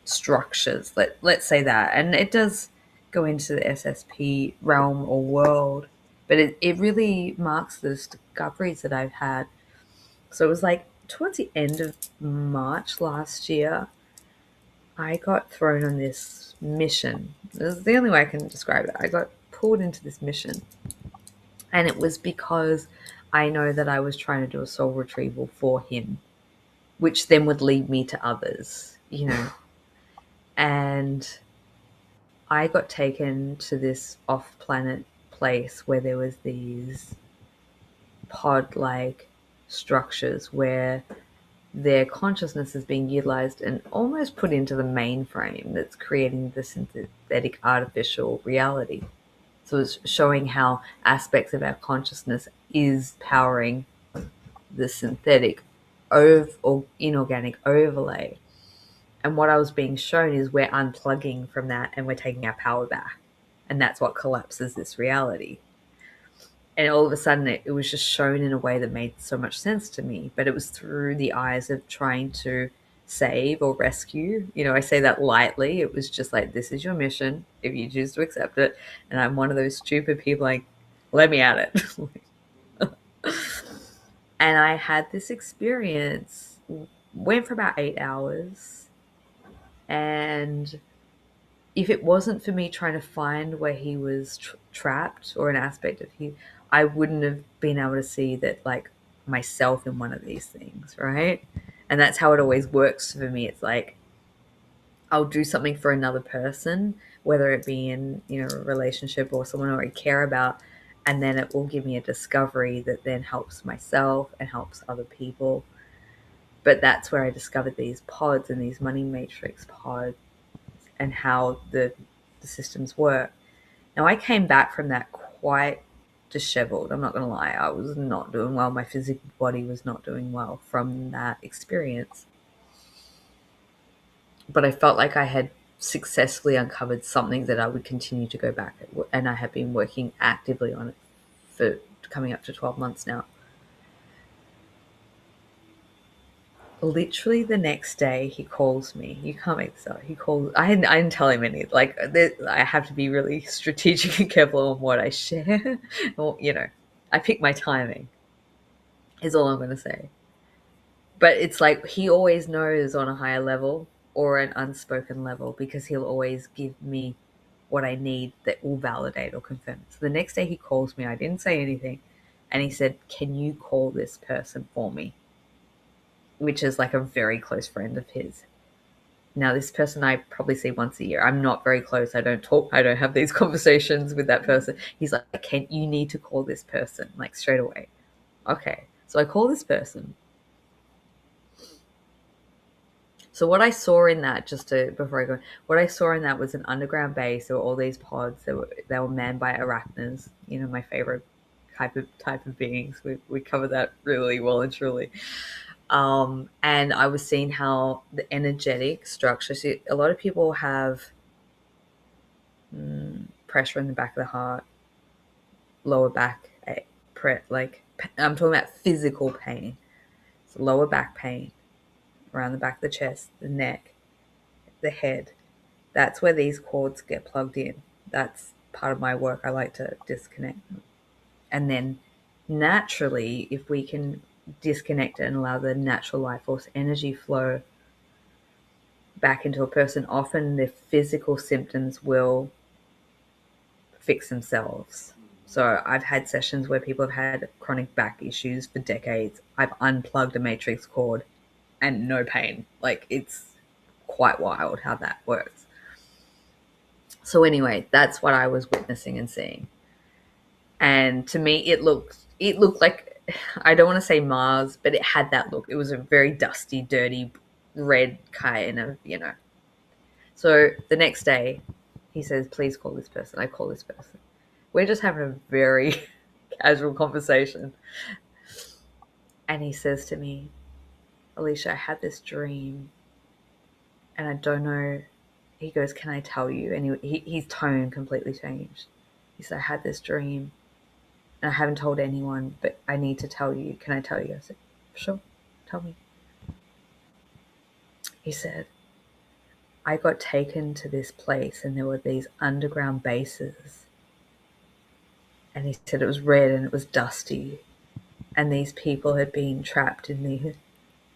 Speaker 2: structures. Let's say that, and it does go into the SSP realm or world, but it really marks the discoveries that I've had. So it was like towards the end of March last year, I got thrown on this mission. This is the only way I can describe it. I got pulled into this mission, and it was because I know that I was trying to do a soul retrieval for him, which then would lead me to others. And I got taken to this off planet place where there was these pod like structures where their consciousness is being utilized and almost put into the mainframe that's creating the synthetic artificial reality. So it's showing how aspects of our consciousness is powering the synthetic or inorganic overlay. And what I was being shown is we're unplugging from that and we're taking our power back. And that's what collapses this reality. And all of a sudden it was just shown in a way that made so much sense to me. But it was through the eyes of trying to save or rescue. I say that lightly. It was just like, this is your mission if you choose to accept it. And I'm one of those stupid people like, let me at it. And I had this experience, went for about 8 hours. And if it wasn't for me trying to find where he was trapped or an aspect of he, I wouldn't have been able to see that, like, myself in one of these things, right? And that's how it always works for me. It's like I'll do something for another person, whether it be in a relationship or someone I care about, and then it will give me a discovery that then helps myself and helps other people. But that's where I discovered these pods and these money matrix pods and how the systems work. Now, I came back from that quite disheveled. I'm not going to lie. I was not doing well. My physical body was not doing well from that experience. But I felt like I had successfully uncovered something that I would continue to go back at. And I have been working actively on it for coming up to 12 months now. Literally the next day he calls me. You can't make this up. He calls. I didn't tell him any. Like, I have to be really strategic and careful on what I share. Or, I pick my timing is all I'm going to say. But it's like he always knows on a higher level or an unspoken level, because he'll always give me what I need that will validate or confirm it. So the next day he calls me. I didn't say anything. And he said, can you call this person for me? Which is like a very close friend of his. Now, this person I probably see once a year. I'm not very close. I don't talk. I don't have these conversations with that person. He's like, you need to call this person, like, straight away. Okay. So I call this person. So what I saw in that, before I go, what I saw in that was an underground base. There were all these pods. They were manned by arachnids. My favorite type of beings. We covered that really well and truly. And I was seeing how the energetic structure. See, a lot of people have pressure in the back of the heart, lower back, I'm talking about physical pain. So lower back pain, around the back of the chest, the neck, the head. That's where these cords get plugged in. That's part of my work. I like to disconnect. And then naturally, if we can disconnect it and allow the natural life force energy flow back into a person, often the physical symptoms will fix themselves. So I've had sessions where people have had chronic back issues for decades. I've unplugged a matrix cord and no pain. Like, it's quite wild how that works. So anyway, that's what I was witnessing and seeing. And to me, it looked like, I don't want to say Mars, but it had that look. It was a very dusty, dirty, red kind of. So the next day, he says, "Please call this person." I call this person. We're just having a very casual conversation, and he says to me, "Alisha, I had this dream, and I don't know." He goes, "Can I tell you?" And his tone completely changed. He said, "I had this dream, and I haven't told anyone, but I need to tell you. Can I tell you?" I said, "Sure, tell me." He said, "I got taken to this place, and there were these underground bases." And he said it was red and it was dusty, and these people had been trapped in there.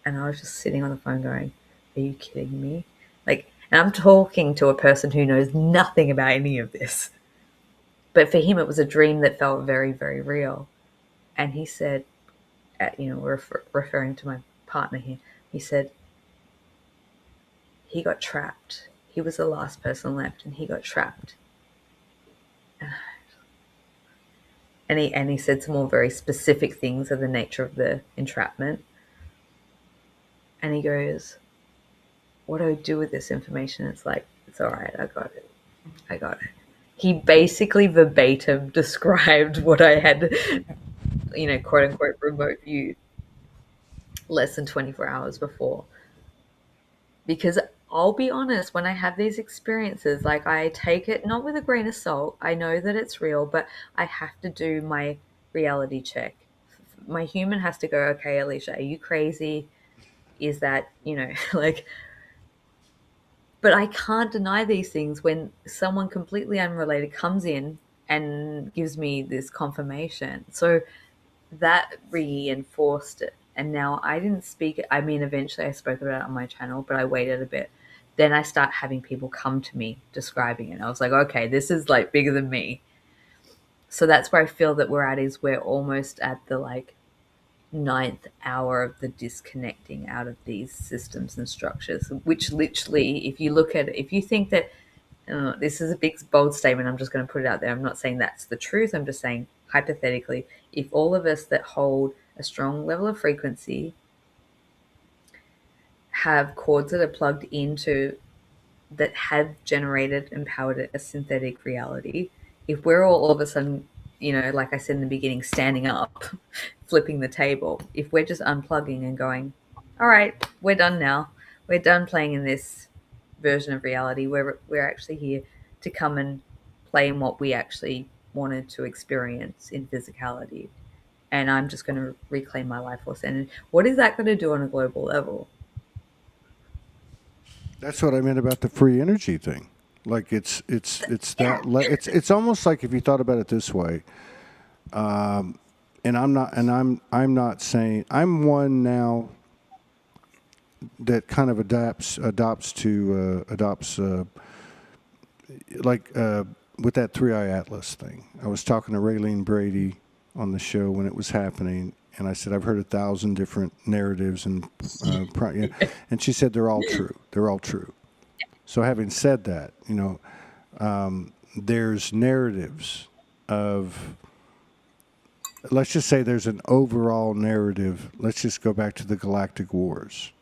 Speaker 2: And I was just sitting on the phone going, "Are you kidding me?" Like, and I'm talking to a person who knows nothing about any of this. But for him, it was a dream that felt very, very real. And he said, we're referring to my partner here, he said he got trapped. He was the last person left, and he got trapped. And he said some more very specific things of the nature of the entrapment. And he goes, "What do I do with this information?" It's like, "It's all right. I got it. I got it." He basically verbatim described what I had, quote unquote, remote viewed less than 24 hours before. Because I'll be honest, when I have these experiences, like, I take it not with a grain of salt. I know that it's real, but I have to do my reality check. My human has to go, "Okay, Alisha, are you crazy? Is that, like," but I can't deny these things when someone completely unrelated comes in and gives me this confirmation. So that reinforced it. And now I didn't speak. I mean, eventually I spoke about it on my channel, but I waited a bit. Then I start having people come to me describing it. I was like, okay, this is like bigger than me. So that's where I feel that we're at, is we're almost at the like ninth hour of the disconnecting out of these systems and structures, which literally, if you look at it, if you think that, this is a big, bold statement, I'm just going to put it out there. I'm not saying that's the truth. I'm just saying, hypothetically, if all of us that hold a strong level of frequency have cords that are plugged into, that have generated and powered a synthetic reality, if we're all of a sudden, like I said in the beginning, standing up, flipping the table, if we're just unplugging and going, "All right, we're done now. We're done playing in this version of reality. We're actually here to come and play in what we actually wanted to experience in physicality. And I'm just going to reclaim my life force." And what is that going to do on a global level?
Speaker 1: That's what I meant about the free energy thing. Like it's
Speaker 2: Yeah.
Speaker 1: that it's almost like, if you thought about it this way. And I'm not saying, I'm one now that kind of adopts like with that Three Eye Atlas thing. I was talking to Raylene Brady on the show when it was happening, and I said, "I've heard 1,000 different narratives, and and she said they're all true. They're all true." So having said that, there's narratives of, let's just say there's an overall narrative. Let's just go back to the Galactic Wars,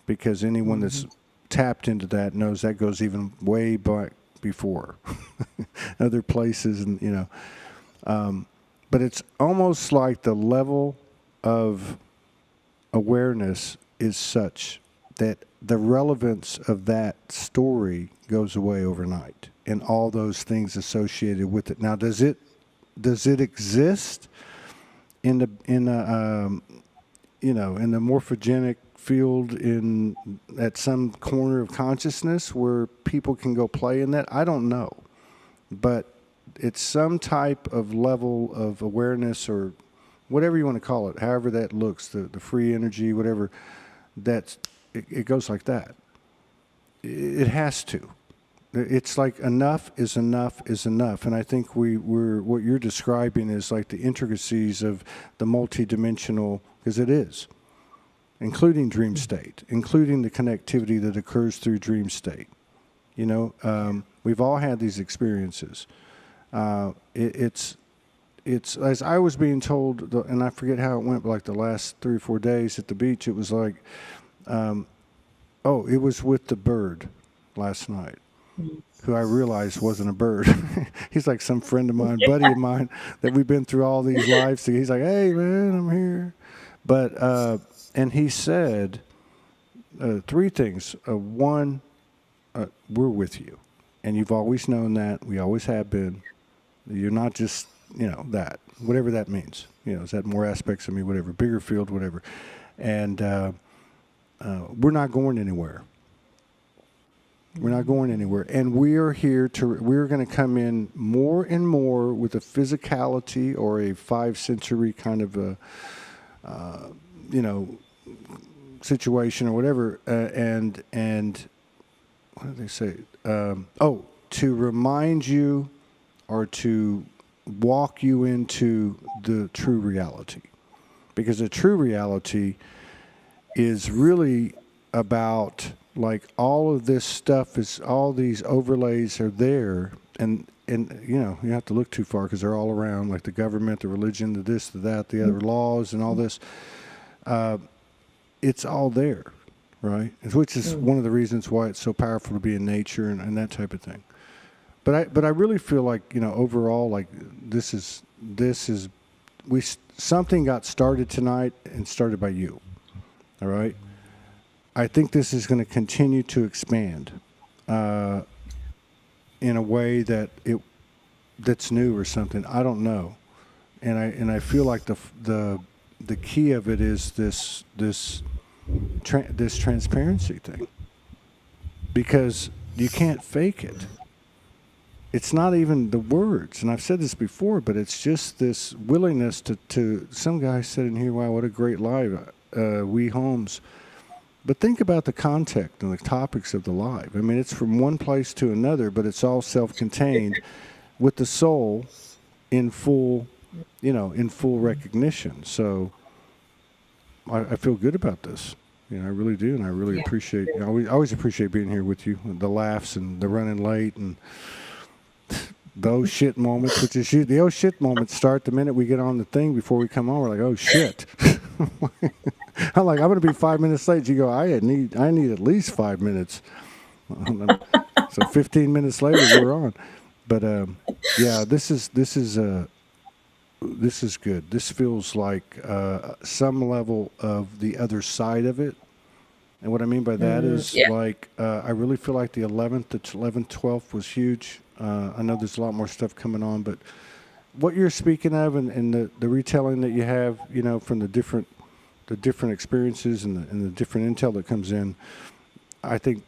Speaker 1: because anyone that's tapped into that knows that goes even way back before other places, and but it's almost like the level of awareness is such that the relevance of that story goes away overnight, and all those things associated with it. Now, does it exist in the in the morphogenic field, at some corner of consciousness where people can go play in that? I don't know, but it's some type of level of awareness, or whatever you want to call it, however that looks, the free energy, whatever. It goes like that. It has to. It's like enough is enough is enough. And I think we're what you're describing is like the intricacies of the multidimensional, because it is, including dream state, including the connectivity that occurs through dream state. We've all had these experiences. It's it's as I was being told, and I forget how it went, but like the last 3 or 4 days at the beach, it was like, oh, it was with the bird last night, who I realized wasn't a bird. He's like some friend of mine, buddy of mine, that we've been through all these lives together. He's like, hey, man, I'm here. But, and he said 3 things. One, we're with you. And you've always known that. We always have been. You're not just, that, whatever that means. Is that more aspects of me, whatever, bigger field, whatever. And we're not going anywhere. We're not going anywhere. And we are here we're going to come in more and more with a physicality or a 5 sensory kind of a, situation or whatever. And what do they say? To remind you or to walk you into the true reality. Because the true reality is really about, like, all of this stuff all these overlays are there, and you have to look too far because they're all around, like the government, the religion, the this, the that, the other laws, and all this. It's all there, right? Which is one of the reasons why it's so powerful to be in nature and that type of thing. But I really feel like, overall, like this is something got started tonight and started by you. All right. I think this is going to continue to expand in a way that's new or something. I don't know, and I feel like the key of it is this transparency thing, because you can't fake it. It's not even the words, and I've said this before, but it's just this willingness to some guy said in here, wow, what a great live, We Holmes. But think about the context and the topics of the live. I mean, it's from one place to another, but it's all self-contained with the soul in full recognition. So I feel good about this. I really do, and I really appreciate, I always appreciate being here with you, the laughs and the running late and those shit moments, which is the oh shit moments start the minute we get on the thing before we come on. We're like, oh shit. I'm like, I'm going to be 5 minutes late. You go, I need at least 5 minutes. So 15 minutes later, we're on. But yeah, this is good. This feels like some level of the other side of it. And what I mean by that is like, I really feel like the 11th, 12th was huge. I know there's a lot more stuff coming on, but what you're speaking of and the retelling that you have, from the different experiences and the different intel that comes in, I think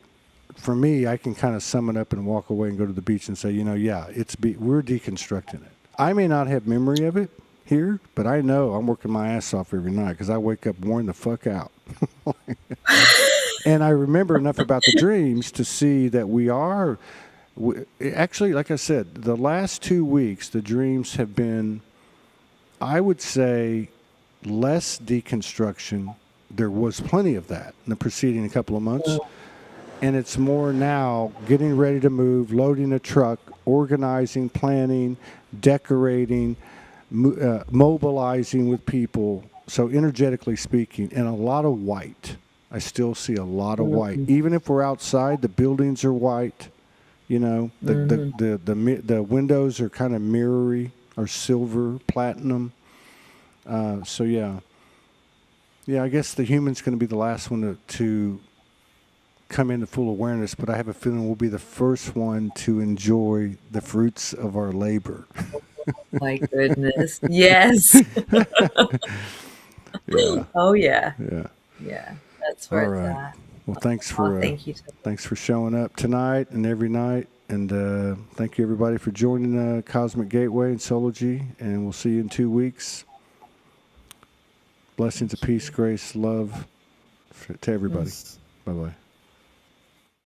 Speaker 1: for me, I can kind of sum it up and walk away and go to the beach and say, we're deconstructing it. I may not have memory of it here, but I know I'm working my ass off every night because I wake up worn the fuck out. And I remember enough about the dreams to see that actually, like I said, the last 2 weeks, the dreams have been, I would say, less deconstruction. There was plenty of that in the preceding couple of months. And it's more now getting ready to move, loading a truck, organizing, planning, decorating, mobilizing with people. So energetically speaking, and a lot of white. I still see a lot of white. Even if we're outside, the buildings are white. The windows are kind of mirrory or silver, platinum. So yeah, I guess the human's going to be the last one to come into full awareness, but I have a feeling we'll be the first one to enjoy the fruits of our labor.
Speaker 2: My goodness. Yes.
Speaker 1: Yeah.
Speaker 2: Oh yeah.
Speaker 1: Yeah.
Speaker 2: Yeah. That's where it's at.
Speaker 1: Well, thanks for showing up tonight and every night, and thank you everybody for joining Cosmic Gateway and Soulogy, and we'll see you in 2 weeks. Blessings of peace, grace, love to everybody. Bye-bye.